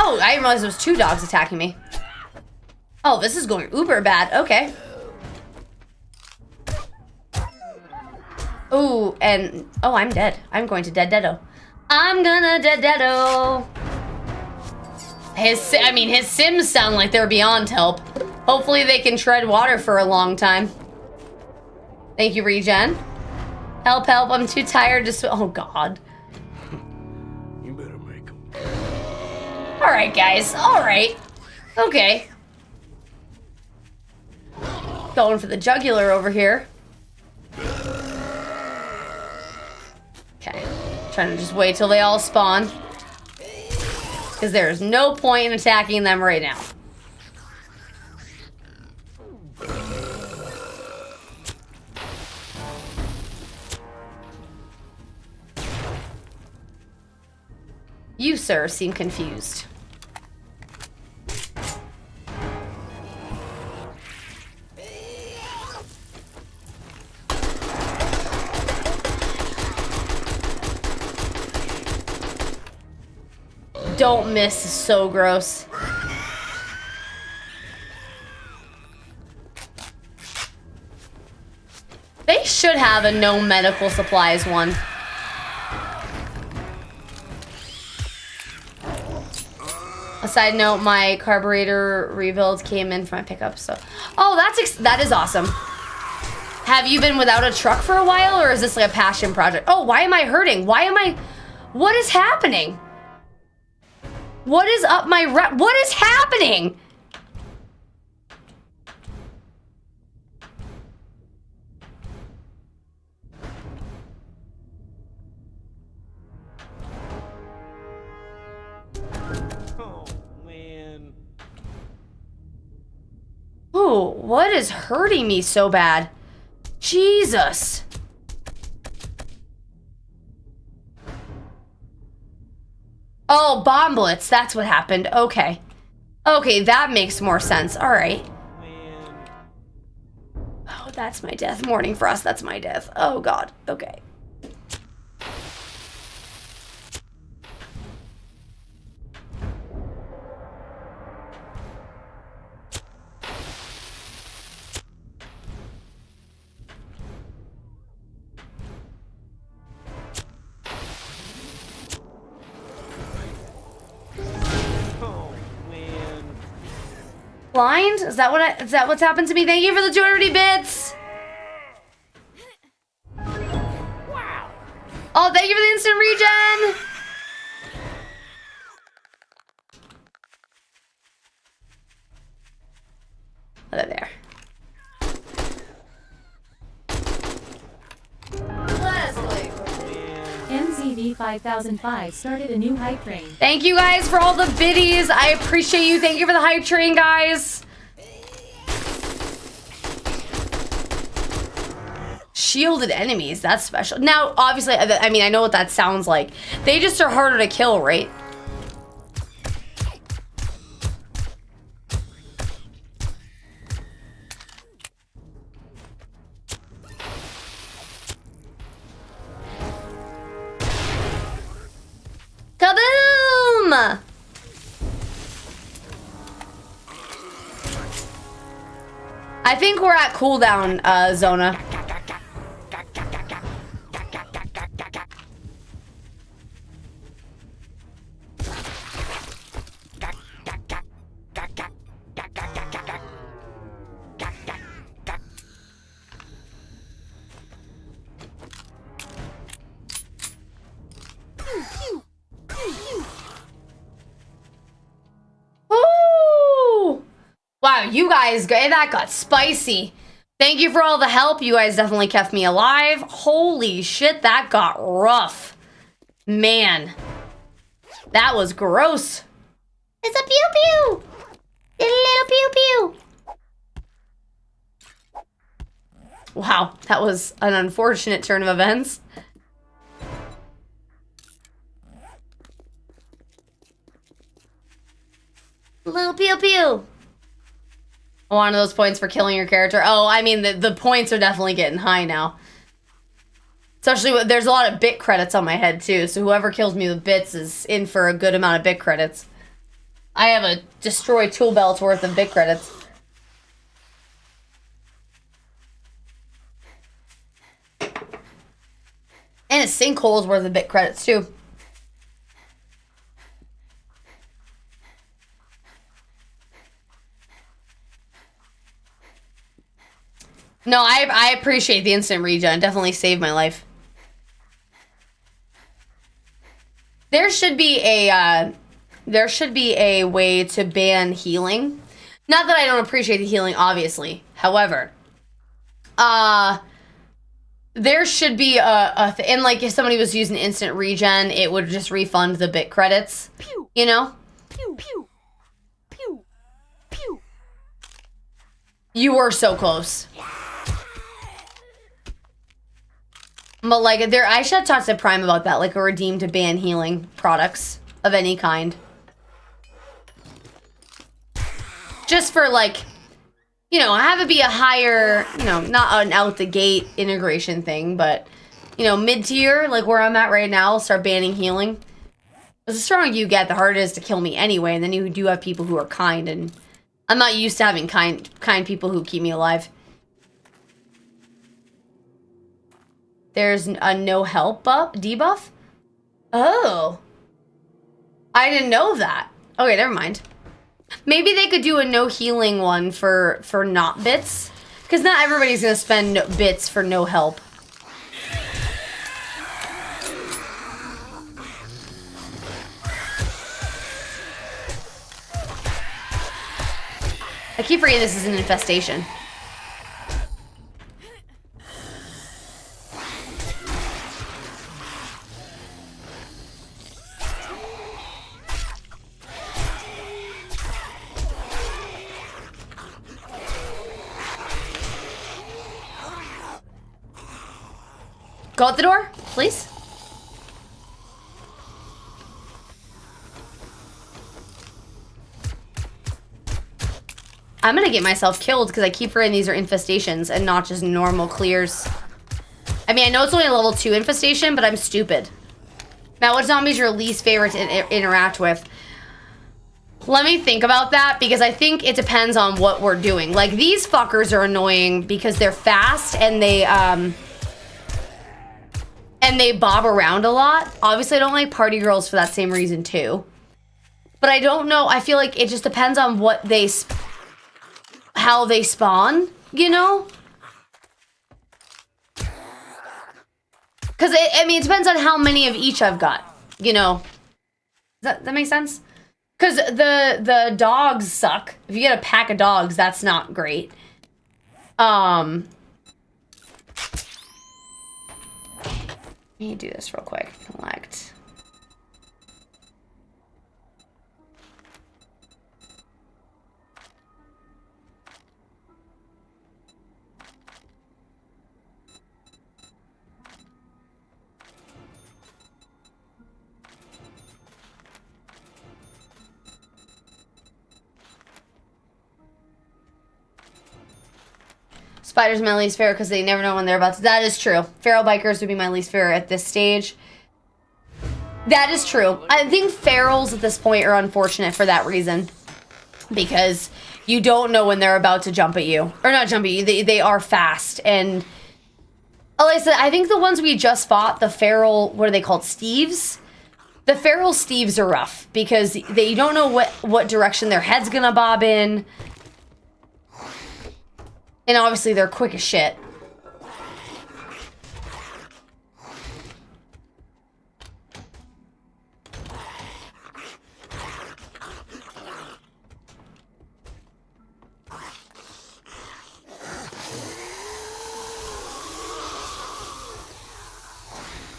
Oh, I didn't realize there was 2 dogs attacking me. Oh, this is going uber bad. Okay. Ooh, and... Oh, I'm dead. I'm going to dead-deado. I'm gonna dead-deado. His Sims sound like they're beyond help. Hopefully they can tread water for a long time. Thank you, Regen. Help, help. I'm too tired to swim. Oh, God. You better make them. Alright, guys. Alright. Okay. Going for the jugular over here. Okay. Trying to just wait till they all spawn. Because there's no point in attacking them right now. You, sir, seem confused. Don't miss is so gross. They should have a no medical supplies one. A side note, my carburetor rebuild came in for my pickup, so... Oh, that is awesome. Have you been without a truck for a while, or is this like a passion project? Oh, why am I hurting? What is happening? What is up my what is happening? you? What is hurting me so bad? Jesus. Oh, bomb blitz. That's what happened. Okay. Okay, that makes more sense. All right. Oh, that's my death. Morning frost. That's my death. Oh, God. Okay. Blind? Is that what's happened to me? Thank you for the 250 bits. Wow. Oh, thank you for the instant regen. Oh, there. MZV 5005 started a new hype train. Thank you guys for all the biddies. I appreciate you. Thank you for the hype train, guys. Shielded enemies. That's special. Now, obviously, I mean, I know what that sounds like. They just are harder to kill, right? Kaboom! I think we're at cooldown, Zona. Ooh! Wow, you guys, that got spicy. Thank you for all the help. You guys definitely kept me alive. Holy shit, that got rough. Man. That was gross. It's a pew-pew. It's a little pew-pew. Wow, that was an unfortunate turn of events. Little pew-pew. One of those points for killing your character. Oh, I mean, the points are definitely getting high now. Especially, there's a lot of bit credits on my head, too. So whoever kills me with bits is in for a good amount of bit credits. I have a destroy tool belt's worth of bit credits. And a sinkhole's worth of bit credits, too. No, I appreciate the instant regen. Definitely saved my life. There should be a way to ban healing. Not that I don't appreciate the healing, obviously. However, there should be and like if somebody was using instant regen, it would just refund the bit credits. Pew. You know? Pew pew. Pew. Pew. You were so close. But like I should talk to Prime about that, like a redeem to ban healing products of any kind. Just for like, you know, have it be a higher, you know, not an out the gate integration thing, but you know, mid tier, like where I'm at right now, I'll start banning healing. Because the stronger you get, the harder it is to kill me anyway, and then you do have people who are kind, and I'm not used to having kind people who keep me alive. There's a no help debuff? Oh. I didn't know that. Okay, never mind. Maybe they could do a no healing one for not bits. Because not everybody's going to spend bits for no help. I keep forgetting this is an infestation. Go out the door, please. I'm gonna get myself killed because I keep forgetting these are infestations and not just normal clears. I mean, I know it's only a level 2 infestation, but I'm stupid. Now, what zombie is your least favorite to interact with? Let me think about that because I think it depends on what we're doing. Like, these fuckers are annoying because they're fast and they bob around a lot. Obviously, I don't like party girls for that same reason too. But I don't know. I feel like it just depends on what they... how they spawn, you know? Because, I mean, it depends on how many of each I've got, you know? That make sense? Because the dogs suck. If you get a pack of dogs, that's not great. Let me do this real quick. Collect. Spiders are my least favorite because they never know when they're about to... That is true. Feral bikers would be my least favorite at this stage. That is true. I think ferals at this point are unfortunate for that reason. Because you don't know when they're about to jump at you. Or not jump at you. They are fast. And... like I said, I think the ones we just fought, the feral... What are they called? Steves? The feral Steves are rough. Because you don't know what direction their head's gonna bob in. And obviously they're quick as shit.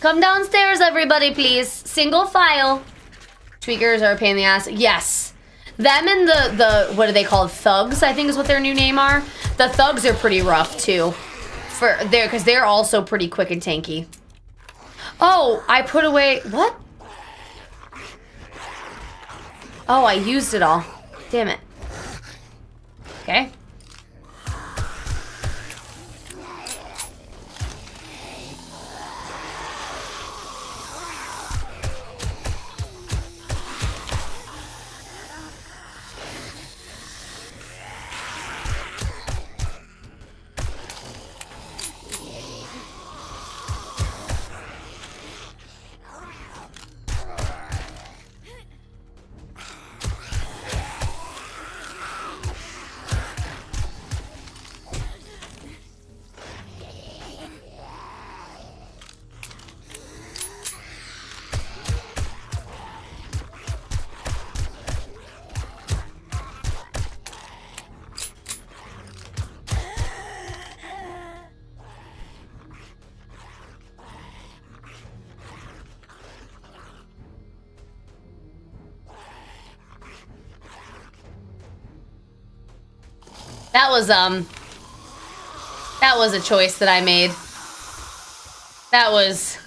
Come downstairs, everybody, please. Single file. Tweakers are a pain in the ass. Yes. Them and the what are they called? Thugs, I think is what their new name are. The thugs are pretty rough too. Because they're also pretty quick and tanky. Oh, I put away what? Oh, I used it all. Damn it. Okay. That was a choice that I made. That was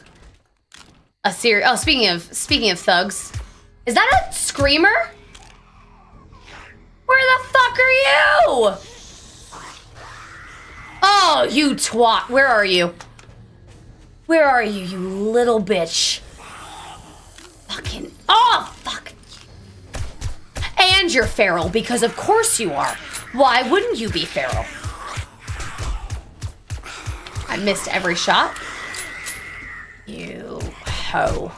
a serious... Oh, speaking of thugs. Is that a screamer? Where the fuck are you? Oh, you twat. Where are you? Where are you, you little bitch? Fucking... Oh, fuck. And you're feral, because of course you are. Why wouldn't you be feral? I missed every shot. You hoe.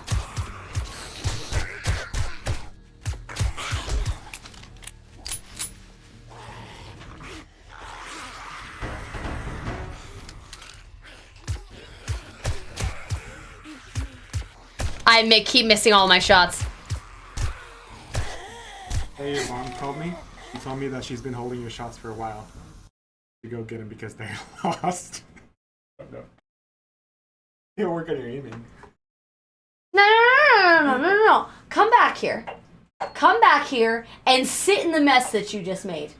I keep missing all my shots. Hey, your mom called me. She told me that she's been holding your shots for a while. You go get them because they're lost. Oh, no. You work on your aiming. No. Come back here. Come back here and sit in the mess that you just made.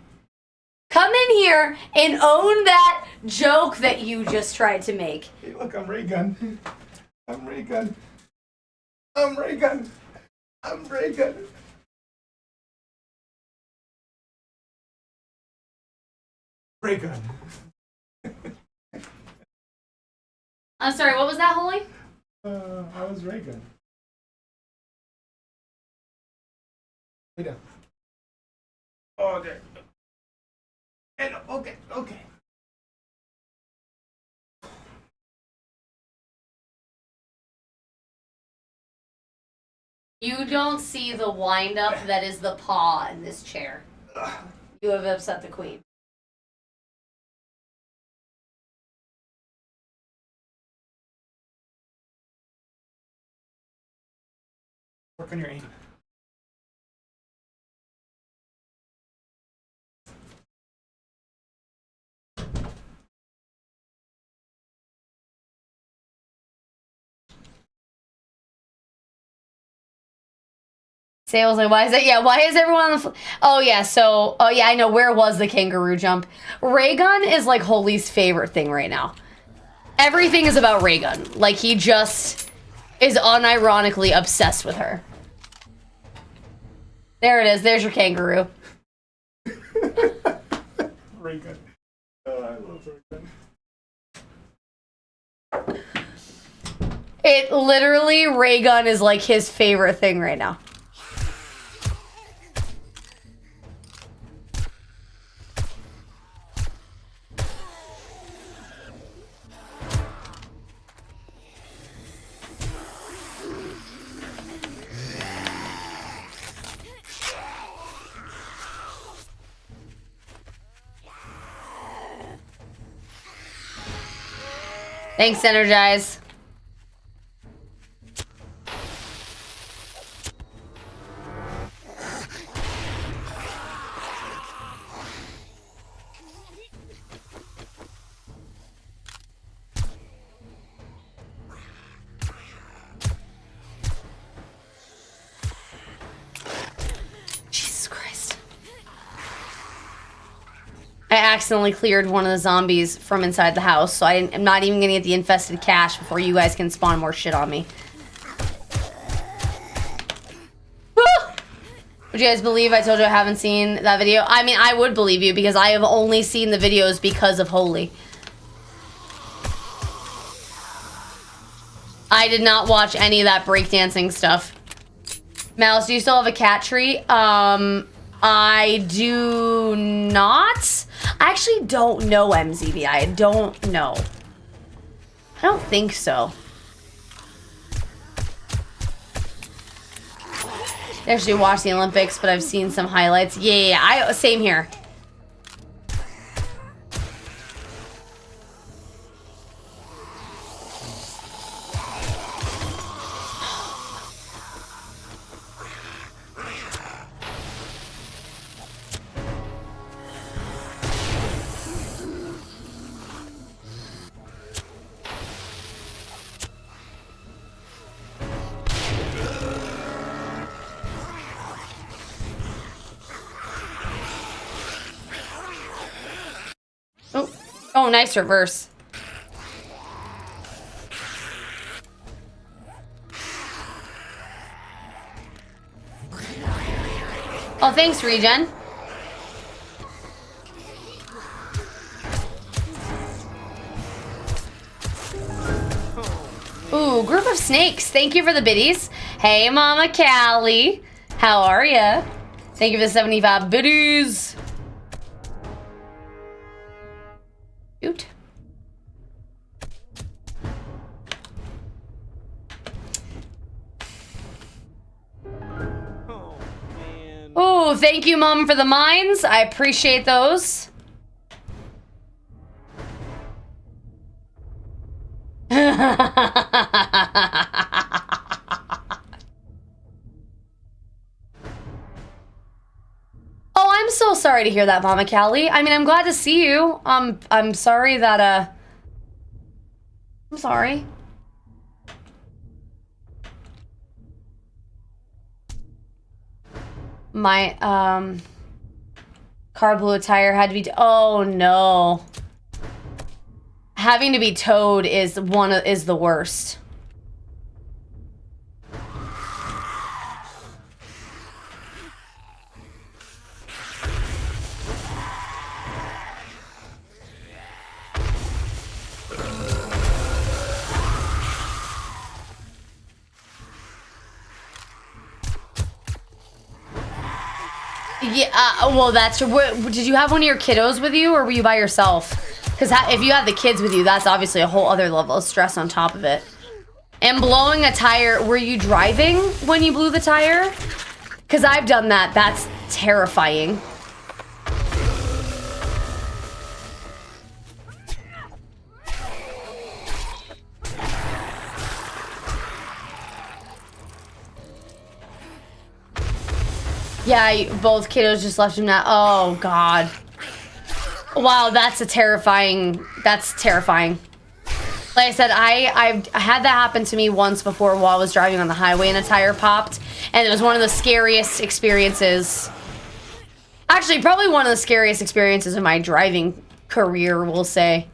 Come in here and own that joke that you just tried to make. Hey, look, I'm ray gun. I'm ray gun. I'm ray gun. I'm ray gun. Ray gun. I'm sorry, what was that, Holy? I was ray gun. Lay down. Oh, there. And okay, okay. You don't see the wind-up that is the paw in this chair. You have upset the queen. Work on your aim. Sales, like, why is it? Yeah, why is everyone on the oh, yeah, so, oh, yeah, I know. Where was the kangaroo jump? Raygun is, like, Holy's favorite thing right now. Everything is about Raygun. Like, he just is unironically obsessed with her. There it is. There's your kangaroo. Raygun. Oh, I love Raygun. It literally, Raygun is, like, his favorite thing right now. Thanks, Energize. Jesus Christ. I accidentally cleared one of the zombies from inside the house, so I'm not even gonna get the infested cache before you guys can spawn more shit on me. Woo! Would you guys believe I told you I haven't seen that video? I mean, I would believe you because I have only seen the videos because of Holy. I did not watch any of that breakdancing stuff. Malice, do you still have a cat tree? I do not. I actually don't know, MZB. I don't know. I don't think so. I actually watched the Olympics, but I've seen some highlights. Yeah, same here. Oh, nice reverse. Oh, thanks, Regen. Ooh, group of snakes. Thank you for the biddies. Hey, Mama Callie. How are ya? Thank you for the 75 biddies. Cute. Oh, thank you, Mom, for the mines. I appreciate those. Oh, I'm so sorry to hear that, Mama Callie. I mean, I'm glad to see you. I'm sorry that, I'm sorry. My, Car blew a tire, had to be... Oh, no. Having to be towed is the worst. Yeah, well, that's true. Did you have one of your kiddos with you, or were you by yourself? Because if you have the kids with you, that's obviously a whole other level of stress on top of it. And blowing a tire, were you driving when you blew the tire? Because I've done that. That's terrifying. Yeah, both kiddos just left him now. Oh, God. Wow, that's terrifying. Like I said, I had that happen to me once before while I was driving on the highway and a tire popped. And it was one of the scariest experiences. Actually, probably one of the scariest experiences in my driving career, we'll say.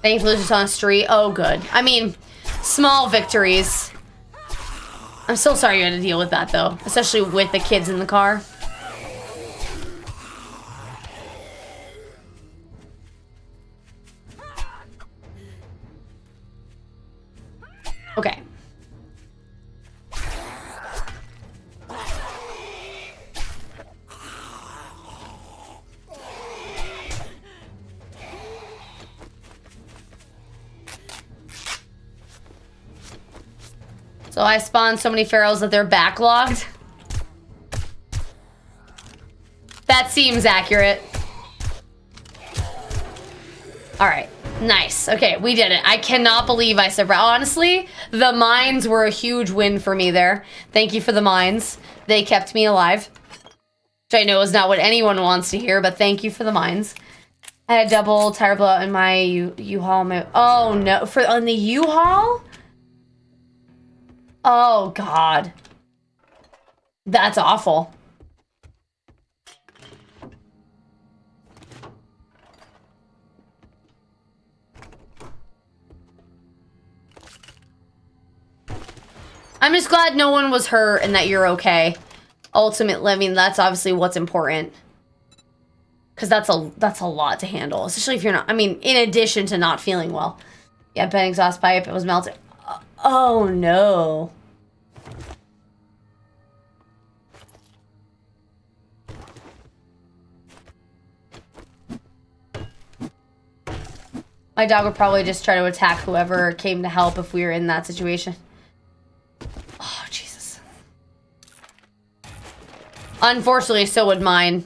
Thankfully, it's just on the street. Oh, good. I mean, small victories. I'm so sorry you had to deal with that, though. Especially with the kids in the car. Okay. So I spawned so many ferals that they're backlogged. That seems accurate. All right, nice. Okay, we did it. I cannot believe I survived. Honestly, the mines were a huge win for me there. Thank you for the mines. They kept me alive. Which I know is not what anyone wants to hear, but thank you for the mines. I had a double tire blowout in my U-Haul. Oh no, on the U-Haul? Oh, God. That's awful. I'm just glad no one was hurt and that you're okay. Ultimately, I mean, that's obviously what's important. Because that's a lot to handle. Especially if you're not... I mean, in addition to not feeling well. Yeah, bent exhaust pipe. It was melted. Oh, no. My dog would probably just try to attack whoever came to help if we were in that situation. Oh, Jesus. Unfortunately, so would mine.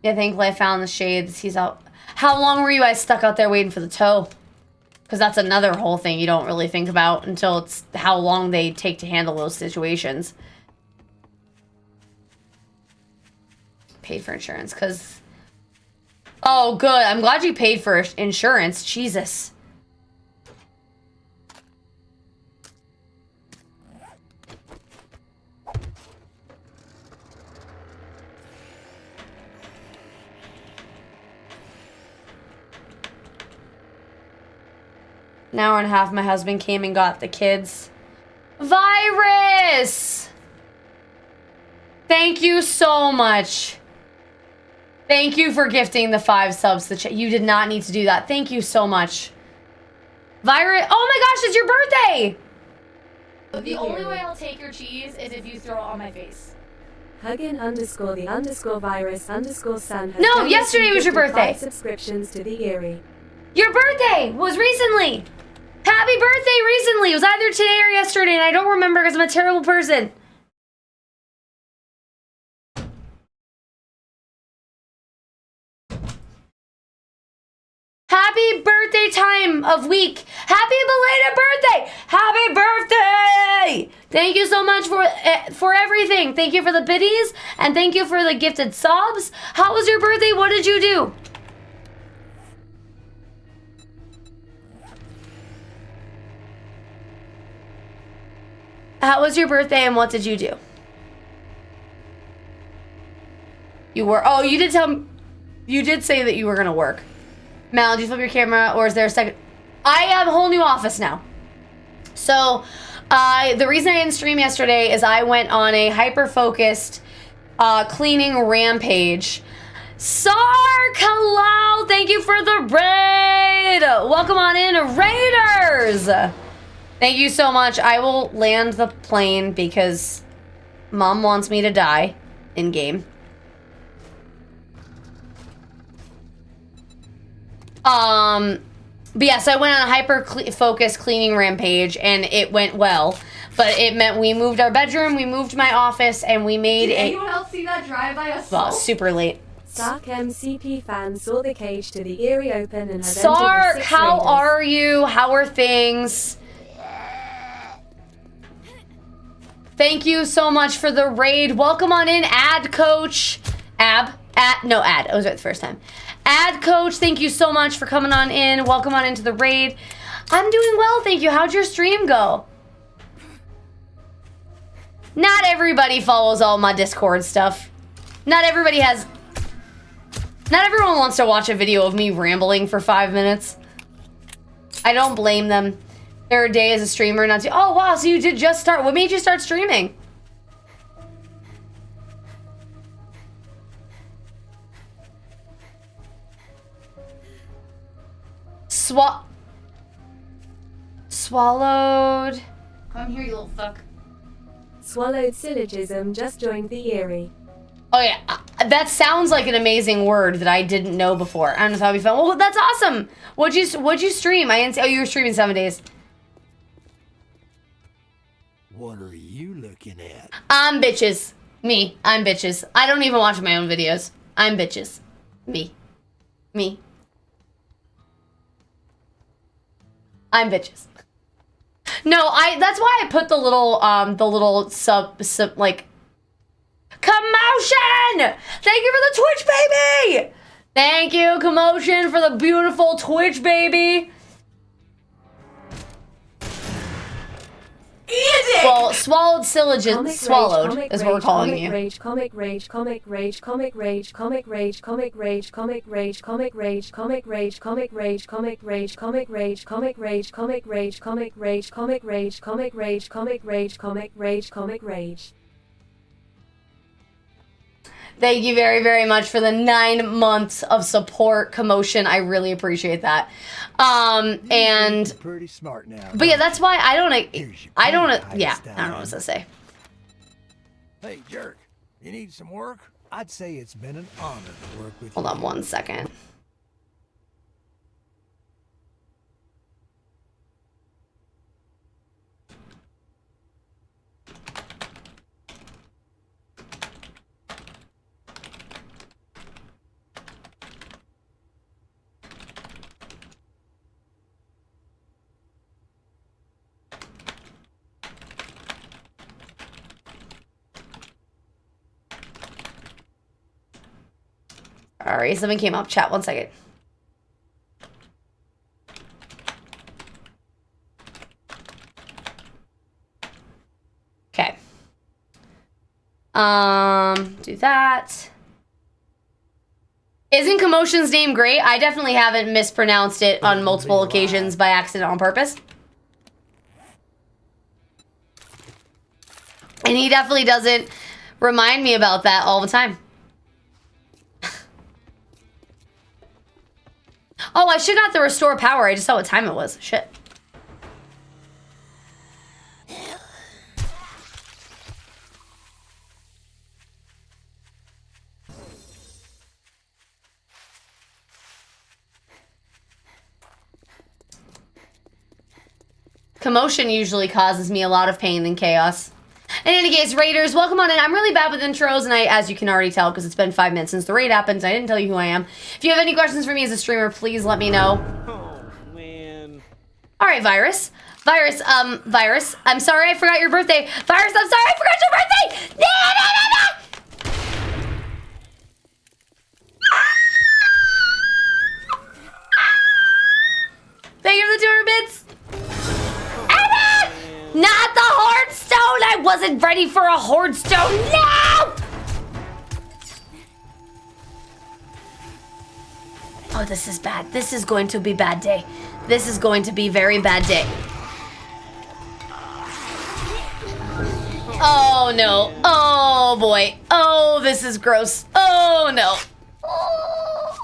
Yeah, thankfully I found the shades. He's out. How long were you guys stuck out there waiting for the tow? Because that's another whole thing you don't really think about until it's how long they take to handle those situations. Paid for insurance, because... Oh, good. I'm glad you paid for insurance. Jesus. An hour and a half, my husband came and got the kids. Virus! Thank you so much. Thank you for gifting the 5 subs to you did not need to do that. Thank you so much. Virus, oh my gosh, it's your birthday! The only way I'll take your cheese is if you throw it on my face. Huggin_the_virus_San has No, yesterday was your birthday. 5 subscriptions to the Erie. Your birthday was recently. Happy birthday recently. It was either today or yesterday, and I don't remember because I'm a terrible person. Happy birthday time of week. Happy belated birthday. Happy birthday. Thank you so much for everything. Thank you for the biddies and thank you for the gifted subs. How was your birthday? What did you do? How was your birthday and what did you do? You were, oh, you did say that you were gonna work. Mal, did you flip your camera or is there a second? I have a whole new office now. So, the reason I didn't stream yesterday is I went on a hyper-focused cleaning rampage. Sark, hello! Thank you for the raid! Welcome on in, Raiders! Thank you so much. I will land the plane because Mom wants me to die in-game. But yeah, so I went on a hyper-focused cleaning rampage, and it went well. But it meant we moved our bedroom, we moved my office, and we made Did anyone else see that drive-by us? Well, super late. Sark MCP fan saw the cage to the Erie Open and has Sark, how are you? How are things? Thank you so much for the raid. Welcome on in, Ad Coach. Ad. I was right the first time. Ad Coach, thank you so much for coming on in. Welcome on into the raid. I'm doing well, thank you. How'd your stream go? Not everybody follows all my Discord stuff. Not everyone wants to watch a video of me rambling for 5 minutes. I don't blame them. Their day as a streamer not to. Oh wow, so you did just start. What made you start streaming? Swallowed. Come here, you little fuck. Swallowed syllogism just joined the Erie. Oh yeah, that sounds like an amazing word that I didn't know before. I don't know if that'd be fun. Well, that's awesome. What'd you stream? I didn't see. Oh, you were streaming 7 days. What are you looking at? I'm bitches. Me. I'm bitches. I don't even watch my own videos. I'm bitches. Me. I'm bitches. No, that's why I put the little sub like commotion! Thank you for the Twitch baby! Thank you, Commotion, for the beautiful Twitch baby. Well, swallowed syllogism, swallowed is what we're calling you. Comic rage, comic rage, comic rage, comic rage, comic rage, comic rage, comic rage, comic rage, comic rage, comic rage, comic rage, comic rage, comic rage, comic rage, comic rage, comic rage, comic rage, comic rage, comic rage. Thank you very, very much for the 9 months of support, Commotion. I really appreciate that. And pretty smart now. but yeah, that's why I don't know what to say. Hey, jerk, you need some work? I'd say it's been an honor to work with you. Hold on 1 second. Alright, something came up. Chat, 1 second. Okay. Do that. Isn't Commotion's name great? I definitely haven't mispronounced it on multiple occasions by accident on purpose. And he definitely doesn't remind me about that all the time. Oh, I should got the restore power. I just saw what time it was. Shit. Commotion usually causes me a lot of pain and chaos. In any case, Raiders, welcome on in. I'm really bad with intros, and as you can already tell, because it's been 5 minutes since the raid happened, I didn't tell you who I am. If you have any questions for me as a streamer, please let me know. Oh, man. All right, Virus. Virus, I'm sorry I forgot your birthday. Virus, I'm sorry I forgot your birthday! No! Thank you for the 200 bits. Anna! Not the horde stone! I wasn't ready for a horde stone! No! Oh, this is bad. This is going to be bad day. This is going to be very bad day. Oh, no. Oh, boy. Oh, this is gross. Oh, no. Oh.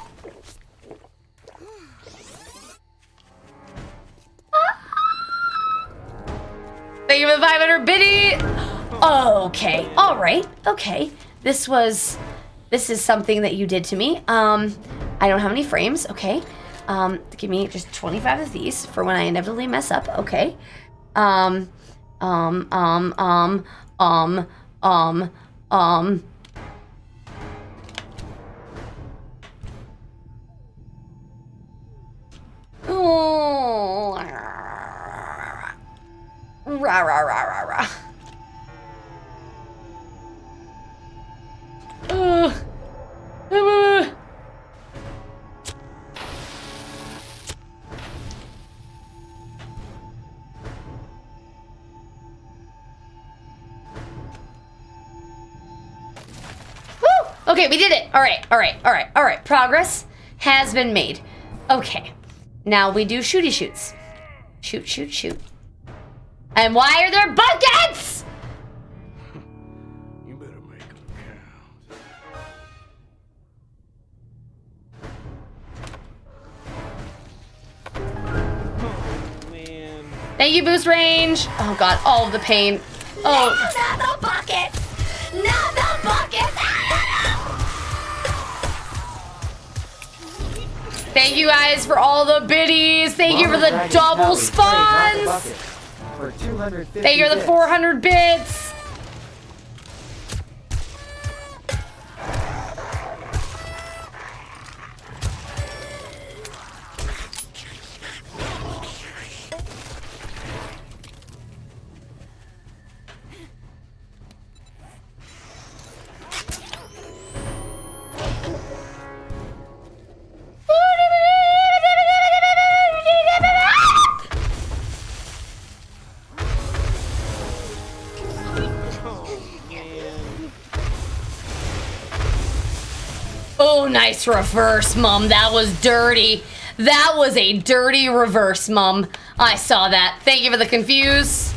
Thank you for the 500 biddy. Okay. All right. Okay. This is something that you did to me. I don't have any frames. Okay. Give me just 25 of these for when I inevitably mess up. Okay. Oh. Rah, rah, rah, rah, rah. Okay, we did it. All right. Progress has been made. Okay. Now we do shooty shoots. Shoot. And why are there buckets? You better make them Oh, man. Thank you, boost range. Oh god, all of the pain. Oh. Not the buckets! Not the buckets! Thank you guys for all the biddies. Thank you for the Dragon double Kelly plays on the spawns. bucket for 250 Thank you for the bits. 400 bits. Oh, nice reverse, Mum. That was dirty. That was a dirty reverse, Mum. I saw that. Thank you for the confuse.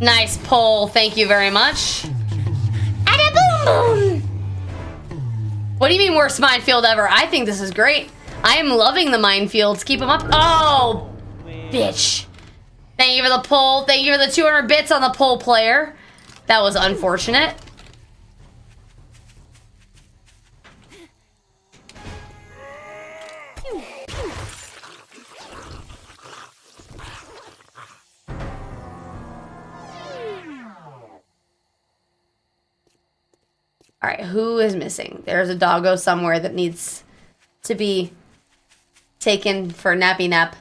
Nice pull. Thank you very much. Ada boom boom. What do you mean worst minefield ever? I think this is great. I am loving the minefields. Keep them up. Oh, bitch. Thank you for the pull. Thank you for the 200 bits on the pull player. That was unfortunate. All right, who is missing? There's a doggo somewhere that needs to be taken for a nappy nap.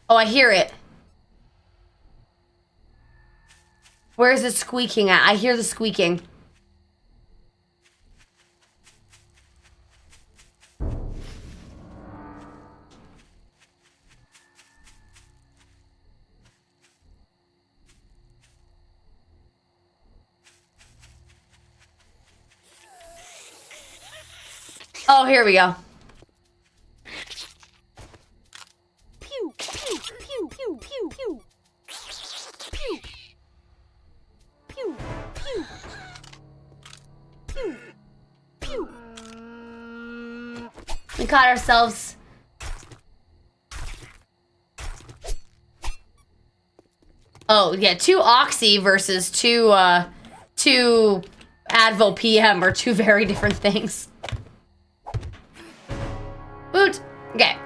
Oh, I hear it. Where is it squeaking at? I hear the squeaking. Oh, here we go. Pew, pew, pew, pew. caught ourselves. Oh, yeah, 2 Oxy versus 2 Advil PM are 2 very different things. Boot. Okay.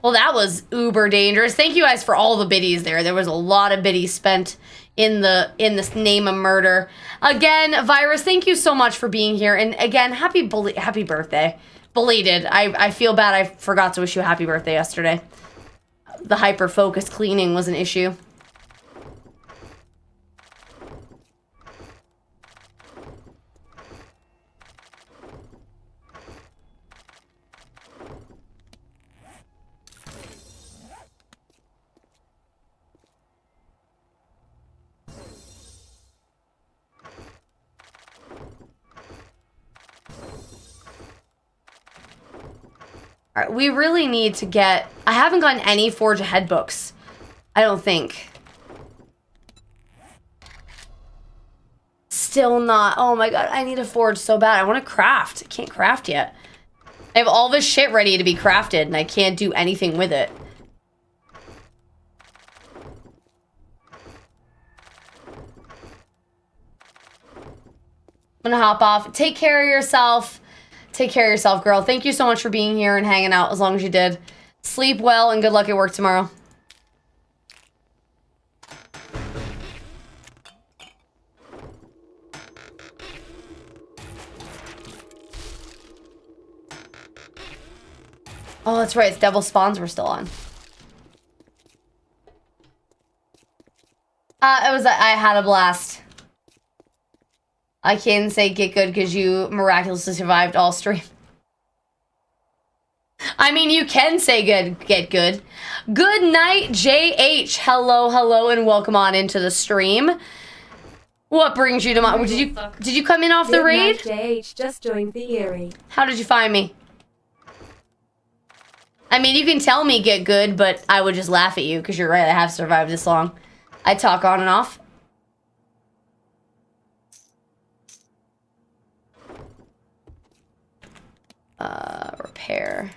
Well, that was uber dangerous. Thank you guys for all the biddies there. There was a lot of biddies spent in this name of murder. Again, Virus, thank you so much for being here. And again, happy birthday. Belated. I feel bad I forgot to wish you a happy birthday yesterday. The hyper-focus cleaning was an issue. All right, we really need to get... I haven't gotten any Forge Ahead books. I don't think. Still not. Oh my god, I need a forge so bad. I want to craft. I can't craft yet. I have all this shit ready to be crafted, and I can't do anything with it. I'm gonna hop off. Take care of yourself. Take care of yourself, girl. Thank you so much for being here and hanging out as long as you did. Sleep well and good luck at work tomorrow. Oh, that's right. It's Devil Spawns we're still on. I had a blast. I can say get good because you miraculously survived all stream. I mean, you can say good, get good. Good night, JH. Hello, hello, and welcome on into the stream. What brings you to my... Did you come in off the raid? Good night, JH. Just joined the Eerie. How did you find me? I mean, you can tell me get good, but I would just laugh at you because you're right. I have survived this long. I talk on and off. Repair.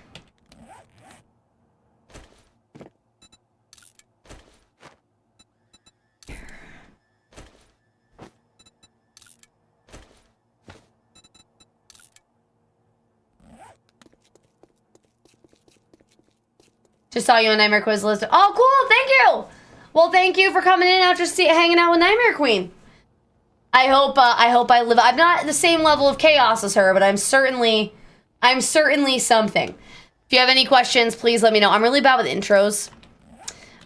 Just saw you on Nightmare Quiz list. Oh, cool! Thank you. Well, thank you for coming in after hanging out with Nightmare Queen. I hope I live. I'm not the same level of chaos as her, but I'm certainly something. If you have any questions, please let me know. I'm really bad with intros.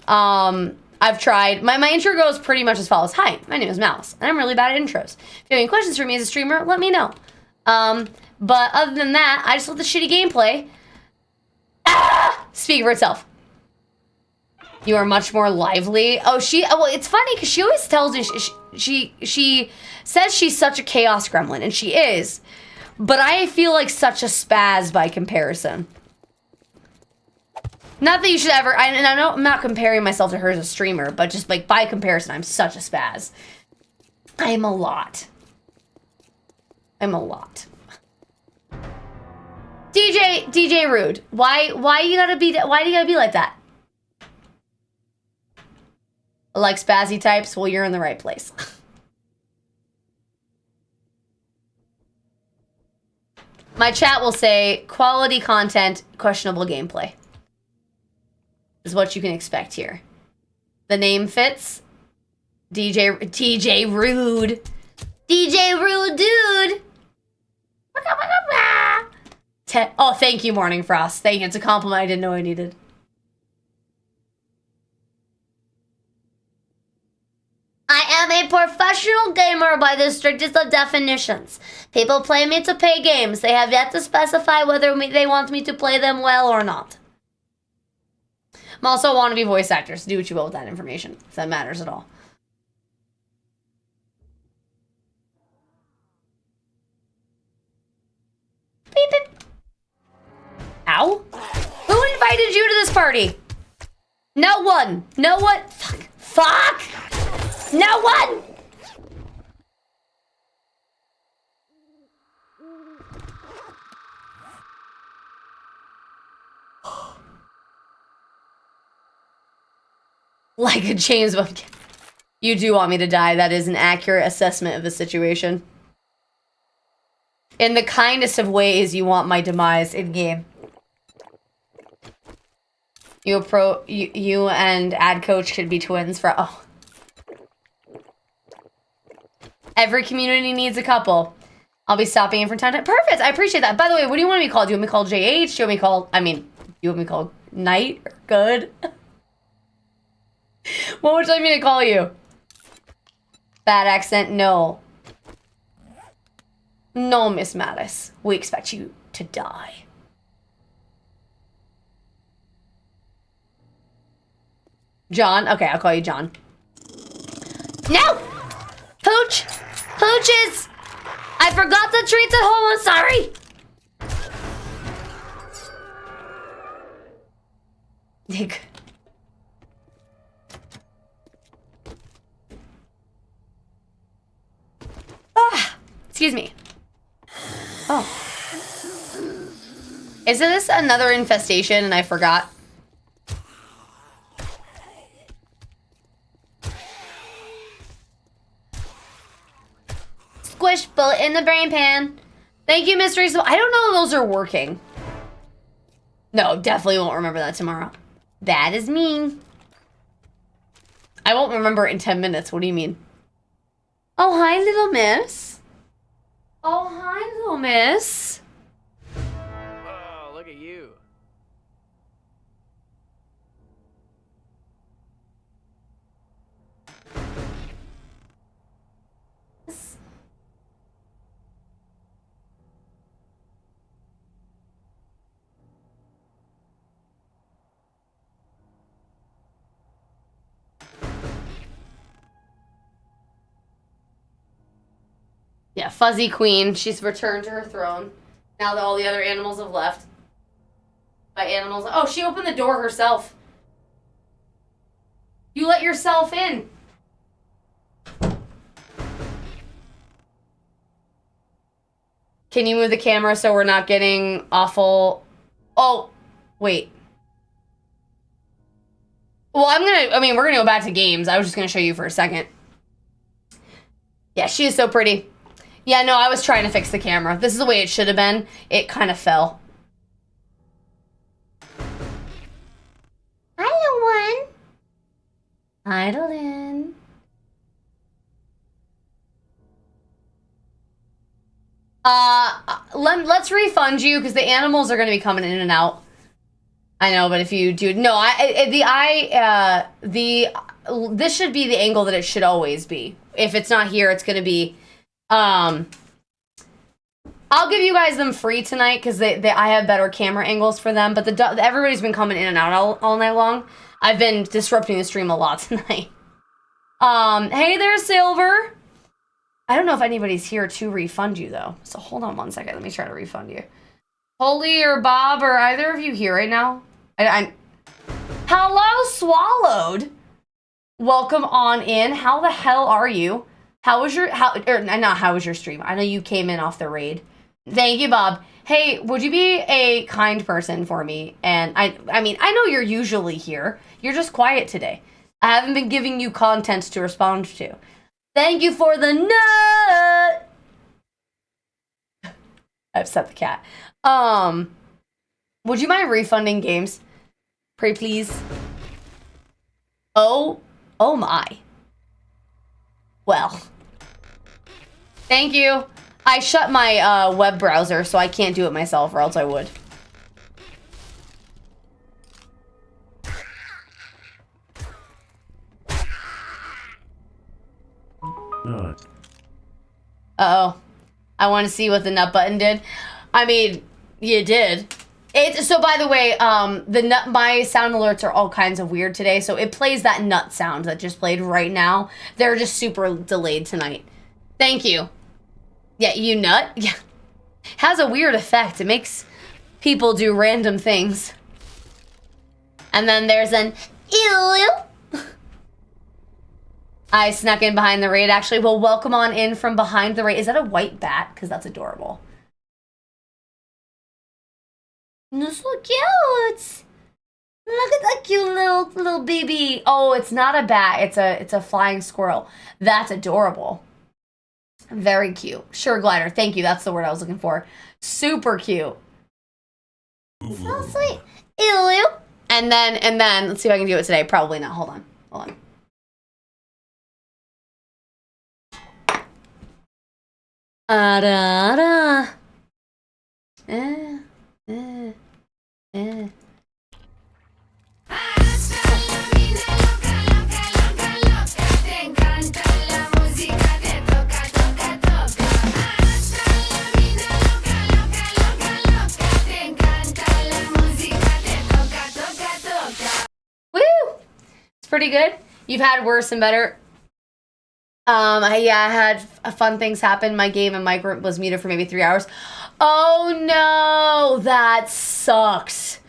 I've tried. My intro goes pretty much as follows. Hi, my name is Malice, and I'm really bad at intros. If you have any questions for me as a streamer, let me know. But other than that, I just love the shitty gameplay. Speak for itself. You are much more lively. Oh, well, it's funny because she always tells me she says she's such a chaos gremlin, and she is. But I feel like such a spaz by comparison. Not that you should ever, and I know I'm not comparing myself to her as a streamer, but just like by comparison, I'm such a spaz. I'm a lot. DJ Rude. Why do you gotta be like that? Like spazzy types? Well, you're in the right place. My chat will say quality content, questionable gameplay. Is what you can expect here. The name fits. DJ Rude. DJ Rude, dude. Oh, thank you, Morning Frost. Thank you. It's a compliment I didn't know I needed. I am a professional gamer by the strictest of definitions. People play me to pay games. They have yet to specify whether they want me to play them well or not. I'm also a wannabe voice actor, so do what you will with that information, if that matters at all. Beep, beep. Ow? Who invited you to this party? No one. No one. Fuck. No one. Like a James Bond. You do want me to die. That is an accurate assessment of the situation. In the kindest of ways, you want my demise in game. You and ad coach could be twins for oh. Every community needs a couple. I'll be stopping in from time to time. Perfect. I appreciate that. By the way, what do you want to be called? Do you want me to call JH? Do you want me to call? I mean, do you want me to call Knight or Good? What would you like me to call you? Bad accent? No. No, Miss Malice. We expect you to die. John? Okay, I'll call you John. No! Pooch! Pooches! I forgot the treats at home, I'm sorry! Nick. Ah! Excuse me. Oh. Is this another infestation and I forgot? Squish bullet in the brain pan. Thank you, Mystery. So I don't know if those are working. No, definitely won't remember that tomorrow. That is mean. I won't remember it in 10 minutes. What do you mean? Oh, hi, little miss. Oh, hi, little miss. Oh, look at you. Yeah, Fuzzy Queen. She's returned to her throne. Now that all the other animals have left. By animals. Oh, she opened the door herself. You let yourself in. Can you move the camera so we're not getting awful... Oh, wait. Well, we're gonna go back to games. I was just gonna show you for a second. Yeah, she is so pretty. Yeah, no, I was trying to fix the camera. This is the way it should have been. It kind of fell. Hi, little one. Idolin. Let's refund you because the animals are going to be coming in and out. I know, but if you do, no, this should be the angle that it should always be. If it's not here, it's going to be, I'll give you guys them free tonight because I have better camera angles for them. But everybody's been coming in and out all night long. I've been disrupting the stream a lot tonight. Hey there, Silver. I don't know if anybody's here to refund you though. So hold on one second. Let me try to refund you. Holly or Bob, are either of you here right now? Hello, Swallowed. Welcome on in. How the hell are you? How was your stream? I know you came in off the raid. Thank you, Bob. Hey, would you be a kind person for me? And I mean, I know you're usually here. You're just quiet today. I haven't been giving you content to respond to. Thank you for the nut. I upset the cat. Would you mind refunding games? Pray please. Oh my. Well. Thank you. I shut my web browser, so I can't do it myself, or else I would. Uh-oh. I want to see what the nut button did. I mean, you did. So by the way, my sound alerts are all kinds of weird today, so it plays that nut sound that just played right now. They're just super delayed tonight. Thank you. Yeah, you nut? Yeah. Has a weird effect. It makes people do random things. And then there's an ew. I snuck in behind the raid, actually. Well, welcome on in from behind the raid. Is that a white bat? Because that's adorable. That's so cute. Look at that cute little baby. Oh, it's not a bat. It's a flying squirrel. That's adorable. Very cute. Sure, glider. Thank you. That's the word I was looking for. Super cute. So sweet. Ew. And then let's see if I can do it today. Probably not. Hold on. Da. Woo! It's pretty good. You've had worse and better. I had fun things happen. My game and mic was muted for maybe 3 hours. Oh no, that sucks.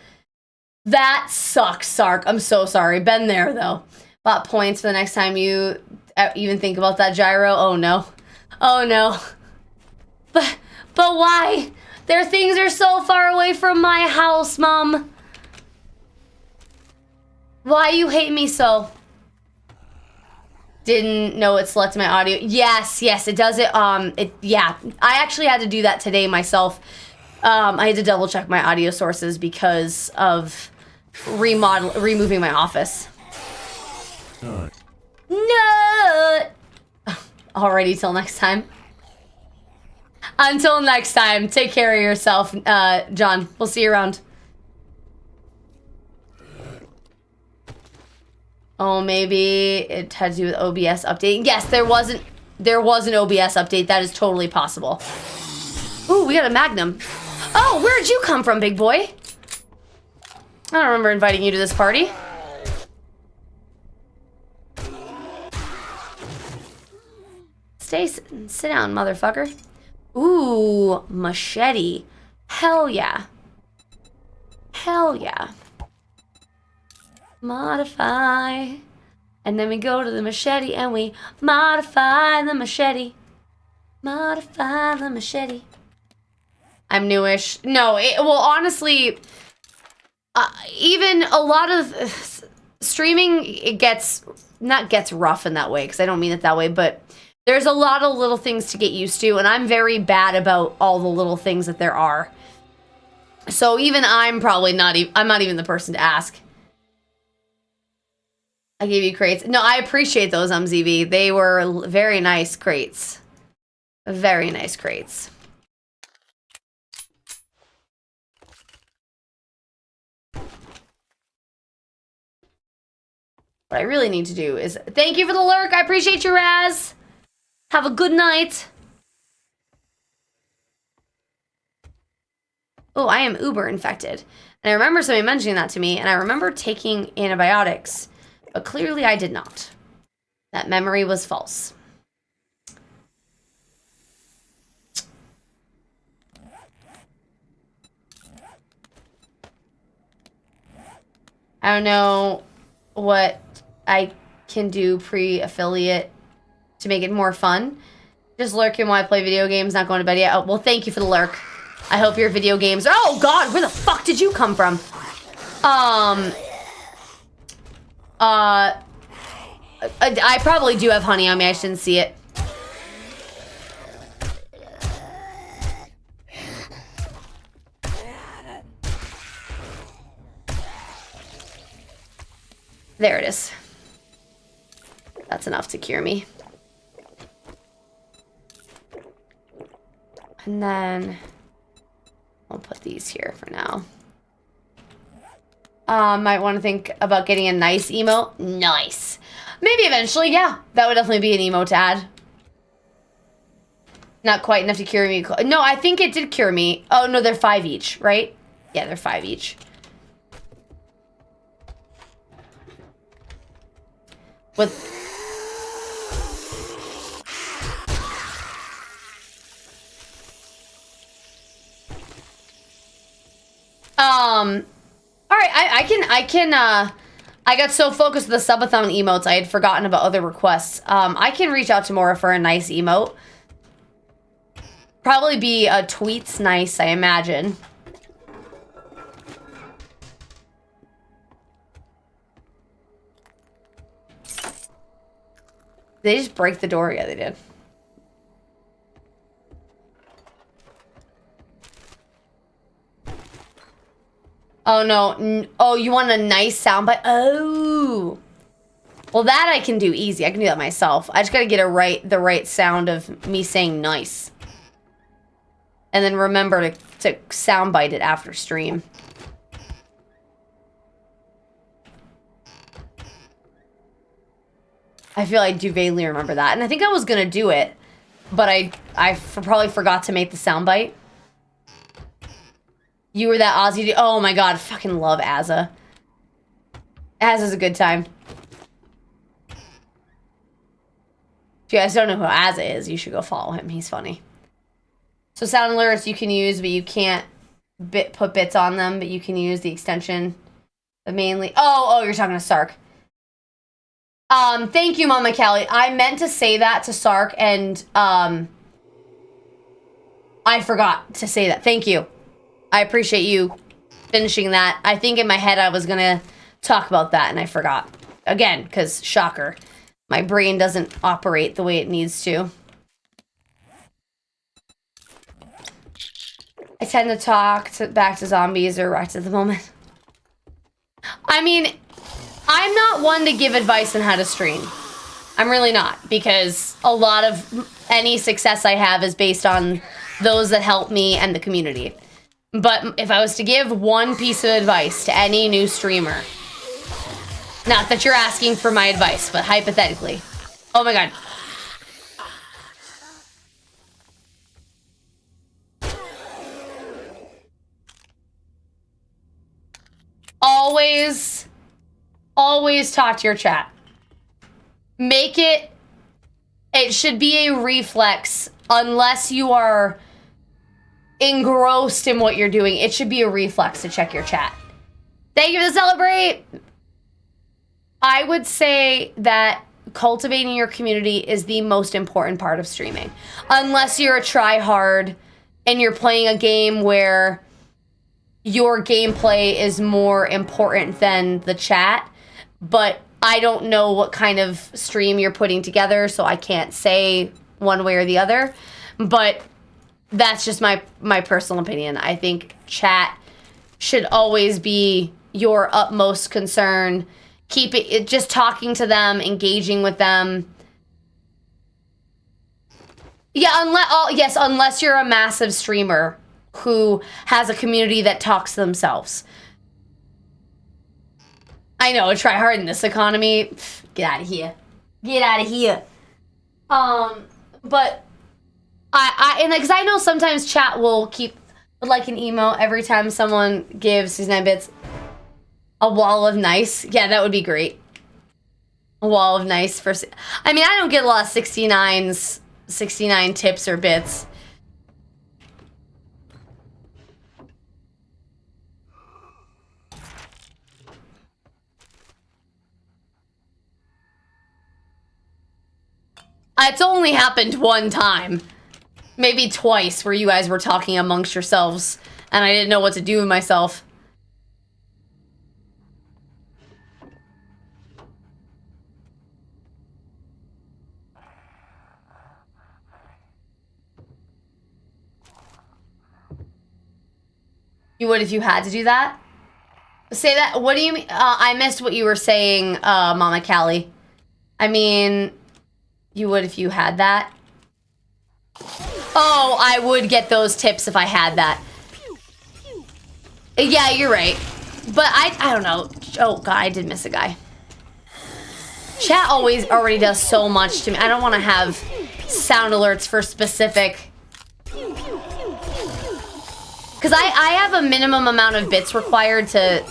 That sucks, Sark. I'm so sorry. Been there though. Bought points for the next time you even think about that gyro. Oh no. Oh no. But why? Their things are so far away from my house, Mom. Why you hate me so? Didn't know it selected my audio. Yes, it does it. Yeah. I actually had to do that today myself. I had to double check my audio sources because of removing my office. No. Alrighty, till next time. Until next time, take care of yourself, John. We'll see you around. Oh, maybe it had to do with OBS update. Yes, there was an OBS update. That is totally possible. Ooh, we got a Magnum. Oh, where'd you come from, big boy? I don't remember inviting you to this party. Sit down, motherfucker. Ooh, machete. Hell yeah. Hell yeah. Modify. And then we go to the machete and we modify the machete. Modify the machete. I'm newish. No, well, honestly, even a lot of streaming, it gets rough in that way, because I don't mean it that way, but there's a lot of little things to get used to, and I'm very bad about all the little things that there are. So even I'm probably I'm not even the person to ask. I gave you crates. No, I appreciate those, ZV. They were very nice crates. Very nice crates. What I really need to do is... Thank you for the lurk. I appreciate you, Raz. Have a good night. Oh, I am uber infected. And I remember somebody mentioning that to me, and I remember taking antibiotics. But clearly I did not. That memory was false. I don't know what I can do pre-affiliate to make it more fun. Just lurking while I play video games, not going to bed yet. Oh, well, thank you for the lurk. I hope your video games... Oh, God, where the fuck did you come from? I probably do have honey on me. I shouldn't see it. There it is. That's enough to cure me. And then I'll put these here for now. Might want to think about getting a nice emote. Nice. Maybe eventually, yeah. That would definitely be an emote to add. Not quite enough to cure me. No, I think it did cure me. Oh, no, they're 5 each, right? Yeah, they're 5 each. With... Alright, I got so focused with the subathon emotes, I had forgotten about other requests. I can reach out to Mora for a nice emote. Probably be a tweets nice, I imagine. They just break the door? Yeah, they did. Oh, no. Oh, you want a nice soundbite? Oh. Well, that I can do easy. I can do that myself. I just gotta get the right sound of me saying nice. And then remember to soundbite it after stream. I feel I do vaguely remember that. And I think I was gonna do it, but I probably forgot to make the soundbite. You were that Aussie dude. Oh my god, fucking love Azza. Azza's a good time. If you guys don't know who Azza is, you should go follow him. He's funny. So sound alerts you can use, but you can't put bits on them, but you can use the extension. But mainly... Oh, you're talking to Sark. Thank you, Mama Callie. I meant to say that to Sark, and I forgot to say that. Thank you. I appreciate you finishing that. I think in my head I was gonna talk about that, and I forgot. Again, because shocker. My brain doesn't operate the way it needs to. I tend to talk back to zombies or right at the moment. I mean, I'm not one to give advice on how to stream. I'm really not, because a lot of any success I have is based on those that help me and the community. But if I was to give one piece of advice to any new streamer, not that you're asking for my advice, but hypothetically. Oh my god. Always talk to your chat. Make it should be a reflex unless you are engrossed in what you're doing. It should be a reflex to check your chat. Thank you for the celebrate. I would say that cultivating your community is the most important part of streaming. Unless you're a try-hard and you're playing a game where your gameplay is more important than the chat. But I don't know what kind of stream you're putting together, so I can't say one way or the other. But that's just my personal opinion. I think chat should always be your utmost concern. Keep it just talking to them, engaging with them. Yeah, unless you're a massive streamer who has a community that talks to themselves. I know, try hard in this economy. Pff, get out of here. Get out of here. But because I know sometimes chat will keep like an emo every time someone gives these 9 bits. A wall of nice. Yeah, that would be great. A wall of nice for... I mean, I don't get a lot of 69 tips or bits. It's only happened one time. Maybe twice where you guys were talking amongst yourselves and I didn't know what to do with myself. You would if you had to do that? Say that. What do you mean? I missed what you were saying, Mama Callie. I mean, you would if you had that? Oh, I would get those tips if I had that. Yeah, you're right. But I don't know. Oh, God, I did miss a guy. Chat already does so much to me. I don't want to have sound alerts for specific... Because I have a minimum amount of bits required to...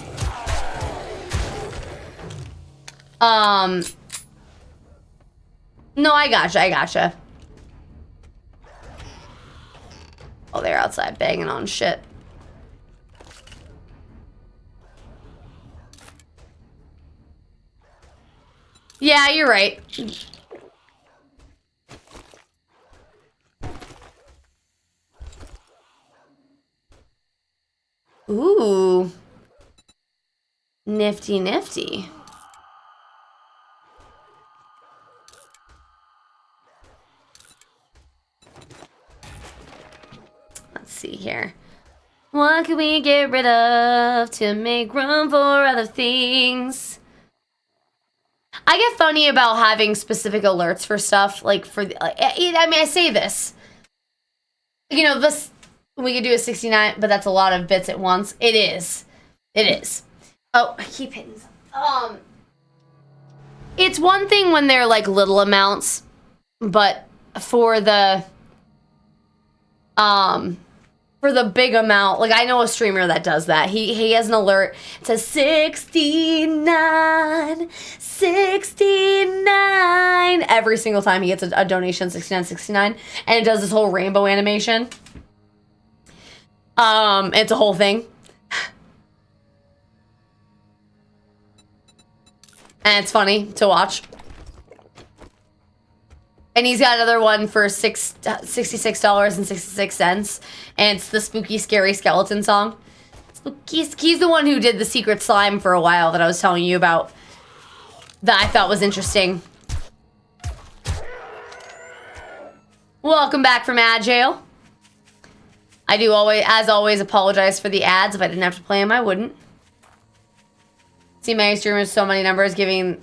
No, I gotcha. Oh, they're outside banging on shit. Yeah, you're right. Ooh. Nifty, nifty. see here. What can we get rid of to make room for other things? I get funny about having specific alerts for stuff, like for the, I mean, I say this. You know, this, we could do a 69, but that's a lot of bits at once. It is. It is. Oh, I keep hitting something. It's one thing when they're like little amounts, but for the big amount, like I know a streamer that does that. He has an alert. It says 69 every single time he gets a donation, 69, and it does this whole rainbow animation. It's a whole thing. And it's funny to watch. And he's got another one for $66.66, and it's the spooky, scary skeleton song. He's the one who did the secret slime for a while that I was telling you about, that I thought was interesting. Welcome back from ad jail. I do always, as always, apologize for the ads. If I didn't have to play them, I wouldn't. See many streamers, so many numbers giving.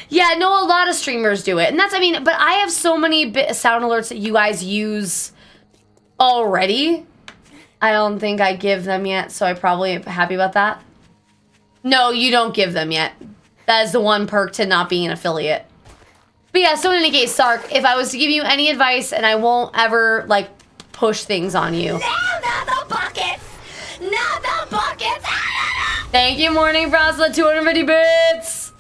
Yeah, no, a lot of streamers do it. And that's, I mean, but I have so many sound alerts that you guys use already. I don't think I give them yet, so I probably am happy about that. No, you don't give them yet. That is the one perk to not being an affiliate. But yeah, so in any case, Sark, if I was to give you any advice, and I won't ever, like, push things on you. Not the buckets! Not the buckets! Thank you, Morning Frost, the 250 bits!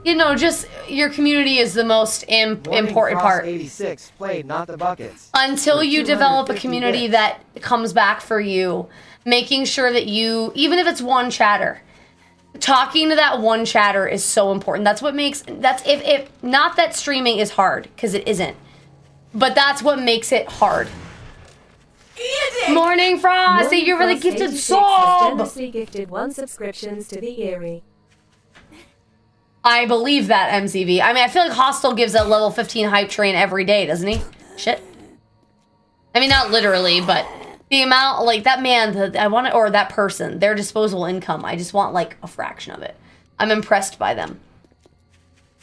You know, just your community is the most important part. 86 played not the buckets. Until you develop a community that comes back for you, making sure that you, even if it's one chatter, talking to that one chatter is so important. That's what makes, that's, if not that streaming is hard, because it isn't, but that's what makes it hard. Morning Frost, thank you for the gifted sub! Generously gifted 1 subscriptions to the Eerie. I believe that, MCV. I mean, I feel like Hostel gives a level 15 hype train every day, doesn't he? Shit. I mean, not literally, but the amount, like, that man, I want to, or that person, their disposable income, I just want, like, a fraction of it. I'm impressed by them.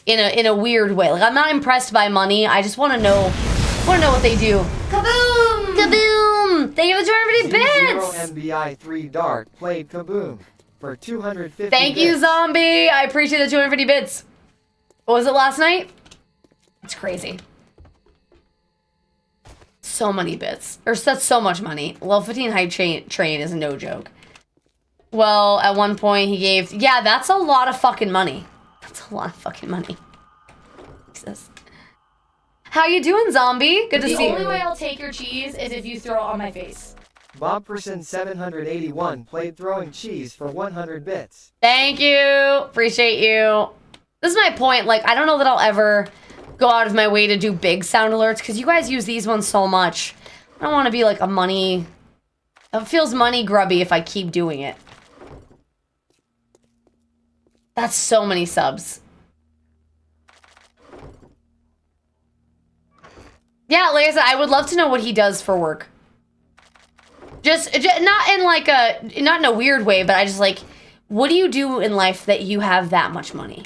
In a weird way. Like, I'm not impressed by money, I just want to know what they do. Kaboom! Kaboom! Thank you for 250 bits! MBI 3 Dart played Kaboom for 250 Thank you, Zombie! I appreciate the 250 bits. What was it last night? It's crazy. So many bits. Or that's so much money. Well, 15 hype train is no joke. Well, at one point he gave... Yeah, that's a lot of fucking money. That's a lot of fucking money. Jesus. How you doing, Zombie? Good to see you. The only way I'll take your cheese is if you throw it on my face. Bobperson 781 played throwing cheese for 100 bits. Thank you. Appreciate you. This is my point. Like, I don't know that I'll ever go out of my way to do big sound alerts because you guys use these ones so much. I don't want to be like a money... It feels money grubby if I keep doing it. That's so many subs. Yeah, like I said, I would love to know what he does for work. Just not in like not in a weird way, but I just like, what do you do in life that you have that much money?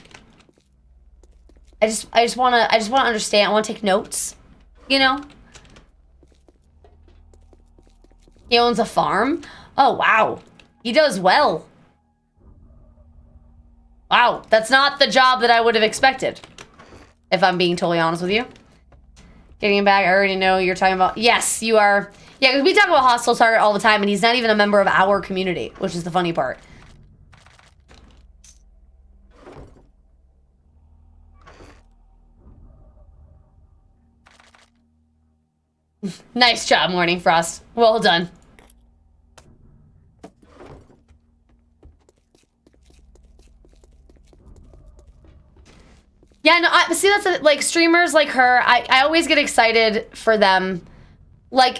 I just want to understand. I want to take notes, you know? He owns a farm? Oh, wow. He does well. Wow, that's not the job that I would have expected, if I'm being totally honest with you. Getting him back, I already know you're talking about. Yes, you are. Yeah, because we talk about Hostile Target all the time, and he's not even a member of our community, which is the funny part. Nice job, Morning Frost. Well done. Yeah, no, see, that's like streamers like her. I always get excited for them. Like,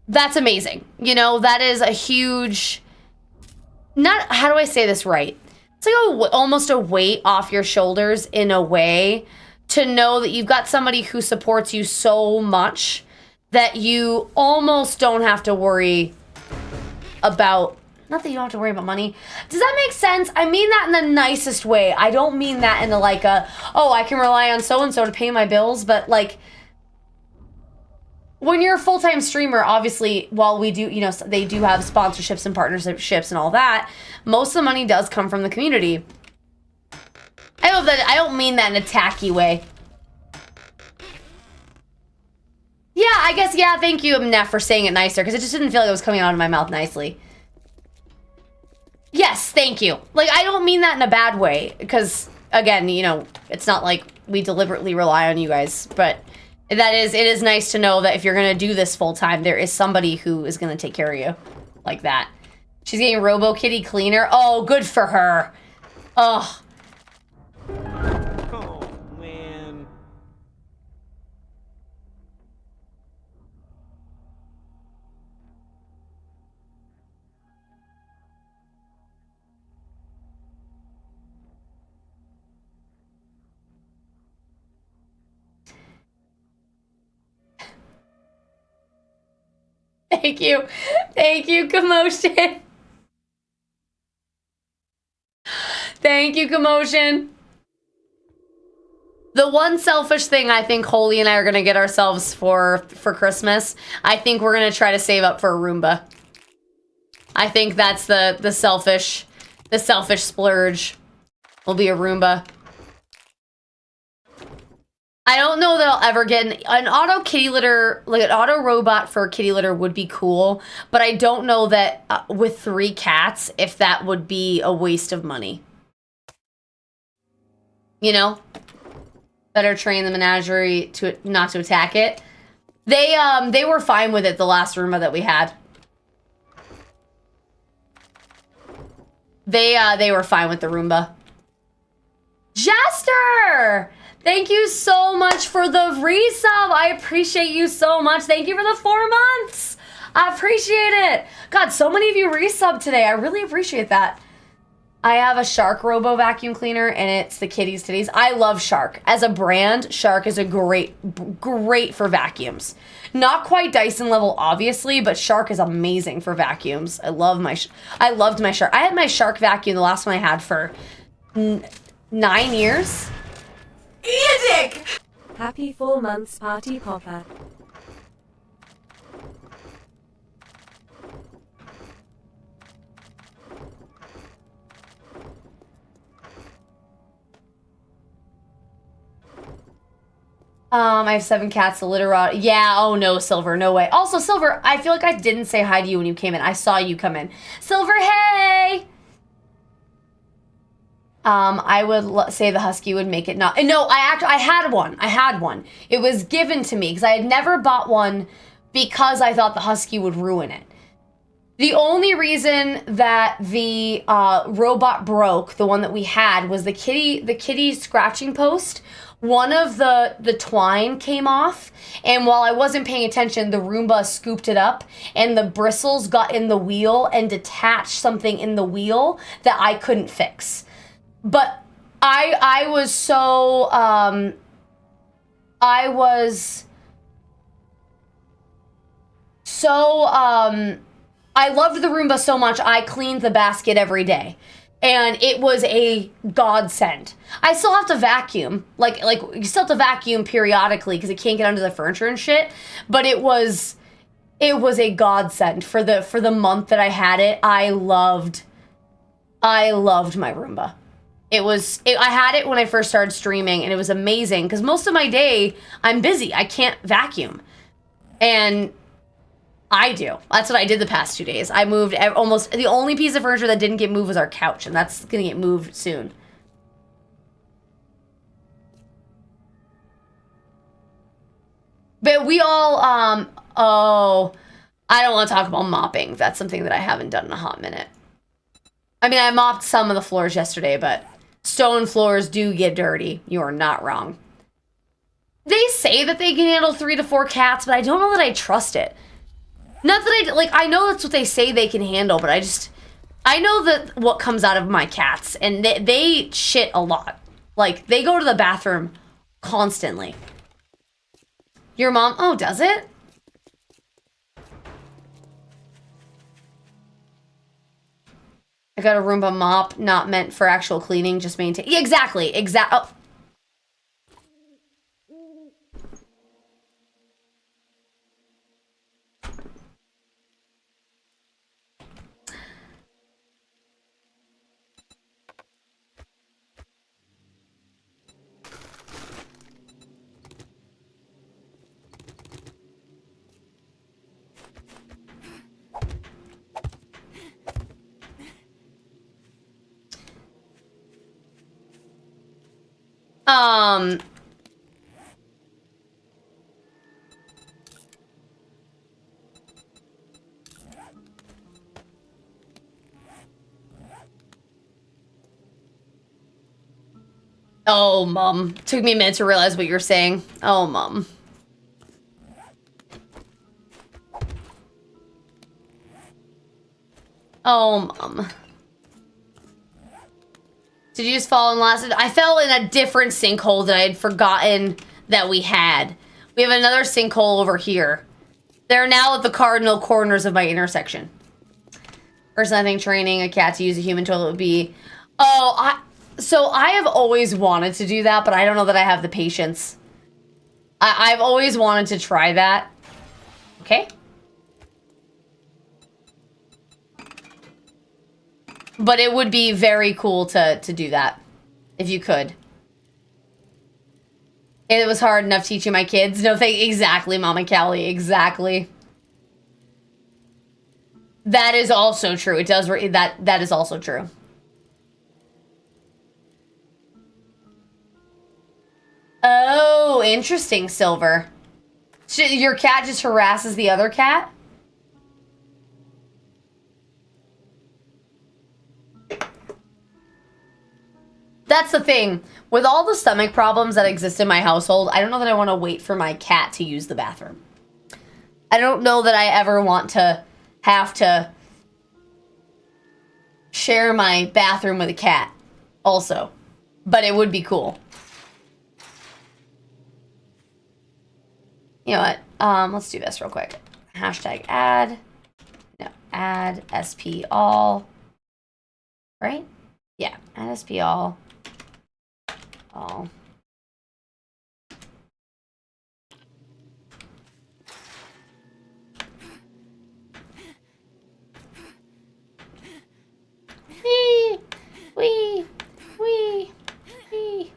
that's amazing. You know, that is a huge. Not, how do I say this right? It's like almost a weight off your shoulders in a way to know that you've got somebody who supports you so much that you almost don't have to worry about, not that you don't have to worry about money. Does that make sense? I mean that in the nicest way. I don't mean that in the like oh, I can rely on so-and-so to pay my bills, but like, when you're a full-time streamer, obviously, while we do, you know, they do have sponsorships and partnerships and all that, most of the money does come from the community. I hope that, I don't mean that in a tacky way. Yeah, I guess, yeah, thank you, Neff, for saying it nicer, because it just didn't feel like it was coming out of my mouth nicely. Yes, thank you. Like, I don't mean that in a bad way, because, again, you know, it's not like we deliberately rely on you guys, but it is nice to know that if you're going to do this full-time, there is somebody who is going to take care of you like that. She's getting Robo Kitty cleaner. Oh, good for her. Ugh. Oh, man. Thank you. Thank you, Commotion. Thank you, Commotion. The one selfish thing I think Holy and I are going to get ourselves for Christmas, I think we're going to try to save up for a Roomba. I think that's the selfish splurge will be a Roomba. I don't know that I'll ever get an auto kitty litter, like an auto robot for a kitty litter would be cool, but I don't know that with 3 cats, if that would be a waste of money. You know? Better train the menagerie to not to attack it. They were fine with it the last Roomba that we had. They were fine with the Roomba. Jester! Thank you so much for the resub. I appreciate you so much. Thank you for the 4 months. I appreciate it. God, so many of you resubbed today. I really appreciate that. I have a Shark Robo vacuum cleaner, and it's the kitties titties. I love Shark. As a brand, Shark is a great for vacuums. Not quite Dyson level, obviously, but Shark is amazing for vacuums. I loved my Shark. I had my Shark vacuum, the last one I had for 9 years. Eat a dick! Happy 4 months, Party Popper. I have 7 cats, the litter rot. Yeah, oh no, Silver, no way. Also, Silver, I feel like I didn't say hi to you when you came in. I saw you come in. Silver, hey! I would say the husky would make it not. No, I had one. I had one. It was given to me because I had never bought one because I thought the husky would ruin it. The only reason that the robot broke, the one that we had, was the kitty scratching post. One of the twine came off, and while I wasn't paying attention, the Roomba scooped it up, and the bristles got in the wheel and detached something in the wheel that I couldn't fix. But I was so, I loved the Roomba so much, I cleaned the basket every day. And it was a godsend. I still have to vacuum. Like you still have to vacuum periodically because it can't get under the furniture and shit. But it was a godsend for the month that I had it. I loved my Roomba. I had it when I first started streaming, and it was amazing because most of my day I'm busy. I can't vacuum, and I do. That's what I did the past 2 days. I moved almost. The only piece of furniture that didn't get moved was our couch, and that's gonna get moved soon. But we all, oh, I don't want to talk about mopping. That's something that I haven't done in a hot minute. I mean, I mopped some of the floors yesterday, but stone floors do get dirty. You are not wrong. They say that they can handle 3 to 4 cats, but I don't know that I trust it. Not that I know that's what they say they can handle, but I know that what comes out of my cats, and they shit a lot. Like, they go to the bathroom constantly. Your mom, oh, does it? I got a Roomba mop, not meant for actual cleaning, just maintain. Yeah, exactly, oh. Oh, Mom. Took me a minute to realize what you're saying. Oh, Mom. Oh, Mom. Did you just fall in last? I fell in a different sinkhole that I had forgotten that we had. We have another sinkhole over here. They're now at the cardinal corners of my intersection. First, I think training a cat to use a human toilet would be... Oh, so I have always wanted to do that, but I don't know that I have the patience. I've always wanted to try that. Okay. But it would be very cool to do that, if you could. It was hard enough teaching my kids. No, exactly, Mama Callie, exactly. That is also true. It does, that is also true. Oh, interesting, Silver. Your cat just harasses the other cat? That's the thing. With all the stomach problems that exist in my household, I don't know that I want to wait for my cat to use the bathroom. I don't know that I ever want to have to share my bathroom with a cat also. But it would be cool. You know what? Let's do this real quick. Hashtag add. No, add SP all. Right? Yeah, add SP all. All. Wee, wee, wee, wee.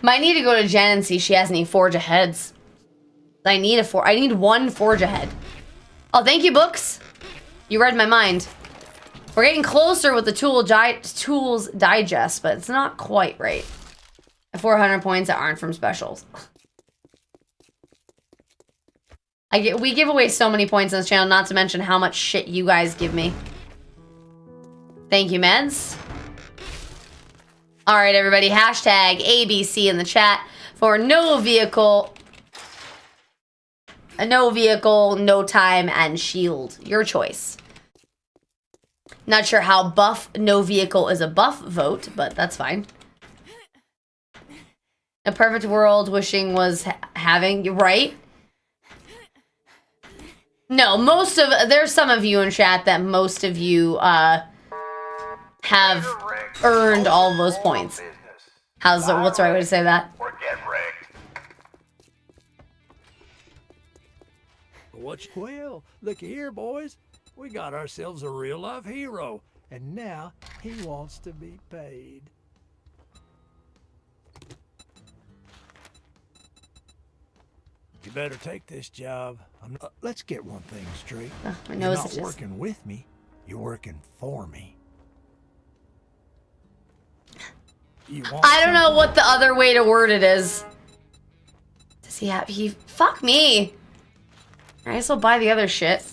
Might need to go to Jen and see if she has any forge aheads. I need one forge ahead. Oh, thank you, books. You read my mind. We're getting closer with the tools digest, but it's not quite right. 400 points that aren't from specials. We give away so many points on this channel, not to mention how much shit you guys give me. Thank you, meds. All right, everybody. Hashtag ABC in the chat for no vehicle, no time, and shield. Your choice. Not sure how buff no vehicle is a buff vote, but that's fine. A perfect world wishing was having, right? No, there's some of you in chat that most of you have earned all of those points. What's the right way to say that? Well, looky here, boys. We got ourselves a real-life hero, and now he wants to be paid. You better take this job. Let's get one thing straight. You're not working with me. You're working for me. I don't know what the other way to word it is. Does he have... Fuck me. I guess I'll buy the other shit.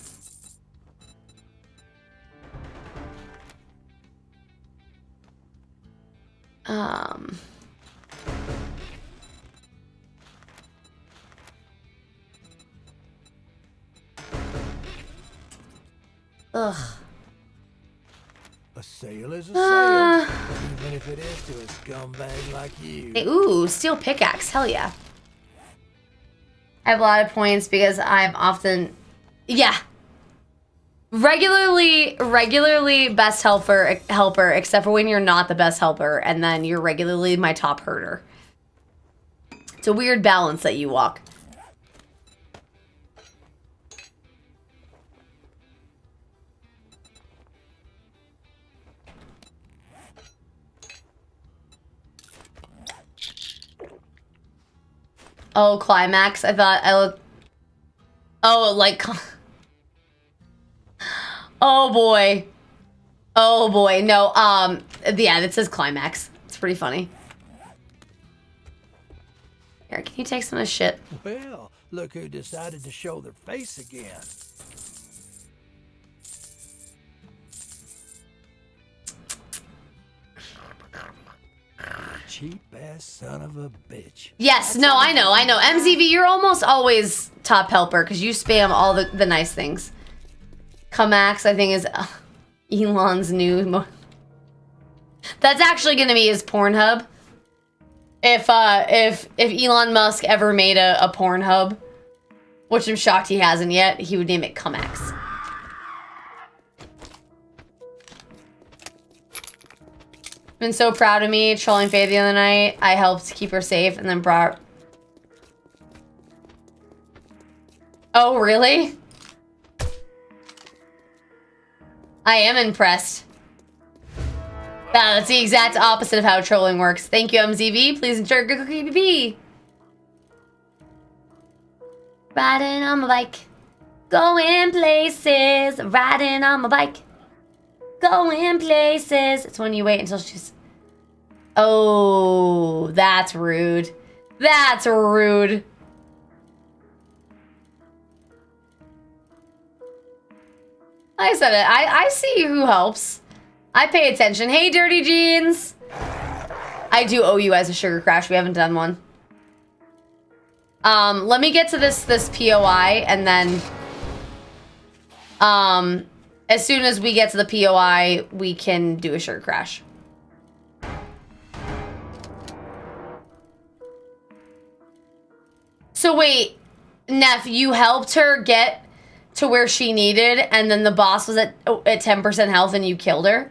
Ugh. sale is a sale. Even if it is to a scumbag like you. Hey, ooh, steel pickaxe. Hell yeah. I have a lot of points because I'm often... Yeah. Regularly best helper, except for when you're not the best helper, and then you're regularly my top herder. It's a weird balance that you walk. Oh, climax. I thought I looked... Oh, like... Oh boy. Oh boy. No, yeah, it says climax. It's pretty funny. Here, can you take some of this shit? Well, look who decided to show their face again. Cheap ass son of a bitch. Yes, no, I know. MZV, you're almost always top helper because you spam all the nice things. Comax, I think, is Elon's new... That's actually going to be his Pornhub. If Elon Musk ever made a Pornhub, which I'm shocked he hasn't yet, he would name it Comax. Been so proud of me trolling Faye the other night. I helped keep her safe and then brought... Oh, really? I am impressed. Wow, that's the exact opposite of how trolling works. Thank you, MZV. Please enjoy good cookie BB. Riding on my bike. Going places. Riding on my bike. Going places. It's when you wait until she's... Oh, that's rude. That's rude. I said it. I see who helps. I pay attention. Hey, Dirty Jeans. I do owe you guys a sugar crash. We haven't done one. Let me get to this POI and then as soon as we get to the POI, we can do a sugar crash. So wait, Neff, you helped her get to where she needed and then the boss was at 10% health and you killed her?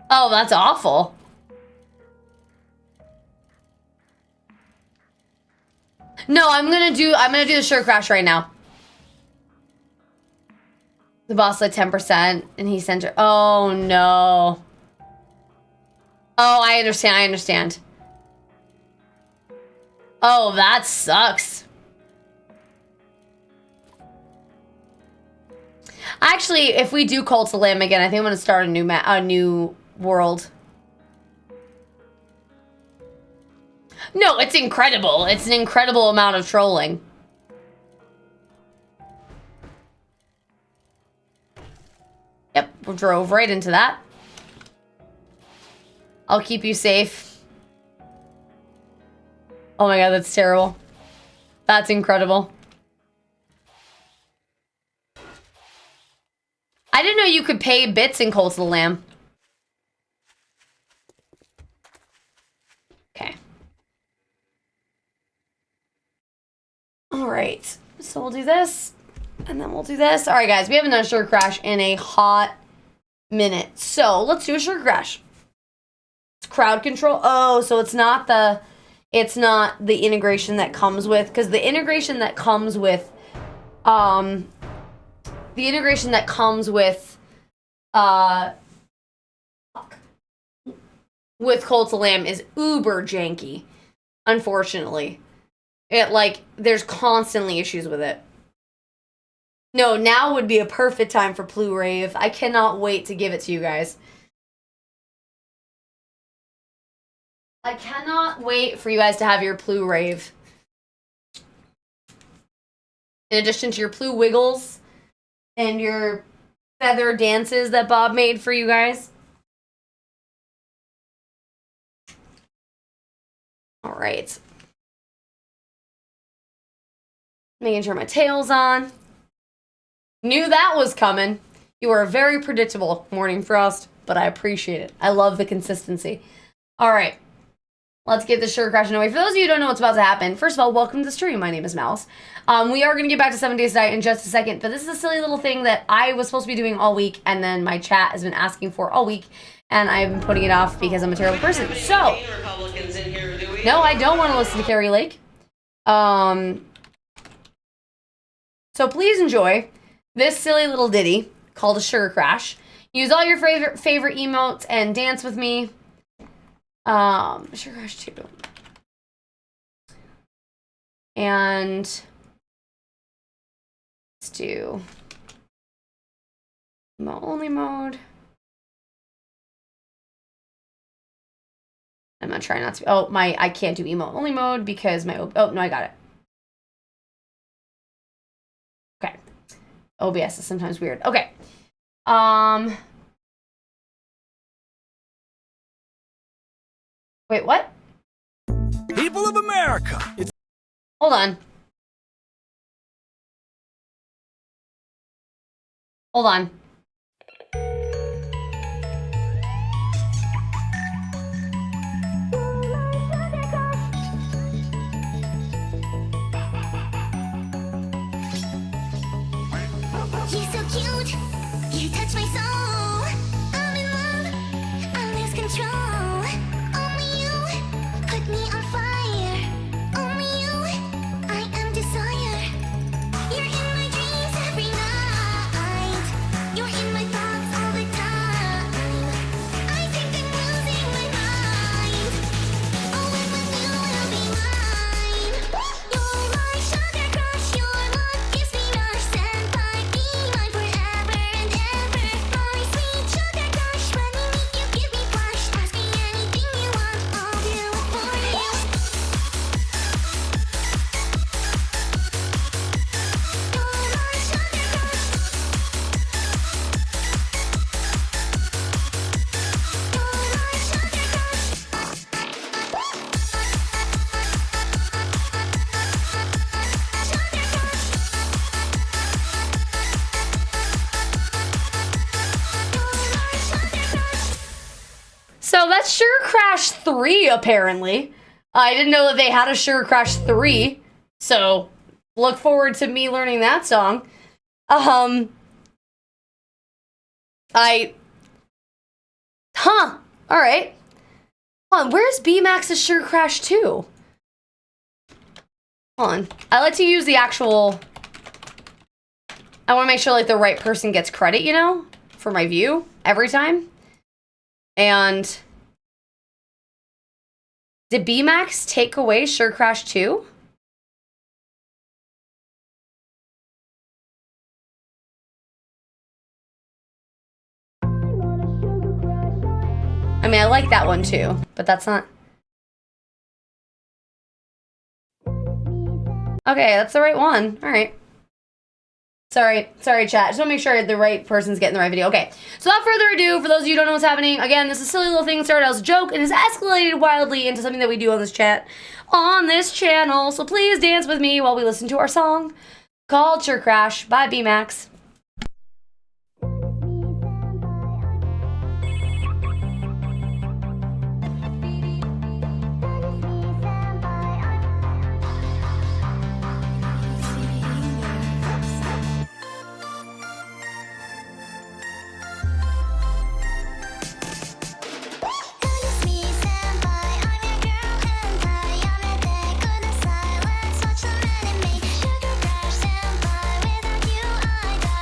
Oh, that's awful. No, I'm gonna do the sugar crash right now. The boss at 10% and he sent her. Oh no. Oh, I understand. Oh, that sucks. Actually, if we do Cult of Lamb again, I think I'm gonna start a new world. No, it's incredible. It's an incredible amount of trolling. Yep, we drove right into that. I'll keep you safe. Oh my god, that's terrible. That's incredible. I didn't know you could pay bits in Cult of the Lamb. Okay. Alright. So we'll do this. And then we'll do this. Alright, guys. We haven't done a sugar crash in a hot minute. So let's do a sugar crash. It's crowd control. Oh, so it's not the integration that comes with, because the integration that comes with with Cult of Lamb is uber janky, unfortunately. There's constantly issues with it. No, now would be a perfect time for Plu Rave. I cannot wait to give it to you guys. I cannot wait for you guys to have your Plu Rave. In addition to your Plu Wiggles and your feather dances that Bob made for you guys. All right. Making sure my tail's on. Knew that was coming. You are very predictable, Morning Frost, but I appreciate it. I love the consistency. All right. Let's get this sugar crashing away. For those of you who don't know what's about to happen, first of all, welcome to the stream. My name is Malice. We are going to get back to 7 Days Diet in just a second, but this is a silly little thing that I was supposed to be doing all week, and then my chat has been asking for all week, and I've been putting it off because I'm a terrible person. So, no, I don't want to listen to Carrie Lake. So please enjoy this silly little ditty called a Sugar Crash. Use all your favorite emotes and dance with me. Sugar Crash 2. And let's do emote only mode. I'm gonna try not to. I can't do emote only mode because my. Oh no, I got it. Okay. OBS is sometimes weird. Okay. Wait, what? People of America, it's Hold on. Hold on. You're so cute, you touch my soul. I'm in love, I lose control. Only you put me on fire. Only you, I am desire. You're in my dreams every night. You're in my thoughts all the time. I think I'm losing my mind. Oh, and with you will be mine. You're my sugar crush. Your love gives me rush. Senpai, be mine forever and ever. My sweet sugar crush. When we meet, you give me flash. Ask me anything you want, I'll do it for you. You're my sugar crush. You're my sugar crush. So that's Sugar Crash 3, apparently. I didn't know that they had a Sugar Crash 3, so look forward to me learning that song. Alright. Hold on, where's B-Max's Sugar Crash 2? Hold on. I like to use the actual... I want to make sure, like, the right person gets credit, you know? For my view, every time. And... did B-Max take away Sugar Crash 2? I mean, I like that one too, but that's not... Okay, that's the right one. All right. Sorry, chat. Just want to make sure the right person's getting the right video. Okay, so without further ado, for those of you who don't know what's happening, again, this is a silly little thing that started out as a joke and has escalated wildly into something that we do on this channel. So please dance with me while we listen to our song called Sugar Crash by B-Max. Sugar crash senpai, without you I die.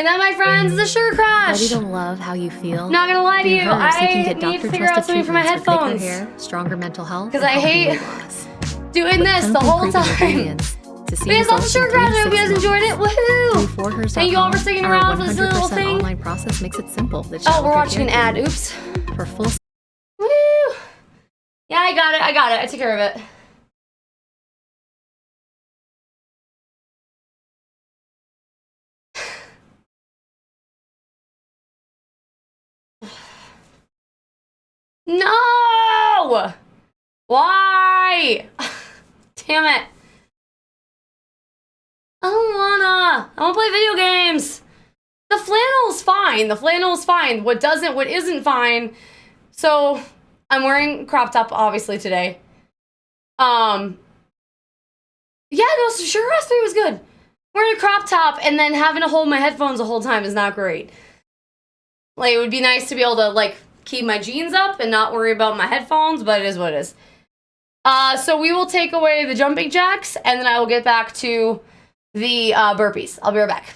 And that, my friends, is a Sugar Crush. Ready to love how you feel? Not gonna lie to you, Hers, you can I get need to doctor figure out trusted something for my treatments for thicker headphones. hair, stronger mental health, Because and I healthy hate weight loss. doing With this the clinically whole proven time. ingredients to see But it's also results Sugar in Crush. 3 I to hope you 6 guys enjoyed it. months. Woohoo! Through Thank you all for 4hers.com, sticking our around for this little 100% thing. online process makes it simple. That Oh, chat we're with your watching an care ad. team. Oops. For full Woo! Yeah, I got it. I took care of it. No! Why? Damn it. I wanna play video games. The flannel's fine. What isn't fine. So, I'm wearing crop top obviously today. Yeah, no, so Sugar Rush 3 was good. Wearing a crop top and then having to hold my headphones the whole time is not great. Like, it would be nice to be able to, like, keep my jeans up and not worry about my headphones, but it is what it is. So we will take away the jumping jacks, and then I will get back to the burpees. I'll be right back.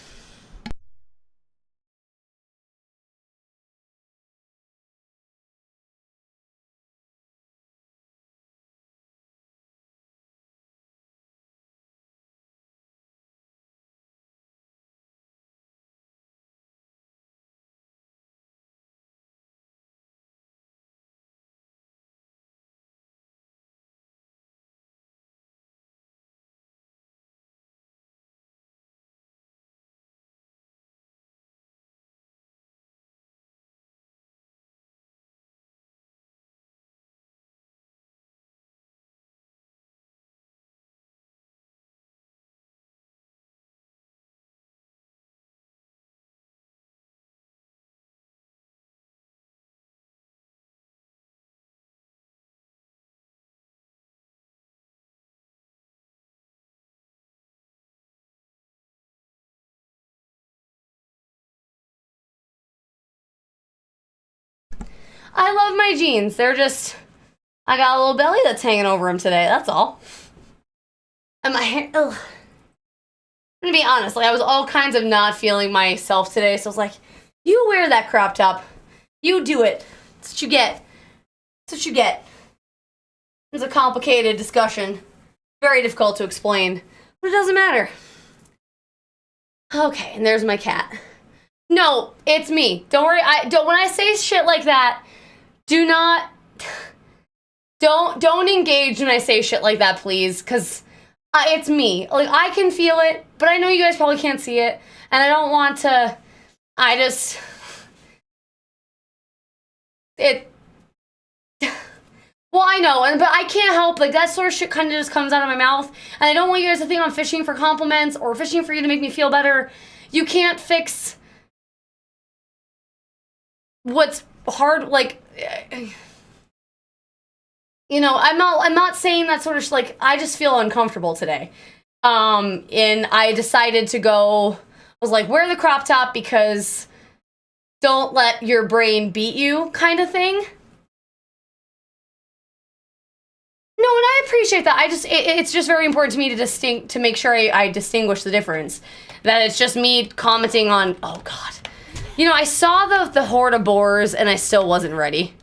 I love my jeans. They're just, I got a little belly that's hanging over them today. That's all. And my hair, ugh. I'm gonna be honest, like I was all kinds of not feeling myself today. So I was like, you wear that crop top. You do it. That's what you get. That's what you get. It's a complicated discussion. Very difficult to explain. But it doesn't matter. Okay, and there's my cat. No, it's me. Don't worry. When I say shit like that, don't engage when I say shit like that, please, because it's me. Like, I can feel it, but I know you guys probably can't see it, and I don't want to. Well, I know, but I can't help, like, that sort of shit kind of just comes out of my mouth, and I don't want you guys to think I'm fishing for compliments or fishing for you to make me feel better. You can't fix what's hard, like, you know, I'm not saying that sort of like, I just feel uncomfortable today. And I decided to go, I was like, wear the crop top because don't let your brain beat you kind of thing. No, and I appreciate that. It's just very important to me to make sure I distinguish the difference. That it's just me commenting on, oh God. You know, I saw the horde of boars and I still wasn't ready.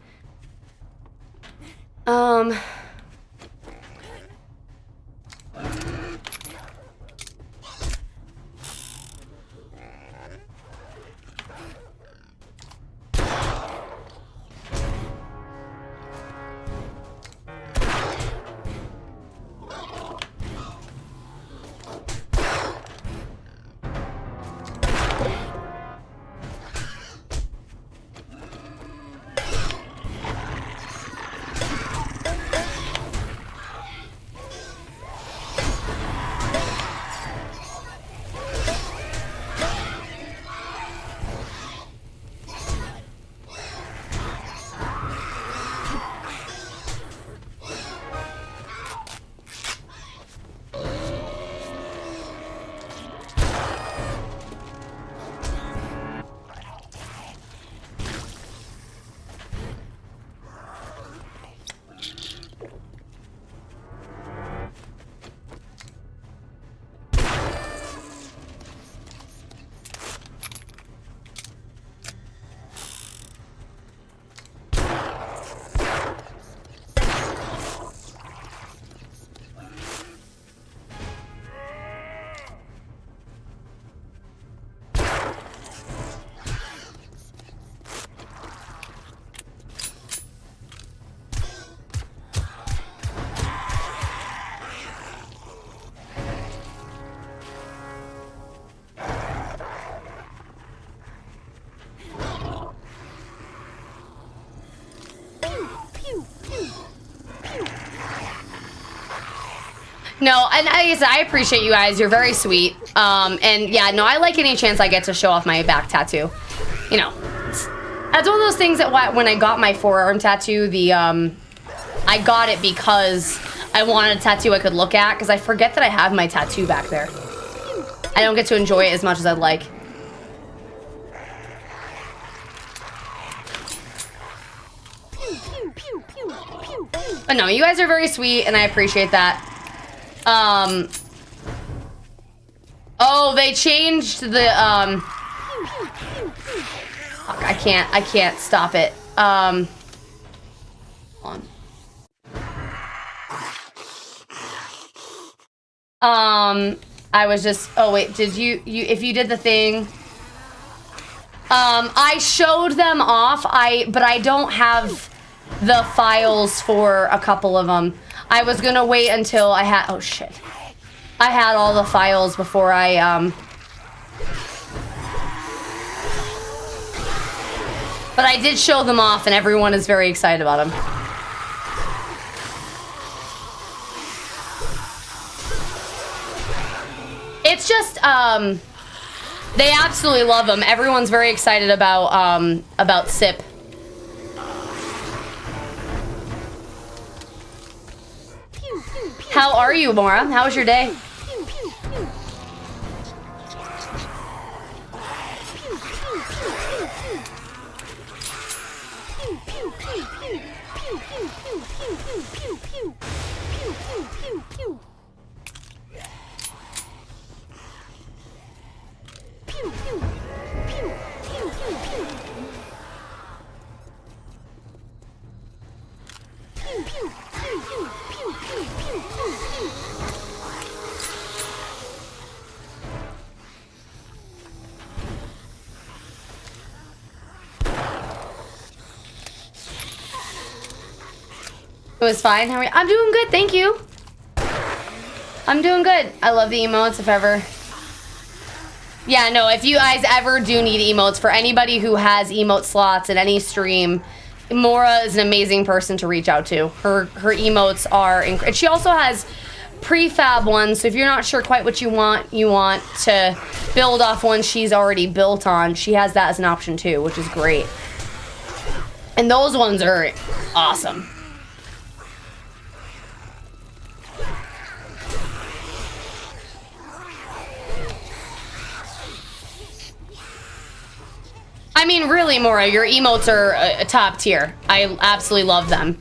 No, and I appreciate you guys. You're very sweet. And yeah, no, I like any chance I get to show off my back tattoo. You know, that's one of those things that when I got my forearm tattoo, I got it because I wanted a tattoo I could look at, because I forget that I have my tattoo back there. I don't get to enjoy it as much as I'd like. But no, you guys are very sweet, and I appreciate that. Oh, they changed the, fuck, I can't stop it. Hold on. I was just, oh wait, did you if you did the thing, I showed them off, but I don't have the files for a couple of them. I was gonna wait until I had, oh shit. I had all the files before I, but I did show them off and everyone is very excited about them. It's just, they absolutely love them. Everyone's very excited about SIP. How are you, Mora? How was your day? It was fine. How are you? I'm doing good, thank you. I'm doing good. I love the emotes if ever. Yeah, no, if you guys ever do need emotes, for anybody who has emote slots in any stream, Mora is an amazing person to reach out to. Her emotes are incredible. She also has prefab ones, so if you're not sure quite what you want to build off one she's already built on, she has that as an option too, which is great. And those ones are awesome. I mean, really, Mora, your emotes are a top tier. I absolutely love them.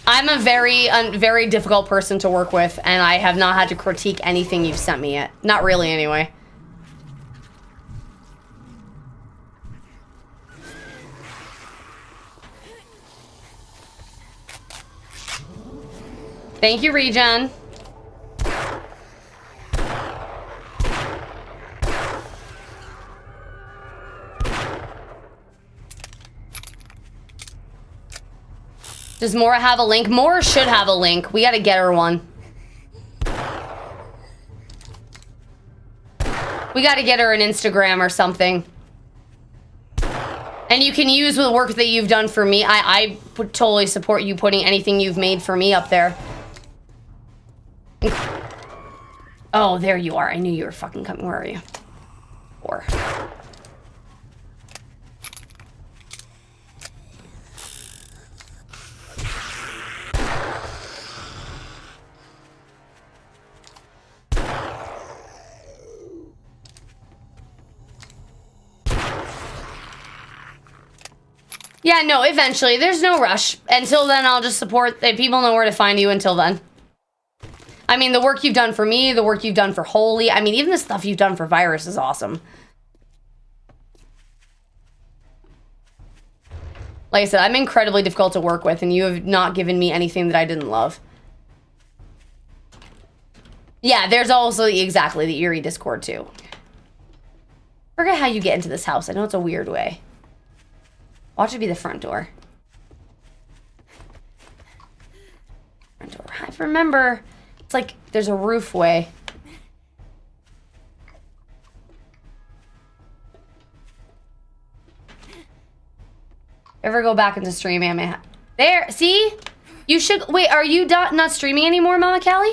I'm a very difficult person to work with, and I have not had to critique anything you've sent me yet. Not really, anyway. Thank you, Regen. Does Mora have a link? Mora should have a link. We gotta get her one. We gotta get her an Instagram or something. And you can use the work that you've done for me. I would totally support you putting anything you've made for me up there. Oh, there you are. I knew you were fucking coming. Where are you? Or... Yeah, no, eventually. There's no rush. Until then, I'll just support... People know where to find you until then. I mean, the work you've done for me, the work you've done for Holy. I mean, even the stuff you've done for Virus is awesome. Like I said, I'm incredibly difficult to work with, and you have not given me anything that I didn't love. Yeah, there's also exactly the Eerie Discord, too. Forget how you get into this house. I know it's a weird way. Watch it be the front door. Front door. I remember, it's like there's a roof way. Ever go back into stream, there, see? You should wait. Are you not streaming anymore, Mama Callie?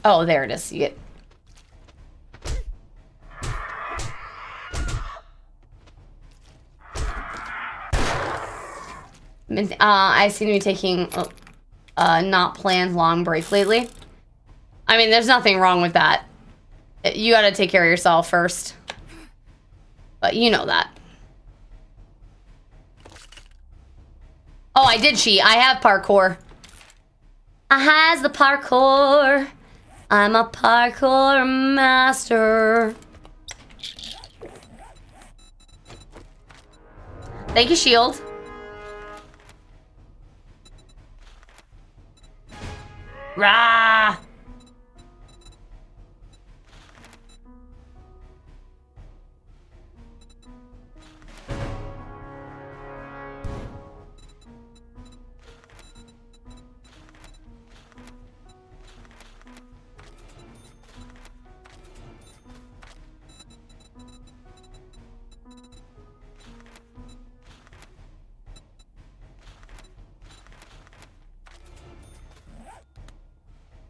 Oh, there it is. You get. I seem to be taking not planned long break lately. I mean, there's nothing wrong with that. You gotta take care of yourself first. But you know that. Oh, I did cheat. I have parkour. I has the parkour. I'm a parkour master. Thank you, Shield. Rah!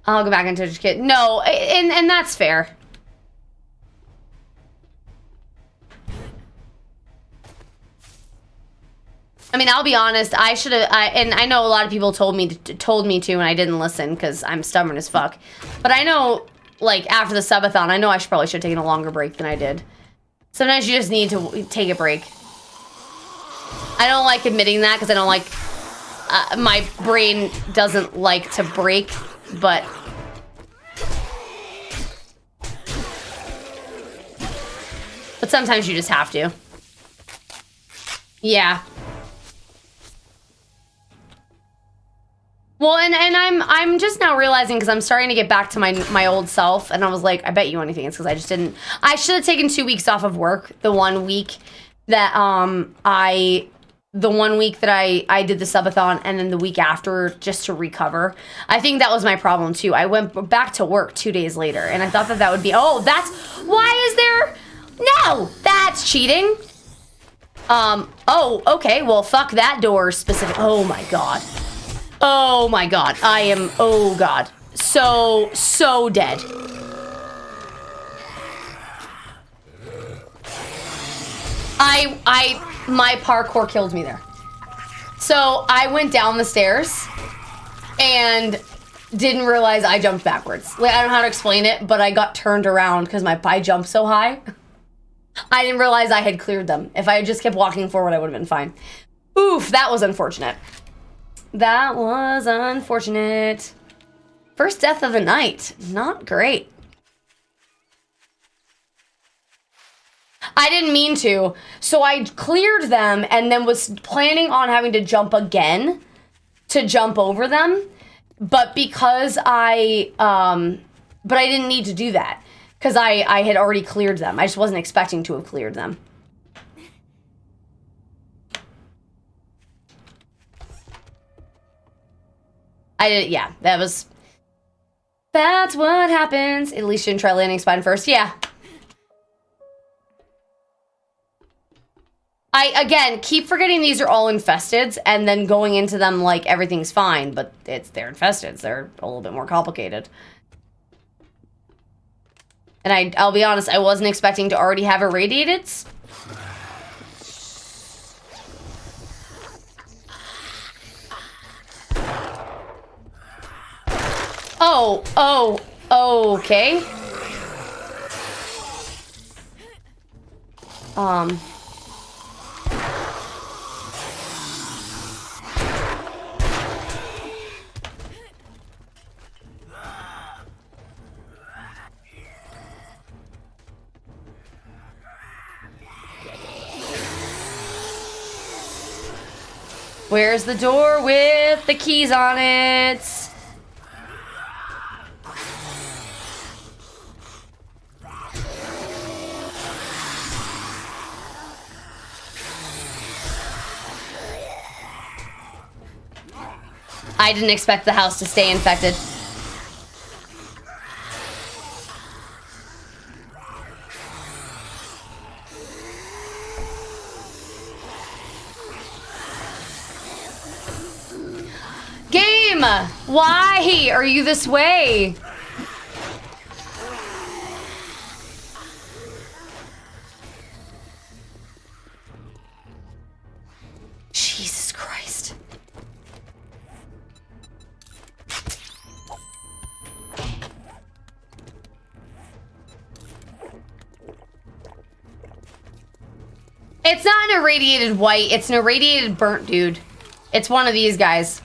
I'll go back into the kid. No, and that's fair. I mean, I'll be honest. I should have. And I know a lot of people told me to, and I didn't listen because I'm stubborn as fuck. But I know, like after the subathon, I know I probably should have taken a longer break than I did. Sometimes you just need to take a break. I don't like admitting that because I don't like. My brain doesn't like to break. But sometimes you just have to. Yeah. Well, and I'm just now realizing because I'm starting to get back to my old self, and I was like, I bet you anything it's because I just didn't. I should have taken 2 weeks off of work. The 1 week that I did the subathon, and then the week after just to recover. I think that was my problem too. I went back to work 2 days later, and I thought that would be, oh, that's, why is there, no, that's cheating. Oh, okay, well, fuck that door specific, oh my god. Oh my god, I am, oh god, so dead. My parkour killed me there. So I went down the stairs and didn't realize I jumped backwards. Like, I don't know how to explain it, but I got turned around because I jumped so high. I didn't realize I had cleared them. If I had just kept walking forward, I would have been fine. Oof, that was unfortunate. That was unfortunate. First death of the night. Not great. I didn't mean to. So I cleared them and then was planning on having to jump again to jump over them. But because but I didn't need to do that because I had already cleared them. I just wasn't expecting to have cleared them. Yeah, that's what happens. At least you didn't try landing spine first. Yeah. I, again, keep forgetting these are all infesteds and then going into them like everything's fine, but they're infesteds. They're a little bit more complicated. And I'll be honest, I wasn't expecting to already have irradiated. Oh, okay. Where's the door with the keys on it? I didn't expect the house to stay infected. game? Why are you this way? Jesus Christ. It's not an irradiated white, it's an irradiated burnt dude. It's one of these guys.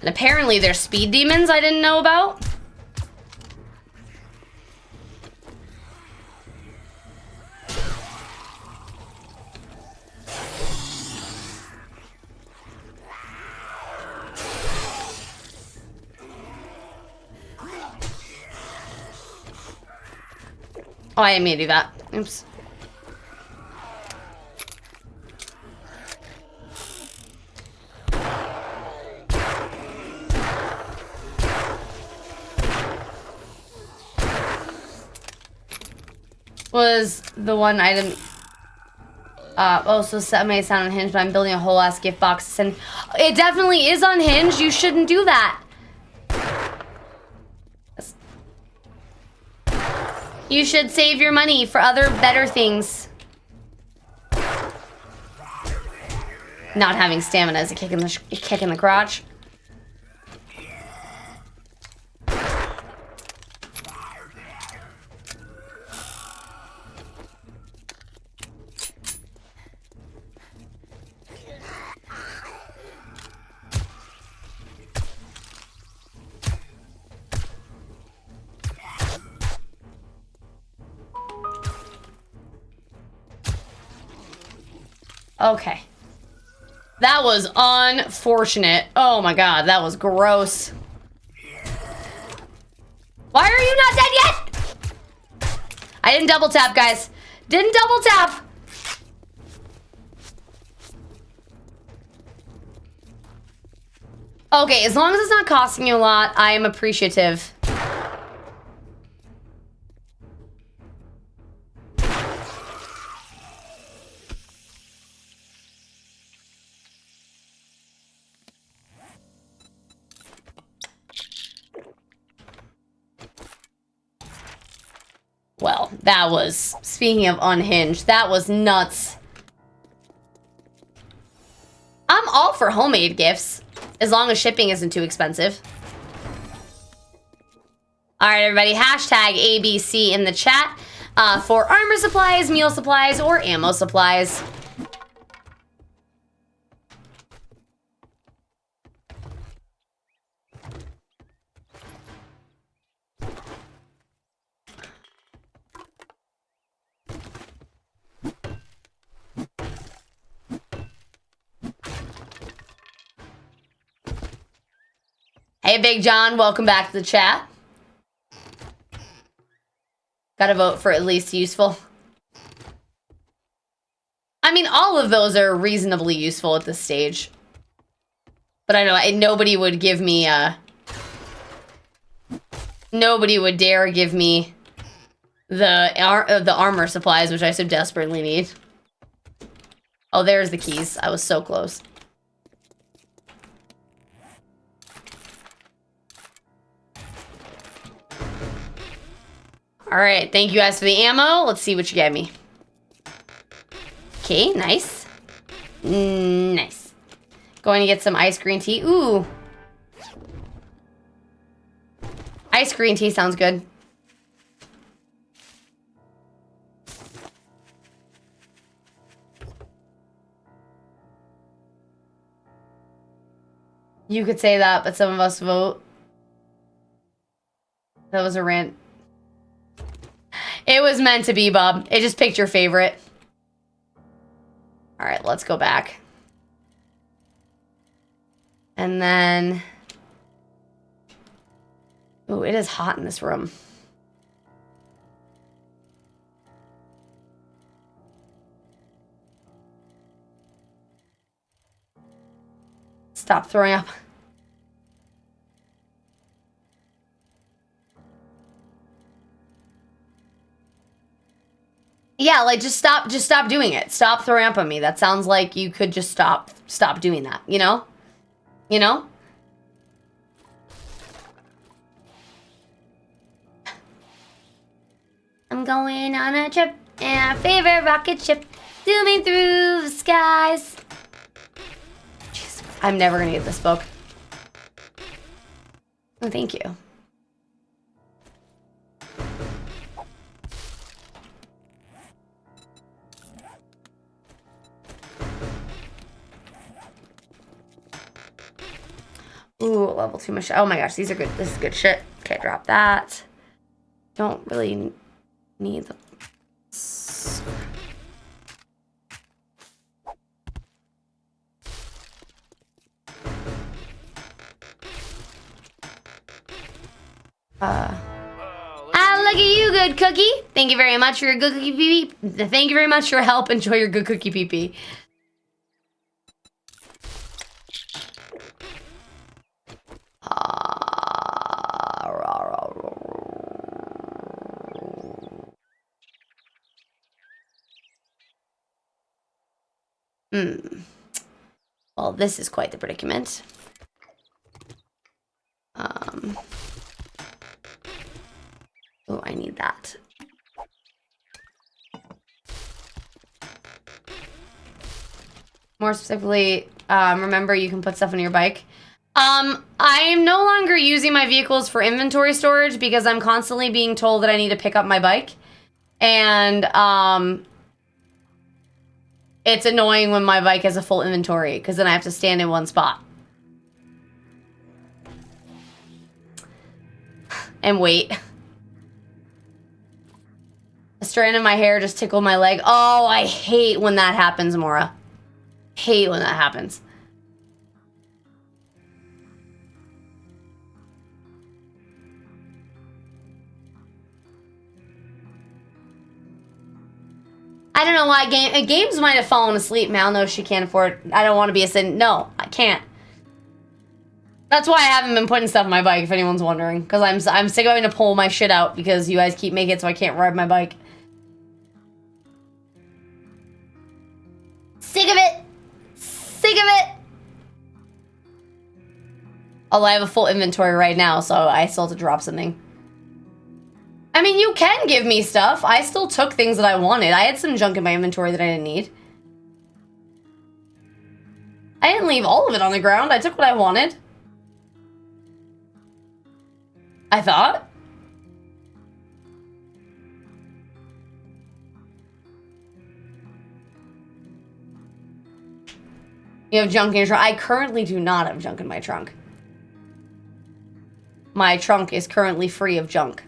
And apparently there's speed demons I didn't know about. Oh, I didn't mean to do that. Oops. Was the one item so set may sound unhinged, but I'm building a whole ass gift box and it definitely is unhinged. You shouldn't do that. You should save your money for other better things. Not having stamina is a kick in the crotch. Okay. That was unfortunate. Oh my god, that was gross. Why are you not dead yet? I didn't double tap, guys. Didn't double tap. Okay, as long as it's not costing you a lot, I am appreciative. Well, that was, speaking of unhinged, that was nuts. I'm all for homemade gifts, as long as shipping isn't too expensive. All right, everybody, hashtag ABC in the chat for armor supplies, meal supplies, or ammo supplies. Hey, Big John, welcome back to the chat. Gotta vote for at least useful. I mean, all of those are reasonably useful at this stage. But I know nobody would give me, nobody would dare give me the armor supplies, which I so desperately need. Oh, there's the keys. I was so close. All right, thank you guys for the ammo. Let's see what you gave me. Okay, nice. Nice. Going to get some ice green tea. Ooh. Ice green tea sounds good. You could say that, but some of us vote. That was a rant. It was meant to be, Bob. It just picked your favorite. All right, let's go back. And then... Ooh, it is hot in this room. Stop throwing up. Yeah, like just stop doing it. Stop throwing up on me. That sounds like you could just stop doing that, you know? You know? I'm going on a trip in our favorite rocket ship, zooming through the skies. Jeez, I'm never gonna get this book. Oh, thank you. Ooh, level 2 much. Oh my gosh, these are good. This is good shit. Okay, drop that. Don't really need the... look at you, good cookie. Thank you very much for your good cookie pee pee. Thank you very much for your help. Enjoy your good cookie pee pee. Well, this is quite the predicament. Oh, I need that. More specifically, remember you can put stuff on your bike. I am no longer using my vehicles for inventory storage because I'm constantly being told that I need to pick up my bike. And, it's annoying when my bike has a full inventory because then I have to stand in one spot. And wait. A strand of my hair just tickled my leg. Oh, I hate when that happens, Mora. Hate when that happens. I don't know why games might have fallen asleep. Mal knows she can't afford. I don't want to be a sin. No, I can't. That's why I haven't been putting stuff on my bike, if anyone's wondering. Because I'm sick of having to pull my shit out because you guys keep making it so I can't ride my bike. Sick of it. Sick of it. Although I have a full inventory right now, so I still have to drop something. I mean, you can give me stuff. I still took things that I wanted. I had some junk in my inventory that I didn't need. I didn't leave all of it on the ground. I took what I wanted. I thought. You have junk in your trunk. I currently do not have junk in my trunk. My trunk is currently free of junk.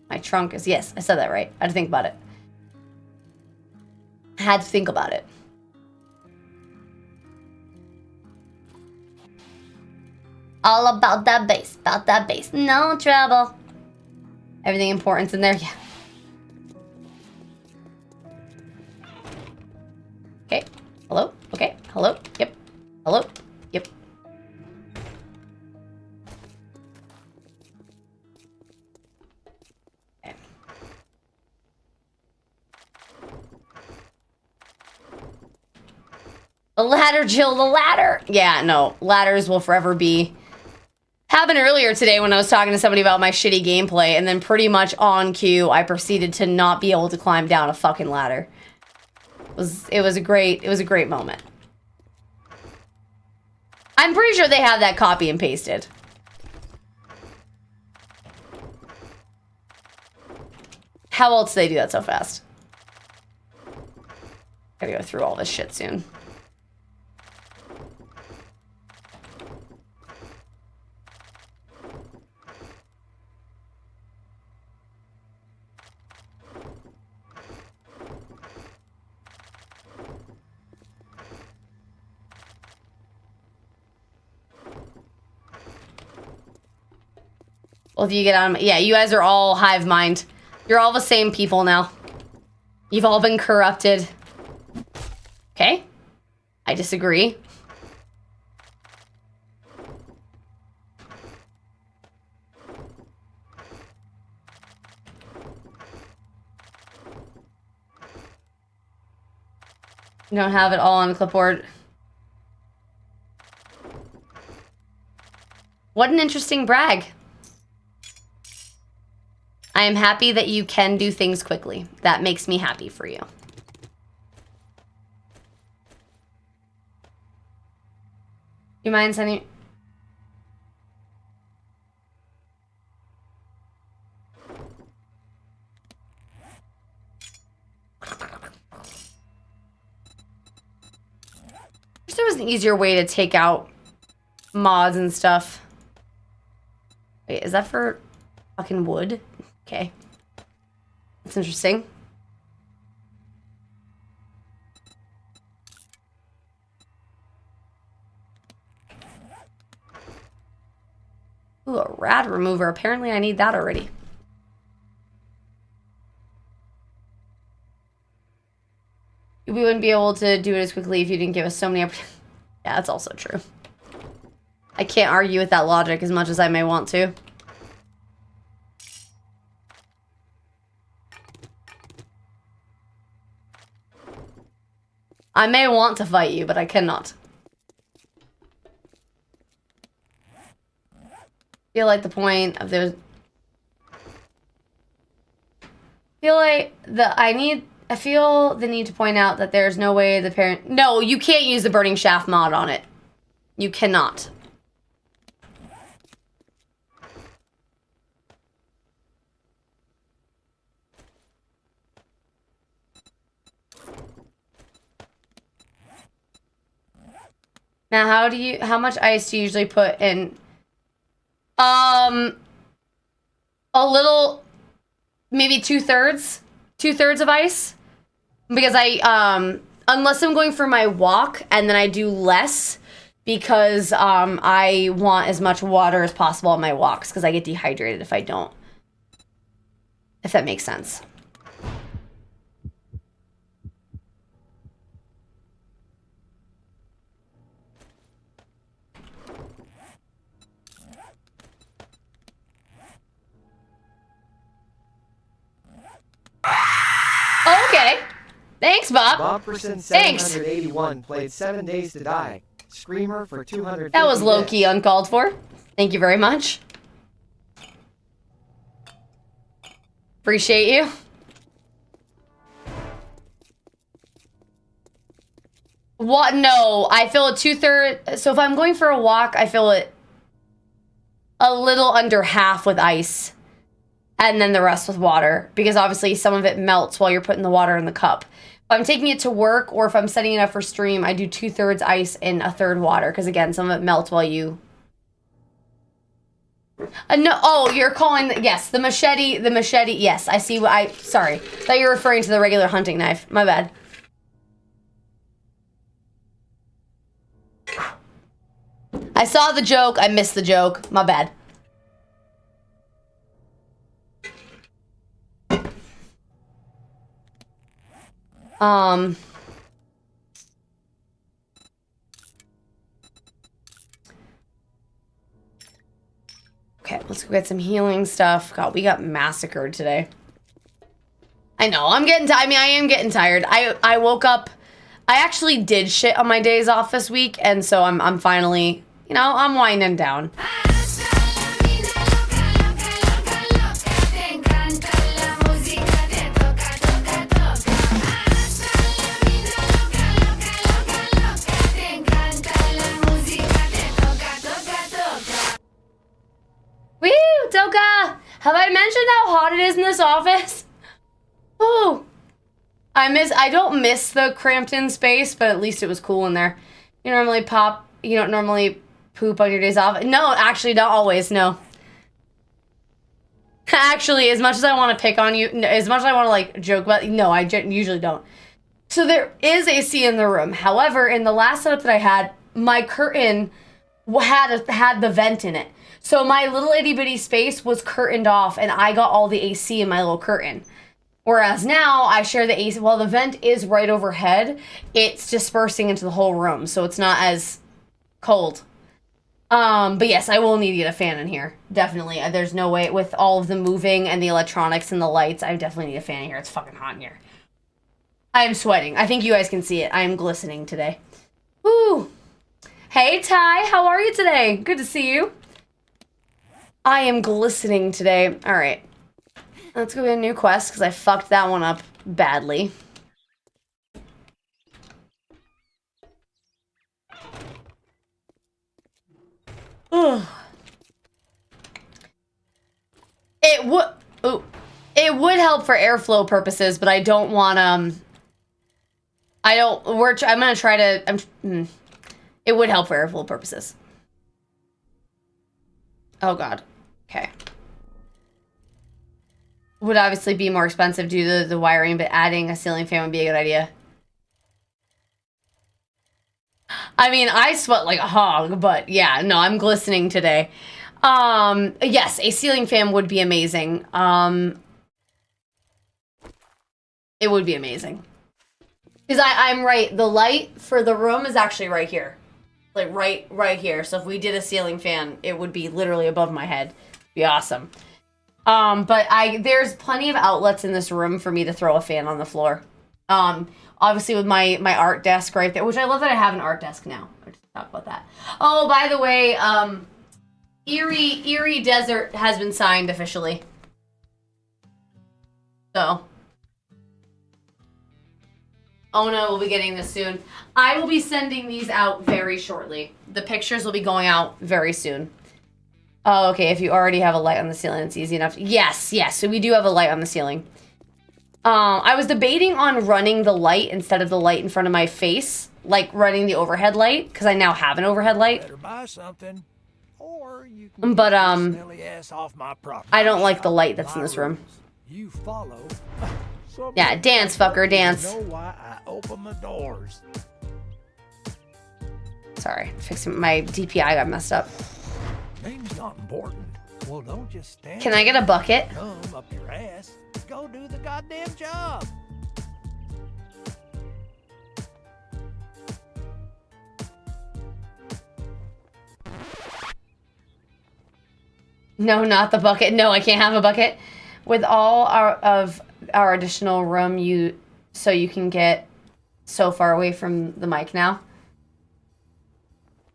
My trunk is, yes, I said that right. I had to think about it. I had to think about it. All about that bass, no trouble. Everything important's in there, yeah. Okay, hello, okay, hello, yep, hello, yep. Okay. The ladder, Jill, the ladder. Yeah, no, ladders will forever be. Happened earlier today when I was talking to somebody about my shitty gameplay, and then pretty much on cue, I proceeded to not be able to climb down a fucking ladder. It was a great moment. I'm pretty sure they have that copy and pasted. How else do they do that so fast? Gotta go through all this shit soon. Well, if you get on, yeah, you guys are all hive mind. You're all the same people now. You've all been corrupted. Okay? I disagree. You don't have it all on a clipboard. What an interesting brag. I am happy that you can do things quickly. That makes me happy for you. You mind sending... Wish there was an easier way to take out mods and stuff. Wait, is that for fucking wood? Okay. That's interesting. Ooh, a rad remover. Apparently I need that already. We wouldn't be able to do it as quickly if you didn't give us so many opportunities. Yeah, that's also true. I can't argue with that logic as much as I may want to. I may want to fight you, but I cannot. I feel like the point of those... I feel the need to point out that there's no way the parent... No, you can't use the burning shaft mod on it. You cannot. Now, how much ice do you usually put in? A little, maybe 2/3 of ice. Because unless I'm going for my walk, and then I do less, because I want as much water as possible on my walks, because I get dehydrated if I don't. If that makes sense. Okay. Thanks, Bob. Bob% Thanks. 781 played 7 Days to Die. Screamer for 250 That was low-key uncalled for. Thank you very much. Appreciate you. What? No, I fill it 2/3. So if I'm going for a walk, I fill it a little under half with ice. And then the rest with water. Because obviously some of it melts while you're putting the water in the cup. If I'm taking it to work or if I'm setting it up for stream, I do 2/3 ice and 1/3 water. Because again, some of it melts while you... no, oh, you're calling... yes, the machete. The machete, yes. I see what sorry. I thought you were referring to the regular hunting knife. My bad. I saw the joke. I missed the joke. My bad. Okay, let's go get some healing stuff. God, we got massacred today. I know, I am getting tired. I woke up, I actually did shit on my days off this week, and so I'm finally, you know, I'm winding down. Woo, Toka! Have I mentioned how hot it is in this office? Ooh. I don't miss the cramped-in space, but at least it was cool in there. You don't normally poop on your days off. No, actually, not always, no. Actually, as much as I want to pick on you, as much as I want to, like, joke about, no, I usually don't. So there is AC in the room. However, in the last setup that I had, my curtain had the vent in it. So my little itty bitty space was curtained off and I got all the AC in my little curtain. Whereas now I share the AC, while the vent is right overhead, it's dispersing into the whole room. So it's not as cold. But yes, I will need to get a fan in here. Definitely. There's no way with all of the moving and the electronics and the lights, I definitely need a fan in here. It's fucking hot in here. I am sweating. I think you guys can see it. I am glistening today. Woo! Hey, Ty. How are you today? Good to see you. I am glistening today. All right. Let's go get a new quest because I fucked that one up badly. Ugh. It would help for airflow purposes, but I don't want I'm gonna try to it would help for airflow purposes. Oh god. Okay. Would obviously be more expensive due to the wiring, but adding a ceiling fan would be a good idea. I mean, I sweat like a hog, but yeah, no, I'm glistening today. Yes, a ceiling fan would be amazing. It would be amazing. Because I'm right, the light for the room is actually right here. Like right here. So if we did a ceiling fan, it would be literally above my head. It'd be awesome. But there's plenty of outlets in this room for me to throw a fan on the floor. Obviously with my art desk right there, which I love that I have an art desk now. I'll just talk about that. Oh, by the way, Erie Desert has been signed officially. So. Ona will be getting this soon. I will be sending these out very shortly. The pictures will be going out very soon. Oh, okay. If you already have a light on the ceiling, it's easy enough. Yes. So we do have a light on the ceiling. I was debating on running the light instead of the light in front of my face. Like running the overhead light, because I now have an overhead light. Better buy something, or you can but, off my property. I don't like the light that's in this room. You follow. Yeah, dance, fucker, dance. You know why I open the doors. Sorry, fixing my DPI got messed up. Name's not important. Well, don't just stand. Can I get a bucket? Come up your ass. Go do the goddamn job. No, not the bucket. No, I can't have a bucket. With all our additional room, so you can get so far away from the mic now.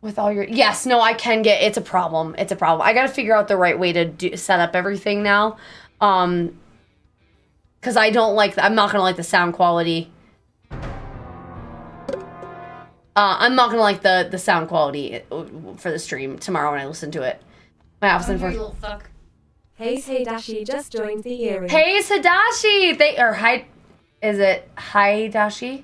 With all your yes, no, I can get. It's a problem. It's a problem. I gotta figure out the right way to set up everything now, because I don't like. I'm not gonna like the sound quality. I'm not gonna like the sound quality for the stream tomorrow when I listen to it. My office you little fuck. Hey Dashi just joined the Erie. Hey Sadashi! Is it Dashi?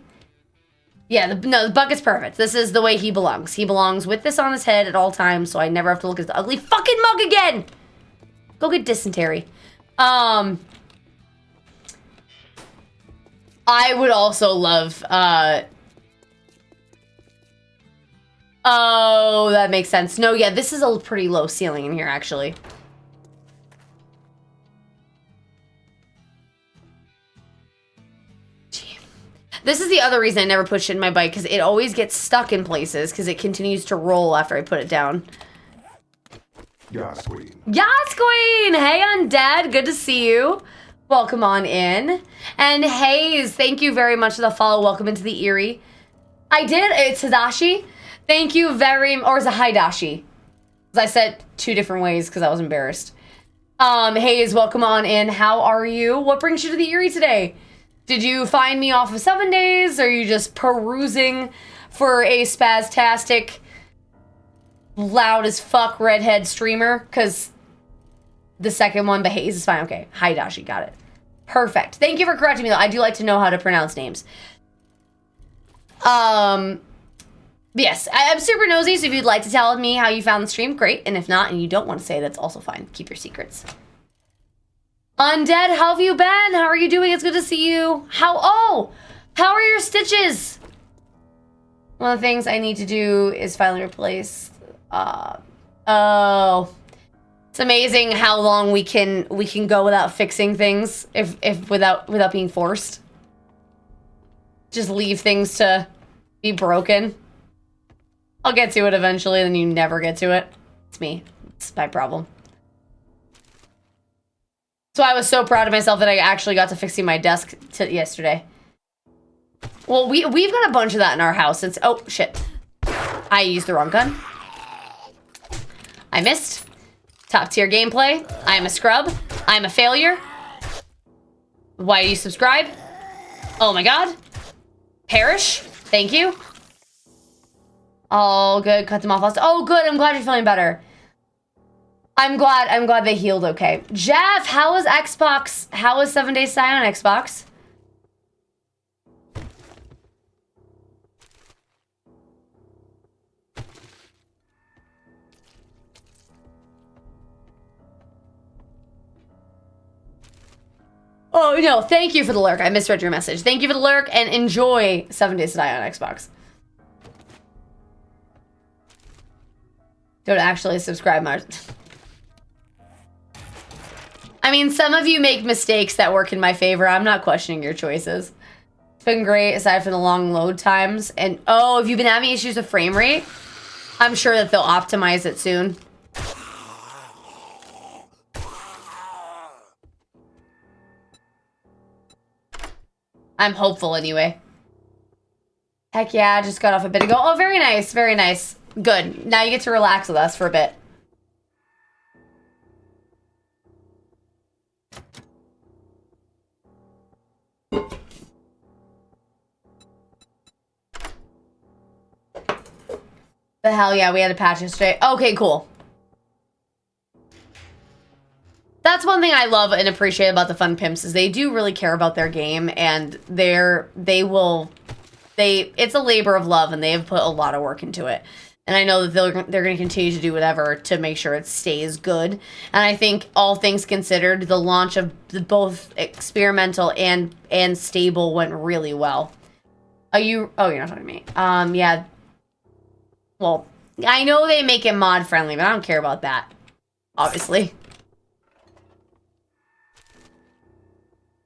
Yeah, the bucket's perfect. This is the way he belongs. He belongs with this on his head at all times, so I never have to look at the ugly fucking mug again! Go get dysentery. I would also love, oh, that makes sense. No, yeah, this is a pretty low ceiling in here, actually. This is the other reason I never put shit in my bike, because it always gets stuck in places, because it continues to roll after I put it down. Yas Queen. Yas Queen! Hey, Undead. Good to see you. Welcome on in. And Hayes, thank you very much for the follow. Welcome into the Erie. I did. It's Hadashi. Thank you very much. Or is it Hidashi? I said two different ways because I was embarrassed. Hayes, welcome on in. How are you? What brings you to the Erie today? Did you find me off of 7 days? Or are you just perusing for a spastastic, loud as fuck redhead streamer? Because the second one, but Hayes is fine. Okay. Hidashi, got it. Perfect. Thank you for correcting me, though. I do like to know how to pronounce names. Yes, I'm super nosy, so if you'd like to tell me how you found the stream, great. And if not, and you don't want to say, that's also fine. Keep your secrets. Undead, how have you been? How are you doing? It's good to see you. How are your stitches? One of the things I need to do is finally replace, oh. It's amazing how long we can go without fixing things if without being forced. Just leave things to be broken. I'll get to it eventually, then you never get to it. It's me. It's my problem. So I was so proud of myself that I actually got to fixing my desk yesterday. Well, we've got a bunch of that in our house. It's oh shit. I used the wrong gun. I missed. Top tier gameplay. I am a scrub. I am a failure. Why do you subscribe? Oh my god. Perish. Thank you. Oh, good. Cut them off last. Oh, good. I'm glad you're feeling better. I'm glad they healed okay. Jeff, how was Xbox? How was 7 Days to Die on Xbox? Oh, no. Thank you for the lurk. I misread your message. Thank you for the lurk and enjoy 7 Days to Die on Xbox. Don't actually subscribe, Mars. I mean, some of you make mistakes that work in my favor. I'm not questioning your choices. It's been great, aside from the long load times. And, oh, if you've been having issues with frame rate, I'm sure that they'll optimize it soon. I'm hopeful anyway. Heck yeah, I just got off a bit ago. Oh, very nice, very nice. Good. Now you get to relax with us for a bit. The hell yeah, we had a patch yesterday. Okay, cool. That's one thing I love and appreciate about the Fun Pimps is they do really care about their game, and it's a labor of love, and they have put a lot of work into it. And I know that they're going to continue to do whatever to make sure it stays good. And I think all things considered, the launch of both experimental and stable went really well. Oh, you're not talking to me. Yeah. Well, I know they make it mod friendly, but I don't care about that. Obviously.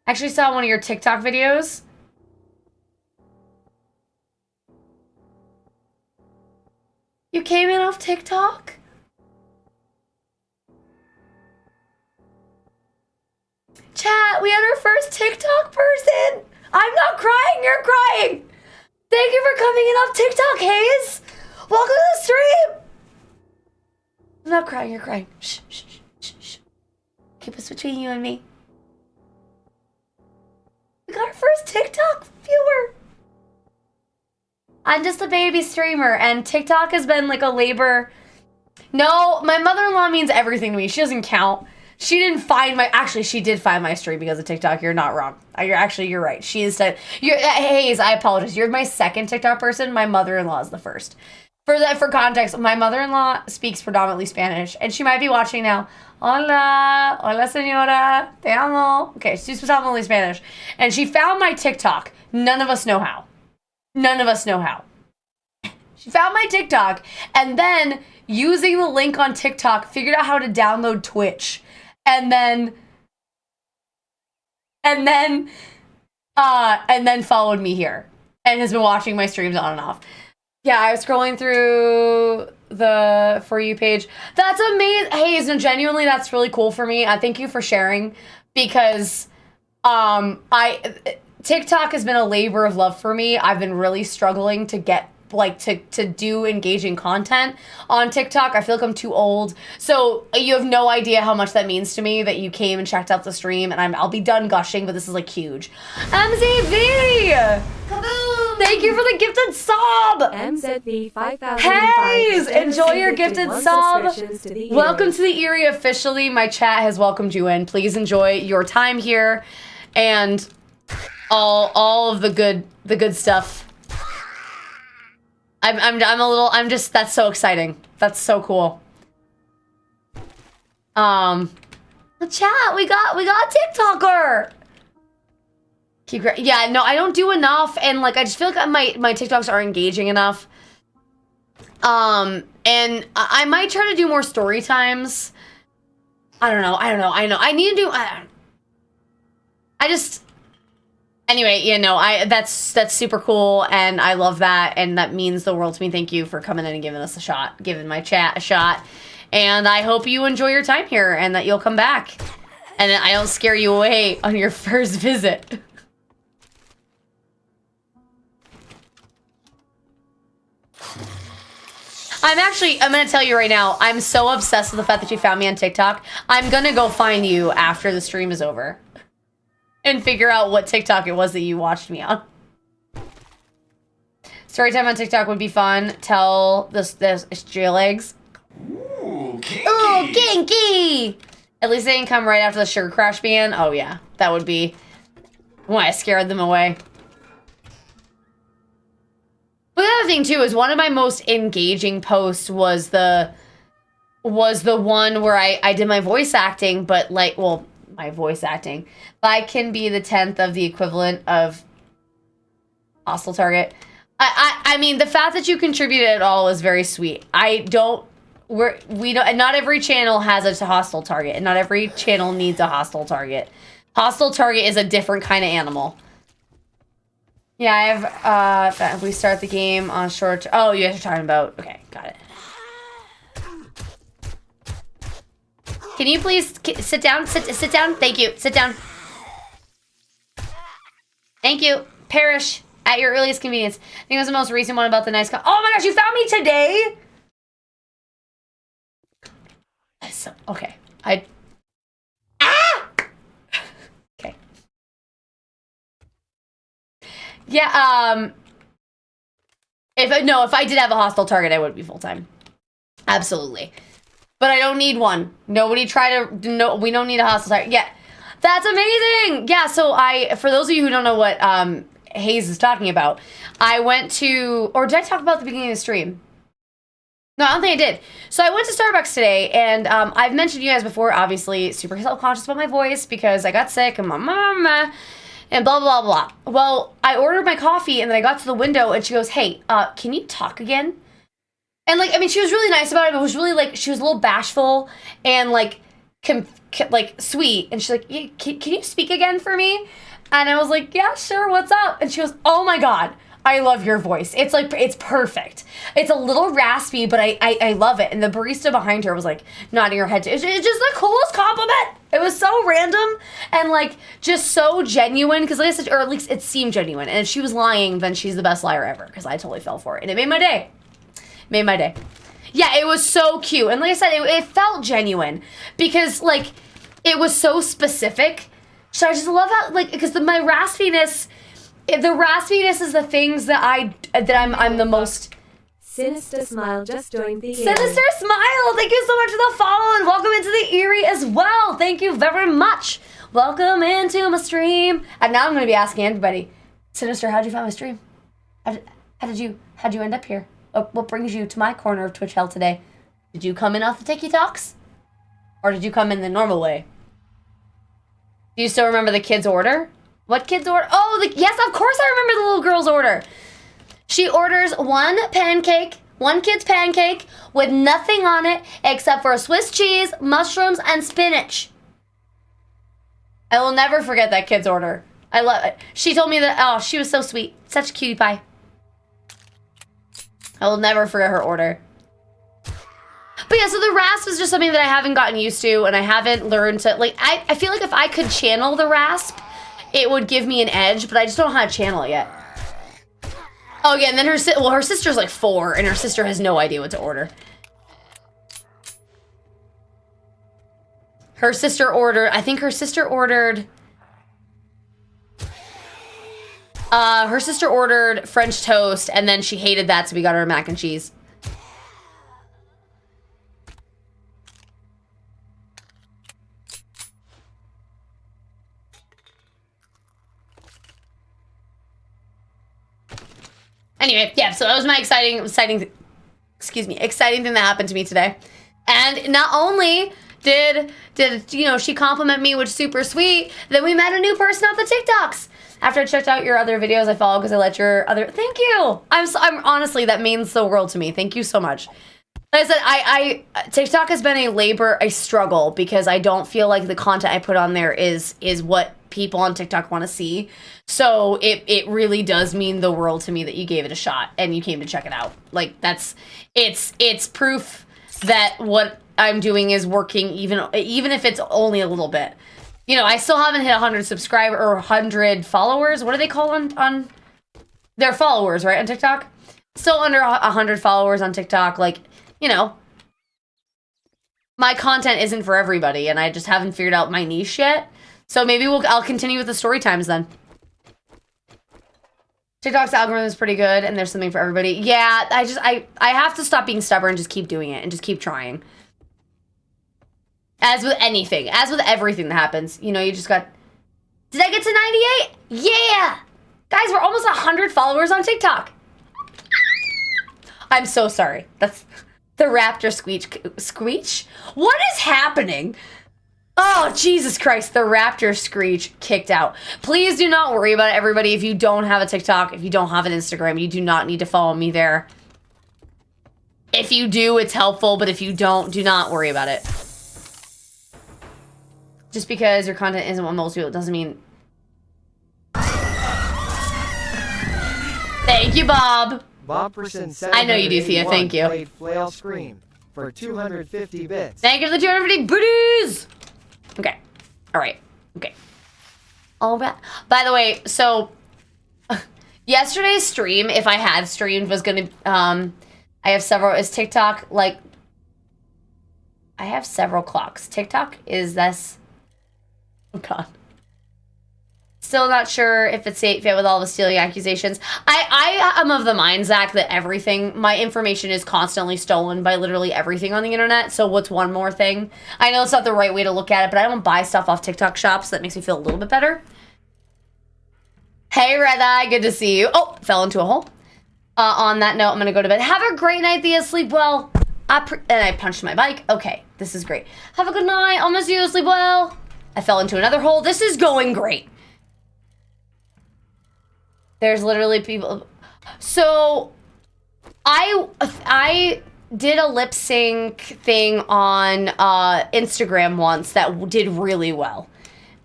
Actually saw one of your TikTok videos. You came in off TikTok? Chat, we had our first TikTok person. I'm not crying, you're crying. Thank you for coming in off TikTok, Hayes. Welcome to the stream. I'm not crying, you're crying. Shh, shh, shh, shh. Keep us between you and me. We got our first TikTok viewer. I'm just a baby streamer, and TikTok has been like a labor. No, my mother-in-law means everything to me. She doesn't count. She didn't find my... Actually, she did find my stream because of TikTok. You're not wrong. You're right. She is... Hayes, I apologize. You're my second TikTok person. My mother-in-law is the first. For context, my mother-in-law speaks predominantly Spanish, and she might be watching now. Hola, hola señora, te amo. Okay, she's predominantly Spanish. And she found my TikTok. None of us know how. None of us know how. She found my TikTok, and then, using the link on TikTok, figured out how to download Twitch. And then followed me here. And has been watching my streams on and off. Yeah, I was scrolling through the For You page. That's amazing. Hey, no, genuinely, that's really cool for me. Thank you for sharing, because TikTok has been a labor of love for me. I've been really struggling to get to do engaging content on TikTok. I feel like I'm too old. So you have no idea how much that means to me that you came and checked out the stream, and I'll be done gushing, but this is like huge. MZV! Kaboom! Thank you for the gifted sub! MZV 5005. Hey! Enjoy your gifted sub! Welcome to the Erie officially. My chat has welcomed you in. Please enjoy your time here and all of the good stuff. I'm just, that's so exciting. That's so cool. Chat, we got a TikToker. Yeah, no, I don't do enough, and like I just feel like my TikToks are engaging enough. And I might try to do more story times. I don't know. I need to do anyway, you know, that's super cool, and I love that, and that means the world to me. Thank you for coming in and giving us a shot, giving my chat a shot. And I hope you enjoy your time here and that you'll come back. And I don't scare you away on your first visit. I'm gonna tell you right now, I'm so obsessed with the fact that you found me on TikTok. I'm gonna go find you after the stream is over and figure out what TikTok it was that you watched me on. Story time on TikTok would be fun. Tell this jail eggs. Ooh, kinky. Ooh, kinky. At least they didn't come right after the Sugar Crash ban. Oh yeah, that would be why I scared them away. But the other thing too is one of my most engaging posts was the one where I did my voice acting, but like, well, my voice acting. I can be the 10th of the equivalent of hostile target. I mean, the fact that you contributed at all is very sweet. We don't, and not every channel has a hostile target, and not every channel needs a hostile target. Hostile target is a different kind of animal. Yeah, I have, if we start the game on short, oh, you guys are talking about, okay, got it. Can you please sit down, sit down, thank you, sit down. Thank you, Perish, at your earliest convenience. I think it was the most recent one about the nice, oh my gosh, you found me today? So, okay, okay. Yeah, if I did have a hostile target, I would be full-time. Absolutely. But I don't need one. Nobody try to, no, we don't need a hostile target. Yeah, that's amazing. Yeah, so for those of you who don't know what Hayes is talking about, I went to, or did I talk about the beginning of the stream? No, I don't think I did. So I went to Starbucks today, and I've mentioned you guys before, obviously, super self-conscious about my voice because I got sick and and blah, blah, blah. Well, I ordered my coffee, and then I got to the window, and she goes, hey, can you talk again? And, like, I mean, she was really nice about it, but it was really, like, she was a little bashful and, like, sweet. And she's like, yeah, can you speak again for me? And I was like, yeah, sure, what's up? And she goes, oh, my God, I love your voice. It's, like, it's perfect. It's a little raspy, but I love it. And the barista behind her was, like, nodding her head. It's just the coolest compliment. It was so random and, like, just so genuine. Because, like I said, or at least it seemed genuine. And if she was lying, then she's the best liar ever. Because I totally fell for it. And it made my day. Made my day. Yeah, it was so cute. And like I said, it felt genuine. Because, like, it was so specific. So I just love how, like, because my raspiness, the raspiness is the things that I'm the most. Sinister Smile just joined the Sinister Smile, thank you so much for the follow and welcome into the Eerie as well. Thank you very much. Welcome into my stream. And now I'm going to be asking everybody, Sinister, how'd you find my stream? How'd you end up here? What brings you to my corner of Twitch hell today? Did you come in off the TikToks? Or did you come in the normal way? Do you still remember the kid's order? What kid's order? Oh, yes, of course I remember the little girl's order. She orders one kid's pancake with nothing on it except for Swiss cheese, mushrooms, and spinach. I will never forget that kid's order. I love it. She told me that, oh, she was so sweet. Such a cutie pie. I will never forget her order. But yeah, so the rasp is just something that I haven't gotten used to, and I haven't learned to, like, I feel like if I could channel the rasp, it would give me an edge, but I just don't know how to channel it yet. Oh yeah, and then her sister's like 4, and her sister has no idea what to order. Her sister ordered, I think her sister ordered French toast, and then she hated that, so we got her mac and cheese. Anyway, yeah, so that was my exciting thing that happened to me today. And not only did you know, she compliment me, which is super sweet, then we met a new person off the TikToks. After I checked out your other videos, I followed because I let your other, thank you. I'm honestly, that means the world to me. Thank you so much. Like I said, TikTok has been a struggle because I don't feel like the content I put on there is what people on TikTok want to see. So it really does mean the world to me that you gave it a shot and you came to check it out. Like it's proof that what I'm doing is working, even if it's only a little bit. You know, I still haven't hit 100 subscribers or 100 followers. What do they call on their followers, right, on TikTok? Still under 100 followers on TikTok. Like, you know, my content isn't for everybody, and I just haven't figured out my niche yet. So maybe I'll continue with the story times then. TikTok's algorithm is pretty good, and there's something for everybody. Yeah, I have to stop being stubborn and just keep doing it and just keep trying. As with anything, as with everything that happens, you know, you just got... Did I get to 98? Yeah! Guys, we're almost 100 followers on TikTok. I'm so sorry. That's the raptor screech. What is happening? Oh, Jesus Christ, the raptor screech kicked out. Please do not worry about it, everybody. If you don't have a TikTok, if you don't have an Instagram, you do not need to follow me there. If you do, it's helpful, but if you don't, do not worry about it. Just because your content isn't what most people, doesn't mean... Thank you, Bob. Bobperson I know you do, Thea. Thank you. Played Flail Scream for 250 bits. Thank you for the 250 booties. Okay. All right. Okay. All right. By the way, so yesterday's stream, if I had streamed, was gonna I have several. Is TikTok like? I have several clocks. TikTok is this. Oh God. Still not sure if it's safe yet with all the stealing accusations. I am of the mind, Zach, that everything, my information is constantly stolen by literally everything on the internet. So what's one more thing? I know it's not the right way to look at it, but I don't buy stuff off TikTok shops. That makes me feel a little bit better. Hey, Red Eye, good to see you. Oh, fell into a hole. On that note, I'm gonna go to bed. Have a great night, Thea. Sleep well. And I punched my bike. Okay, this is great. Have a good night. I'll miss you. Sleep well. I fell into another hole. This is going great. There's literally people. So I did a lip sync thing on Instagram once that did really well.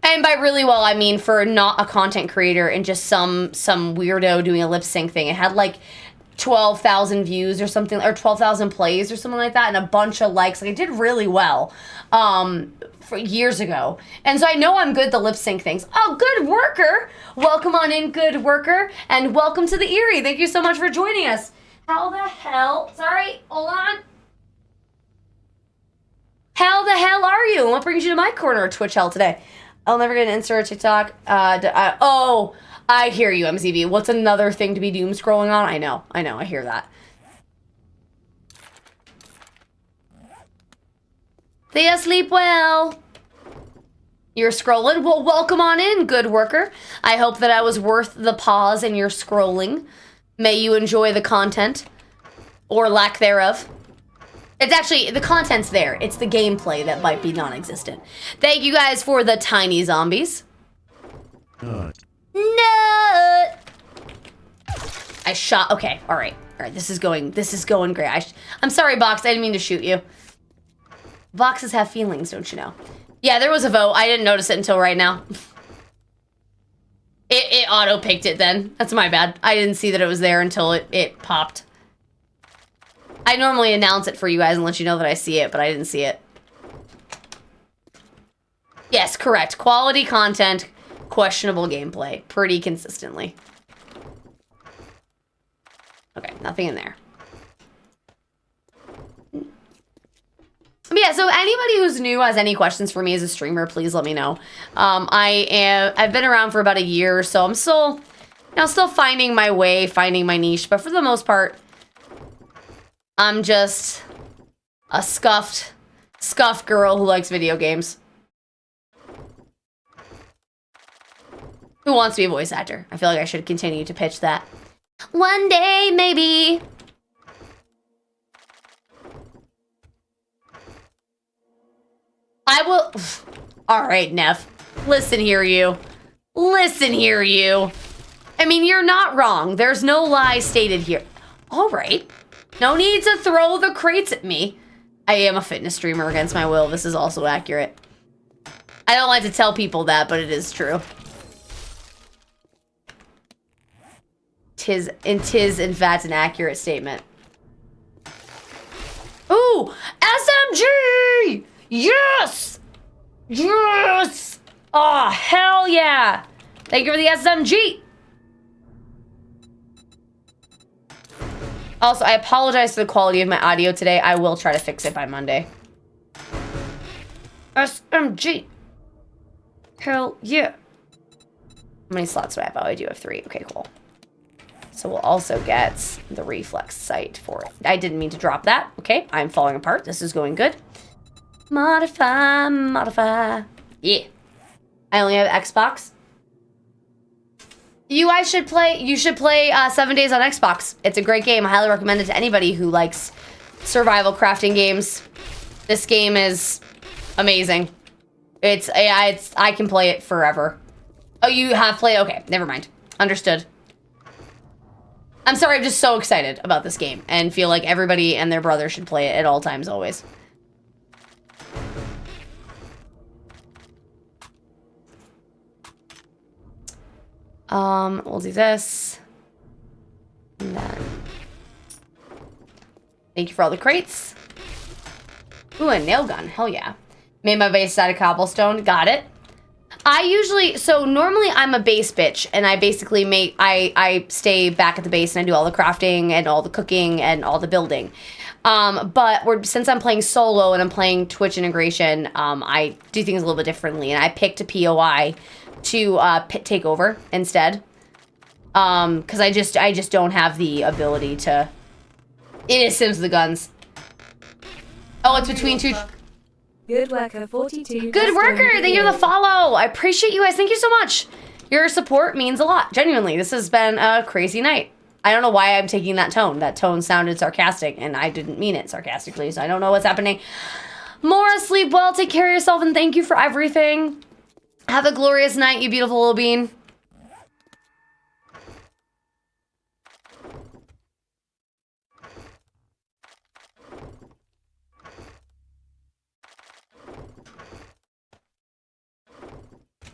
And by really well, I mean for not a content creator and just some weirdo doing a lip sync thing. It had like 12,000 views or something, or 12,000 plays or something like that, and a bunch of likes. Like, it did really well for years ago. And so I know I'm good at the lip sync things. Oh, good worker. Welcome on in, good worker. And welcome to the Erie. Thank you so much for joining us. How the hell? Sorry, hold on. How the hell are you? What brings you to my corner of Twitch hell today? I'll never get an Insta or TikTok. Oh, I hear you, MZB. What's another thing to be doom scrolling on? I know, I hear that. Thea, sleep well. You're scrolling? Well, welcome on in, good worker. I hope that I was worth the pause in your scrolling. May you enjoy the content. Or lack thereof. It's actually, the content's there. It's the gameplay that might be non-existent. Thank you guys for the tiny zombies. Nut. I shot, okay, all right, this is going great. I'm sorry, Box, I didn't mean to shoot you. Boxes have feelings, don't you know? Yeah, there was a vote. I didn't notice it until right now. It auto-picked it then. That's my bad. I didn't see that it was there until it popped. I normally announce it for you guys and let you know that I see it, but I didn't see it. Yes, correct. Quality content, questionable gameplay. Pretty consistently. Okay, nothing in there. But yeah, so anybody who's new has any questions for me as a streamer, please let me know. I've been around for about a year, so I'm still, still finding my way, finding my niche, but for the most part, I'm just a scuffed girl who likes video games. Who wants to be a voice actor? I feel like I should continue to pitch that. One day, maybe. I will... All right, Neff. Listen here, you. Listen here, you. I mean, you're not wrong. There's no lie stated here. All right. No need to throw the crates at me. I am a fitness streamer against my will. This is also accurate. I don't like to tell people that, but it is true. Tis in fact an accurate statement. Ooh, SMG! Yes! Yes! Oh, hell yeah! Thank you for the SMG! Also, I apologize for the quality of my audio today. I will try to fix it by Monday. SMG. Hell yeah. How many slots do I have? Oh, I do have 3. Okay, cool. So we'll also get the reflex sight for it. I didn't mean to drop that. Okay, I'm falling apart. This is going good. Modify, modify. Yeah. I only have Xbox. You should play 7 Days on Xbox. It's a great game. I highly recommend it to anybody who likes survival crafting games. This game is amazing. I can play it forever. Oh, you have played? Okay, never mind. Understood. I'm sorry, I'm just so excited about this game and feel like everybody and their brother should play it at all times, always. We'll do this. And then... Thank you for all the crates. Ooh, a nail gun. Hell yeah. Made my base out of cobblestone. Got it. Normally I'm a base bitch, and I basically I stay back at the base and I do all the crafting and all the cooking and all the building. But since I'm playing solo and I'm playing Twitch integration, I do things a little bit differently, and I picked a POI to take over instead. Because I just don't have the ability to. It is Sims the guns. Oh, it's between 2. Good worker 42. Good worker! Thank you for the follow! I appreciate you guys. Thank you so much. Your support means a lot. Genuinely, this has been a crazy night. I don't know why I'm taking that tone. That tone sounded sarcastic, and I didn't mean it sarcastically, so I don't know what's happening. Mora, sleep well, take care of yourself, and thank you for everything. Have a glorious night, you beautiful little bean.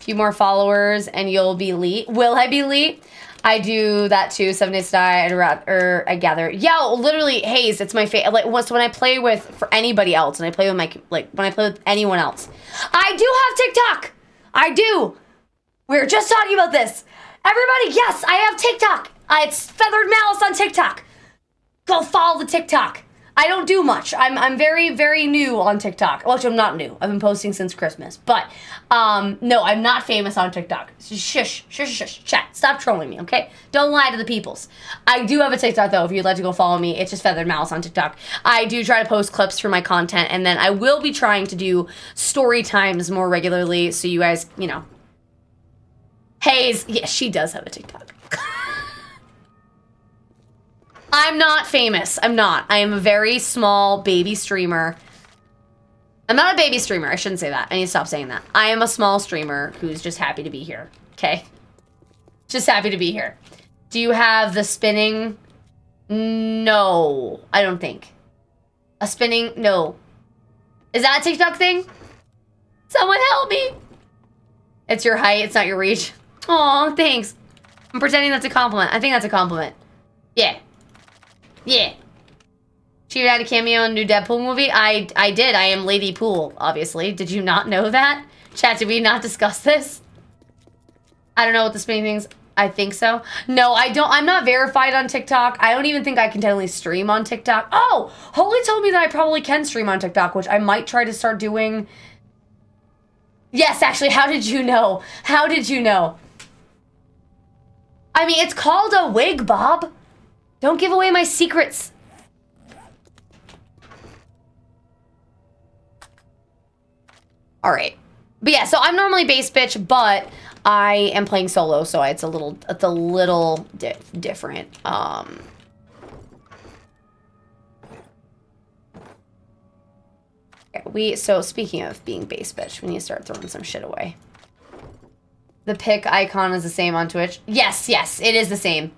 Few more followers and you'll be elite. Will I be elite? I do that too. 7 Days to Die. I gather. Yeah, literally, Hayes. It's my favorite. Like, so when I play with for anybody else, and I play with when I play with anyone else, I do have TikTok. I do. We were just talking about this. Everybody, yes, I have TikTok. It's FeatheredMalice on TikTok. Go follow the TikTok. I don't do much. I'm very, very new on TikTok. Well, actually, I'm not new. I've been posting since Christmas. But, no, I'm not famous on TikTok. Shush, shush, shush, chat. Stop trolling me, okay? Don't lie to the peoples. I do have a TikTok, though, if you'd like to go follow me. It's just FeatheredMalice on TikTok. I do try to post clips for my content, and then I will be trying to do story times more regularly, so you guys, you know. Hayes, yeah, she does have a TikTok. I'm not famous. I'm not. I am a very small baby streamer. I'm not a baby streamer. I shouldn't say that. I need to stop saying that. I am a small streamer who's just happy to be here. Okay? Just happy to be here. Do you have the spinning? No. I don't think. A spinning? No. Is that a TikTok thing? Someone help me. It's your height. It's not your reach. Aw, thanks. I'm pretending that's a compliment. I think that's a compliment. Yeah. Yeah. She had a cameo in the new Deadpool movie? I did. I am Lady Pool, obviously. Did you not know that? Chat, did we not discuss this? I don't know what the spinning things. I think so. No, I don't. I'm not verified on TikTok. I don't even think I can technically stream on TikTok. Oh! Holy told me that I probably can stream on TikTok, which I might try to start doing. Yes, actually, how did you know? How did you know? I mean, it's called a wig, Bob. Don't give away my secrets. All right. But yeah, so I'm normally base bitch, but I am playing solo, so it's a little different. So speaking of being base bitch, we need to start throwing some shit away. The pick icon is the same on Twitch. Yes, it is the same.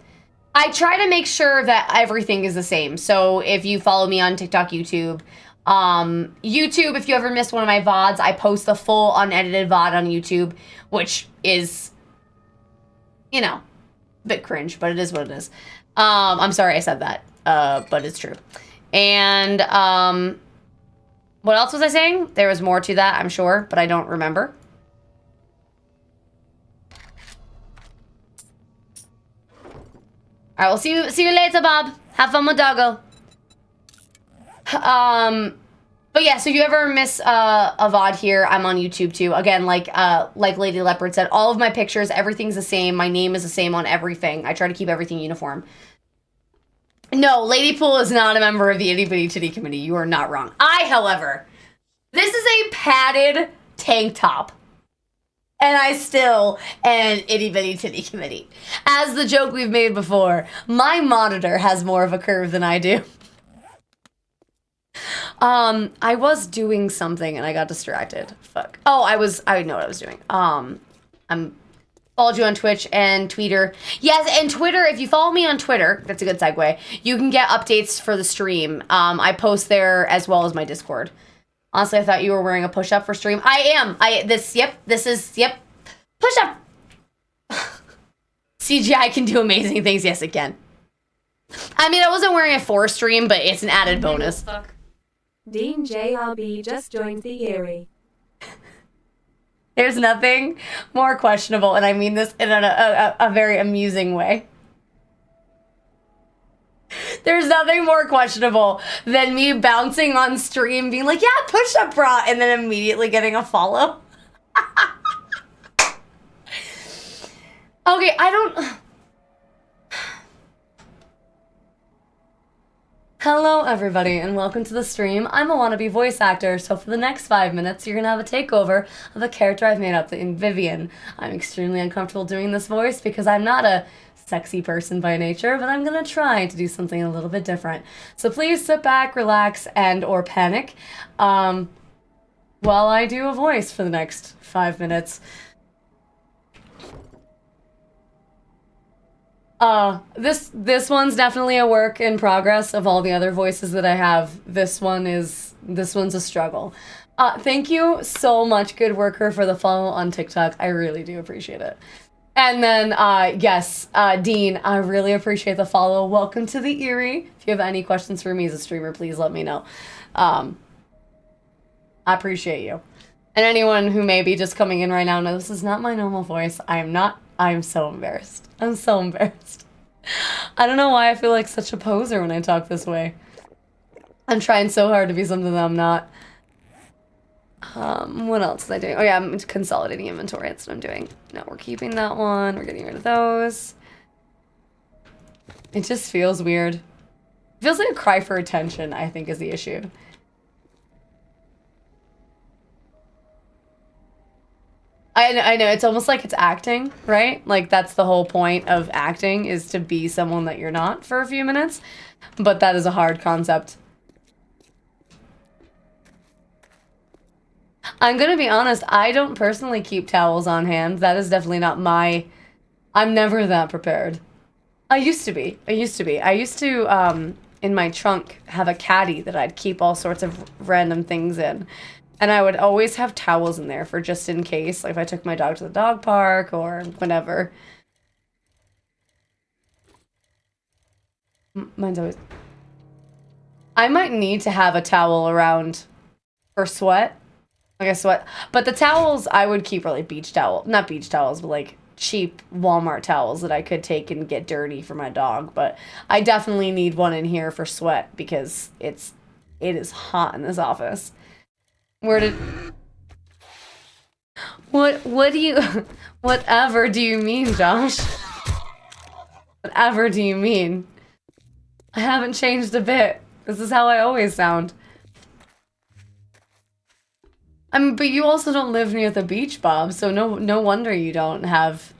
I try to make sure that everything is the same. So if you follow me on TikTok, YouTube, if you ever missed one of my VODs, I post the full unedited VOD on YouTube, which is, you know, a bit cringe, but it is what it is. I'm sorry I said that, but it's true. And what else was I saying? There was more to that, I'm sure, but I don't remember. All right, we'll see you later, Bob. Have fun with doggo. But yeah, so if you ever miss a VOD here, I'm on YouTube too. Again, like Lady Leopard said, all of my pictures, everything's the same. My name is the same on everything. I try to keep everything uniform. No, Lady Pool is not a member of the Itty Bitty Titty Committee. You are not wrong. However, this is a padded tank top. And I still am Itty Bitty Titty Committee. As the joke we've made before, my monitor has more of a curve than I do. I was doing something and I got distracted. Fuck. Oh, I know what I was doing. I'm followed you on Twitch and Twitter. Yes, and Twitter, if you follow me on Twitter, that's a good segue, you can get updates for the stream. I post there as well as my Discord. Honestly, I thought you were wearing a push-up for stream. I am. Push-up. CGI can do amazing things. Yes, it can. I mean, I wasn't wearing it for stream, but it's an added bonus. Fuck. Dean JRB just joined the Erie. There's nothing more questionable, and I mean this in a very amusing way. There's nothing more questionable than me bouncing on stream, being like, yeah, push up bra, and then immediately getting a follow. Okay, I don't... Hello, everybody, and welcome to the stream. I'm a wannabe voice actor, so for the next 5 minutes, you're gonna have a takeover of a character I've made up in Vivian. I'm extremely uncomfortable doing this voice because I'm not a sexy person by nature, but I'm gonna try to do something a little bit different. So please sit back, relax, and or panic while I do a voice for the next 5 minutes. This one's definitely a work in progress of all the other voices that I have. This one's a struggle. Thank you so much, Good Worker, for the follow on TikTok. I really do appreciate it. And then, yes, Dean, I really appreciate the follow. Welcome to the Erie. If you have any questions for me as a streamer, please let me know. I appreciate you. And anyone who may be just coming in right now, no, this is not my normal voice. I'm so embarrassed. I'm so embarrassed. I don't know why I feel like such a poser when I talk this way. I'm trying so hard to be something that I'm not. What else am I doing? Oh yeah, I'm consolidating inventory. That's what I'm doing. No, we're keeping that one. We're getting rid of those. It just feels weird. It feels like a cry for attention, I think, is the issue. I know, it's almost like it's acting, right? Like, that's the whole point of acting, is to be someone that you're not for a few minutes. But that is a hard concept. I'm gonna be honest, I don't personally keep towels on hand. That is definitely not my... I'm never that prepared. I used to be. I used to, in my trunk, have a caddy that I'd keep all sorts of random things in. And I would always have towels in there for just in case, like if I took my dog to the dog park or whatever. Mine's always... I might need to have a towel around for sweat. Like a sweat. But the towels I would keep are like beach towel. Not beach towels, but like cheap Walmart towels that I could take and get dirty for my dog. But I definitely need one in here for sweat because it is hot in this office. What do you... Whatever do you mean, Josh? Whatever do you mean? I haven't changed a bit. This is how I always sound. I mean, but you also don't live near the beach, Bob, so no wonder you don't have...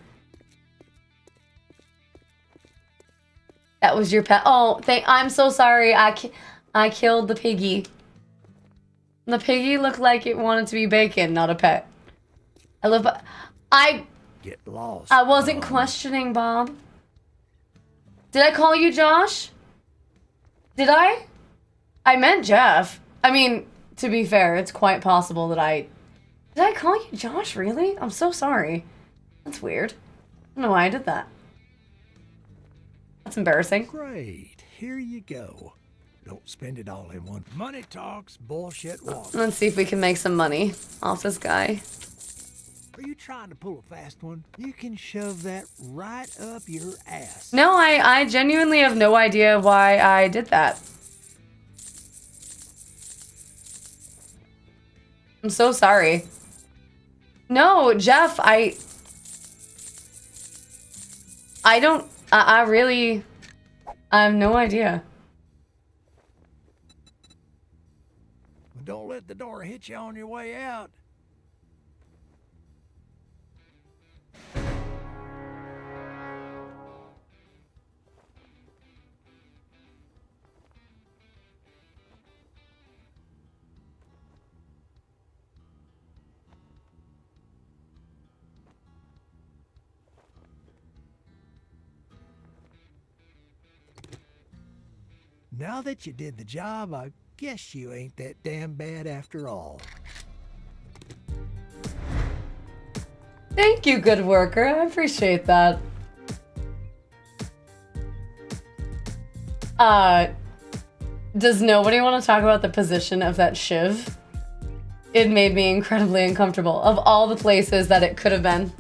That was your pet. Oh, I'm so sorry. I killed the piggy. The piggy looked like it wanted to be bacon, not a pet. Get lost. I wasn't questioning, Bob. Did I call you Josh? Did I? I meant Jeff. I mean, to be fair, it's quite possible that Did I call you Josh, really? I'm so sorry. That's weird. I don't know why I did that. That's embarrassing. Great. Here you go. Don't spend it all in one. Money talks, bullshit walks. Let's see if we can make some money off this guy. Are you trying to pull a fast one, you can shove that right up your ass. No, I genuinely have no idea why I did that. I'm so sorry. No, Jeff, I don't, I really, I have no idea. Don't let the door hit you on your way out. Now that you did the job, I guess you ain't that damn bad after all. Thank you, good worker. I appreciate that. Does nobody want to talk about the position of that shiv? It made me incredibly uncomfortable. Of all the places that it could have been.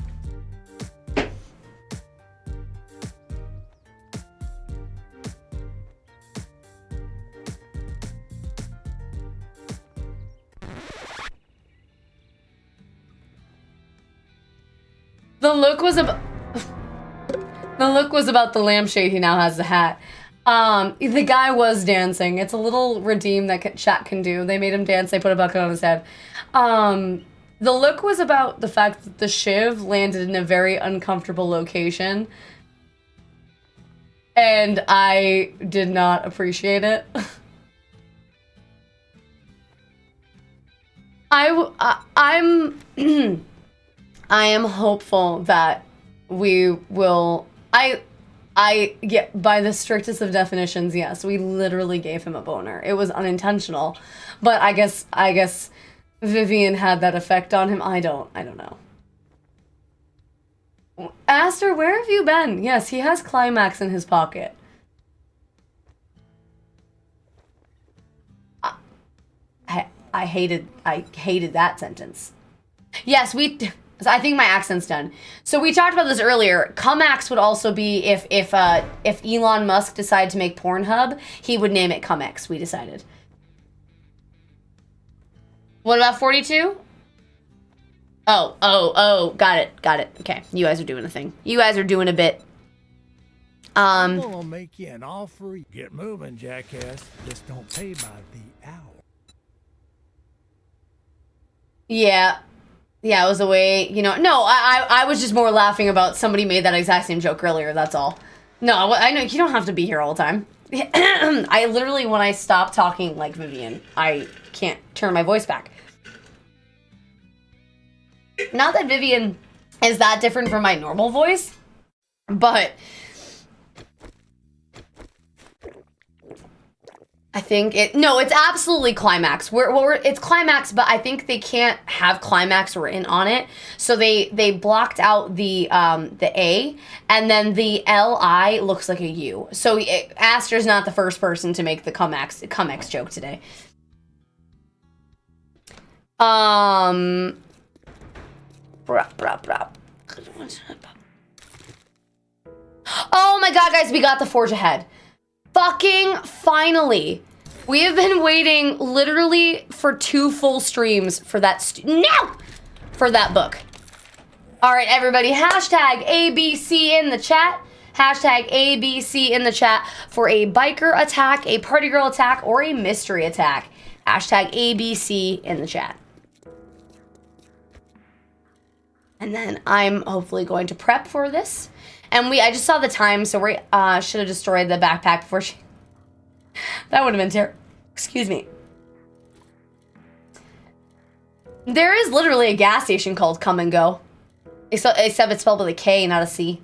The look was about the lampshade he now has the hat. The guy was dancing. It's a little redeem that chat can do. They made him dance. They put a bucket on his head. The look was about the fact that the shiv landed in a very uncomfortable location. And I did not appreciate it. I am hopeful that we will. Yeah, by the strictest of definitions, yes, we literally gave him a boner. It was unintentional, but I guess Vivian had that effect on him. I don't know. Aster, where have you been? Yes, he has climax in his pocket. I hated that sentence. Yes, I think my accent's done. So we talked about this earlier. Cumax would also be if Elon Musk decided to make Pornhub, he would name it Cumex, we decided. What about 42? Oh, got it. Okay, you guys are doing a thing. You guys are doing a bit. I'm gonna make you an offer. Get moving, jackass. Just don't pay by the hour. Yeah, it was a way, no, I was just more laughing about somebody made that exact same joke earlier, that's all. No, I know, you don't have to be here all the time. I literally, when I stop talking like Vivian, I can't turn my voice back. Not that Vivian is that different from my normal voice, but I think it's absolutely climax. It's climax, but I think they can't have climax written on it. So they blocked out the A, and then the LI looks like a U. So Aster's not the first person to make the Cumex joke today. Oh my god, guys, we got the Forge Ahead. Fucking finally. We have been waiting literally for 2 full streams for that for that book. All right, everybody, hashtag ABC in the chat. Hashtag ABC in the chat for a biker attack, a party girl attack, or a mystery attack. Hashtag ABC in the chat. And then I'm hopefully going to prep for this. And I just saw the time, so we should have destroyed the backpack before she... That would have been terrible. Excuse me. There is literally a gas station called Come and Go. Except it's spelled with a K, not a C.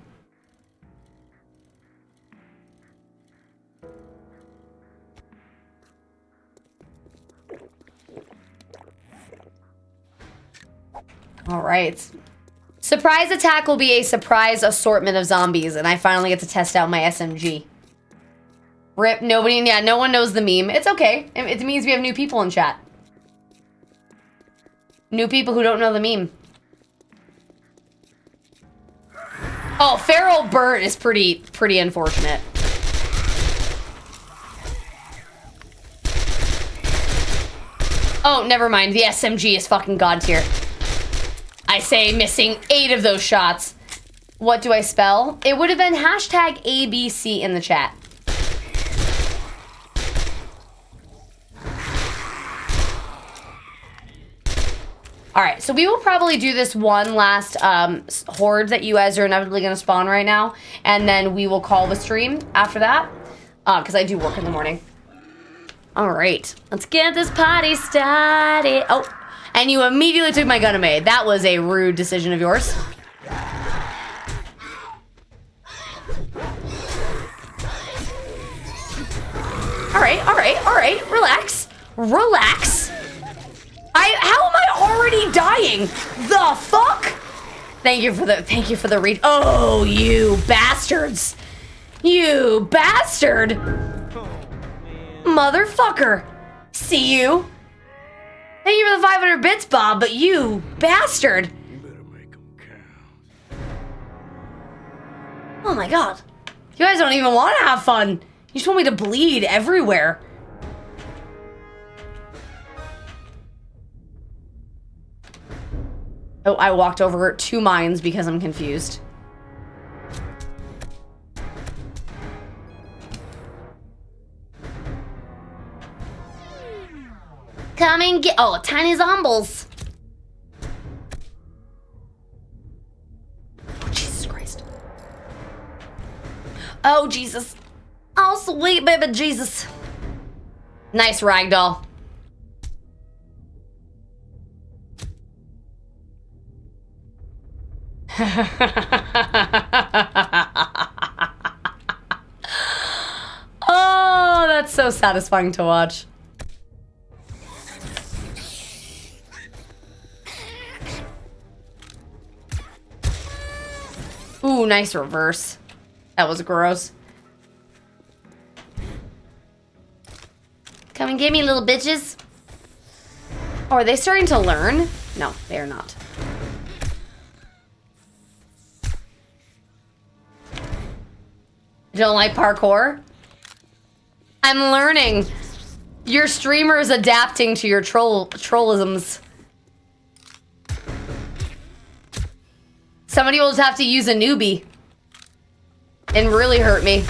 All right. Surprise attack will be a surprise assortment of zombies, and I finally get to test out my SMG. Rip, no one knows the meme. It's okay. It means we have new people in chat. New people who don't know the meme. Oh, feral burnt is pretty unfortunate. Oh, never mind. The SMG is fucking god tier. I say missing 8 of those shots. What do I spell? It would have been hashtag ABC in the chat. Alright, so we will probably do this one last horde that you guys are inevitably going to spawn right now. And then we will call the stream after that. Because I do work in the morning. Alright, let's get this party started. Oh, and you immediately took my gun away. That was a rude decision of yours. Alright, relax. Relax. How am I already dying? The fuck? Thank you for the read. Oh, you bastards. You bastard. Motherfucker. See you. Thank you for the 500 bits, Bob, but you bastard. You better make them count. Oh my god. You guys don't even want to have fun. You just want me to bleed everywhere. Oh, I walked over 2 mines because I'm confused. Come and get— oh, tiny zombies. Oh, Jesus Christ. Oh, Jesus. Oh, sweet baby Jesus. Nice ragdoll. Oh, that's so satisfying to watch. Ooh, nice reverse. That was gross. Come and get me, little bitches. Oh, are they starting to learn? No, they are not. You don't like parkour? I'm learning. Your streamer is adapting to your trollisms. Somebody will just have to use a newbie and really hurt me.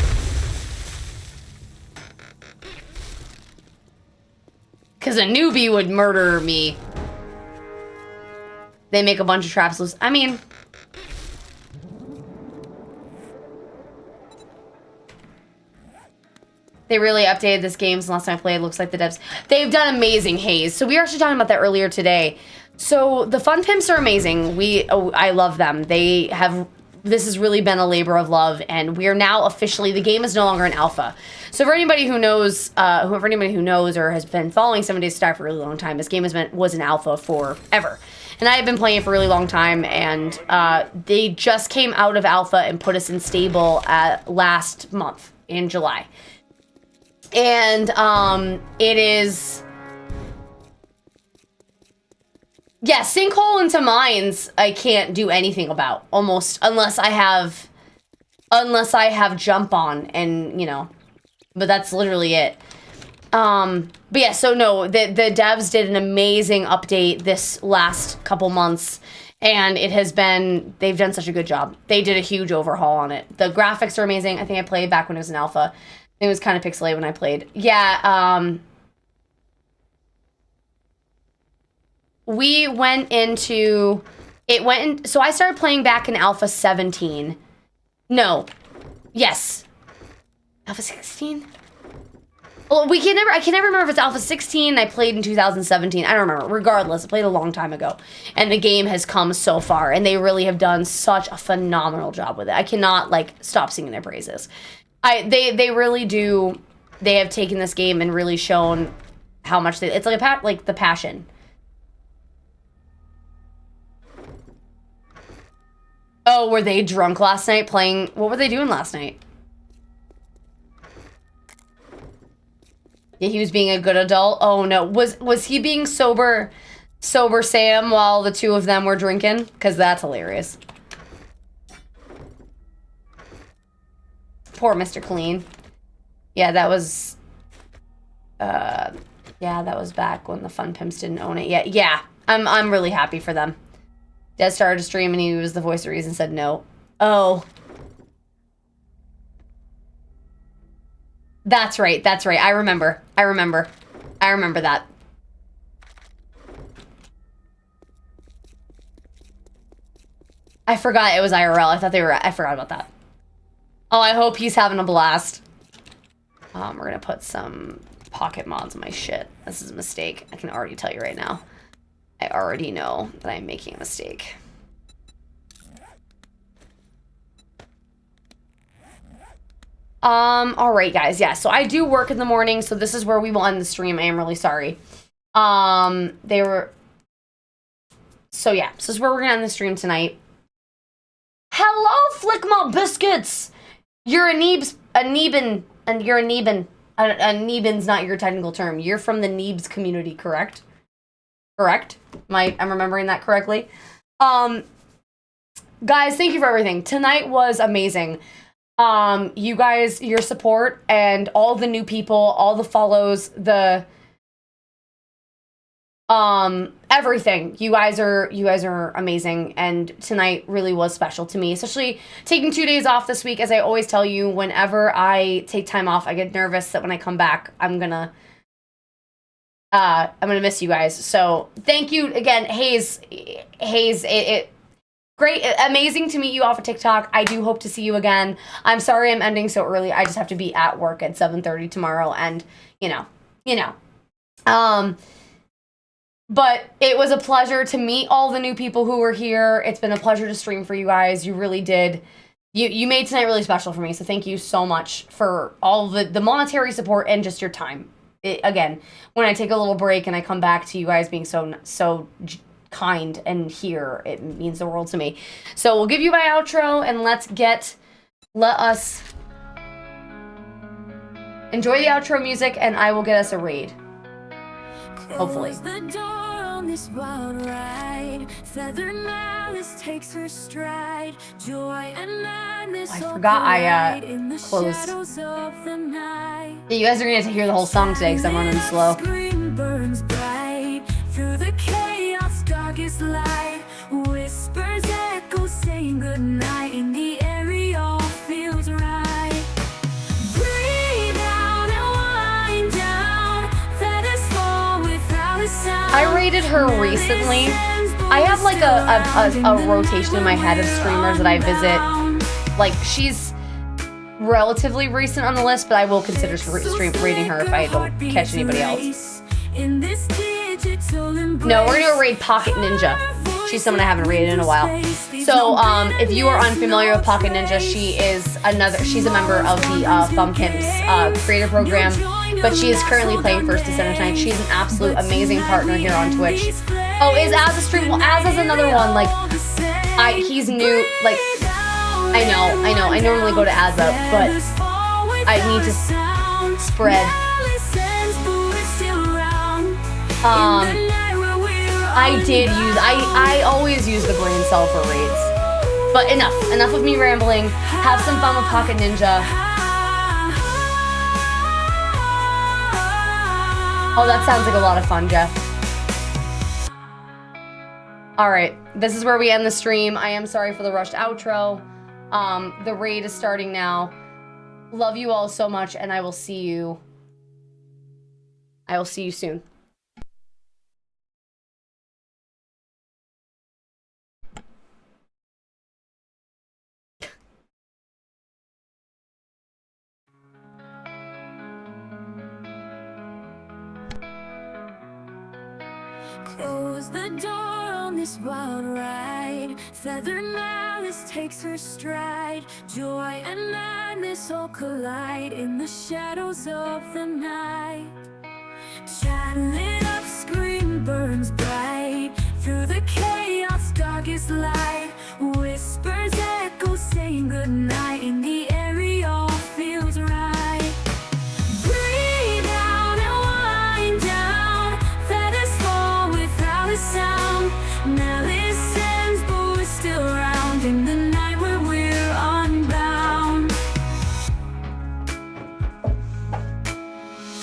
Because a newbie would murder me. They make a bunch of traps loose. I mean... they really updated this game since last time I played. Looks like the devs... they've done amazing, Haze. So we were actually talking about that earlier today. So the Fun Pimps are amazing. I love them. They have... this has really been a labor of love, and we are now officially... the game is no longer an alpha. So for anybody who knows, or has been following 7 Days to Die for a really long time, this game was an alpha forever. And I have been playing it for a really long time, and they just came out of alpha and put us in stable last month in July. And it is... yeah, sinkhole into mines I can't do anything about, almost, unless I have jump on, and, you know, but that's literally it. But yeah, so no, the devs did an amazing update this last couple months, and it has been, they've done such a good job. They did a huge overhaul on it. The graphics are amazing. I think I played back when it was an alpha. It was kind of pixelated when I played. Yeah, we went into... so I started playing back in Alpha 17. No. Yes. Alpha 16? Well, I can never remember if it's Alpha 16. I played in 2017. I don't remember. Regardless, I played a long time ago. And the game has come so far. And they really have done such a phenomenal job with it. I cannot, like, stop singing their praises. They really do. They have taken this game and really shown how much it's like the passion. Oh, were they drunk last night playing? What were they doing last night? Yeah, he was being a good adult. Oh no, was he being sober Sam while the two of them were drinking? Because that's hilarious. Poor Mr. Clean. Yeah, that was... yeah, that was back when the Fun Pimps didn't own it yet. Yeah, I'm really happy for them. Dad started a stream and he was the voice of reason, said no. Oh. That's right, that's right. I remember that. I forgot it was IRL. I forgot about that. Oh, I hope he's having a blast. We're gonna put some pocket mods on my shit. This is a mistake. I can already tell you right now. I already know that I'm making a mistake. Alright guys, yeah, so I do work in the morning, so this is where we will end the stream. I am really sorry. So yeah, so this is where we're gonna end the stream tonight. Hello, Flickma Biscuits! You're a Neebs, and you're a Neebin. A Neebin's not your technical term. You're from the Neebs community, correct? Correct? I'm remembering that correctly? Guys, thank you for everything. Tonight was amazing. You guys, your support, and all the new people, all the follows, the... everything. You guys are amazing, and tonight really was special to me, especially taking 2 days off this week. As I always tell you, whenever I take time off, I get nervous that when I come back, I'm gonna miss you guys. So thank you again, Hayes, great, amazing to meet you off of TikTok. I do hope to see you again. I'm sorry I'm ending so early. I just have to be at work at 7:30 tomorrow, and you know. But it was a pleasure to meet all the new people who were here. It's been a pleasure to stream for you guys. You really did. You made tonight really special for me. So thank you so much for all the monetary support and just your time. Again, when I take a little break and I come back to you guys being so kind and here, it means the world to me. So we'll give you my outro and let us enjoy the outro music, and I will get us a raid. Hopefully. This wild ride, feathered malice takes her stride, joy and madness. I forgot I closed. Yeah, you guys are gonna have to hear the whole song today because I'm running slow. Burns bright through the chaos, darkest light. Whispers echo saying goodnight. In the air, it all feels right. Breathe out and wind down. Feathers fall without a sound. I rated her recently. I have like a rotation in my head of streamers that I visit. Like, she's relatively recent on the list, but I will consider rating her if I don't catch anybody else. No, we're gonna raid Pocket Ninja. She's someone I haven't raided in a while. So, if you are unfamiliar with Pocket Ninja, she's a member of the Thumb Pimps creator program, but she is currently playing First Descender tonight. She's an absolute amazing partner here on Twitch. Oh, is Az a stream? Well, Az is another one. Like, he's new. Like, I know. I normally go to Azza, but I need to spread. I always use the brain cell for raids. But enough of me rambling. Have some fun with Pocket Ninja. Oh, that sounds like a lot of fun, Jeff. Alright, this is where we end the stream. I am sorry for the rushed outro. The raid is starting now. Love you all so much, and I will see you soon. Close the door on this wild ride. Feathered malice takes her stride. Joy and madness all collide in the shadows of the night. Chat lit up, screen burns bright through the chaos, darkest light.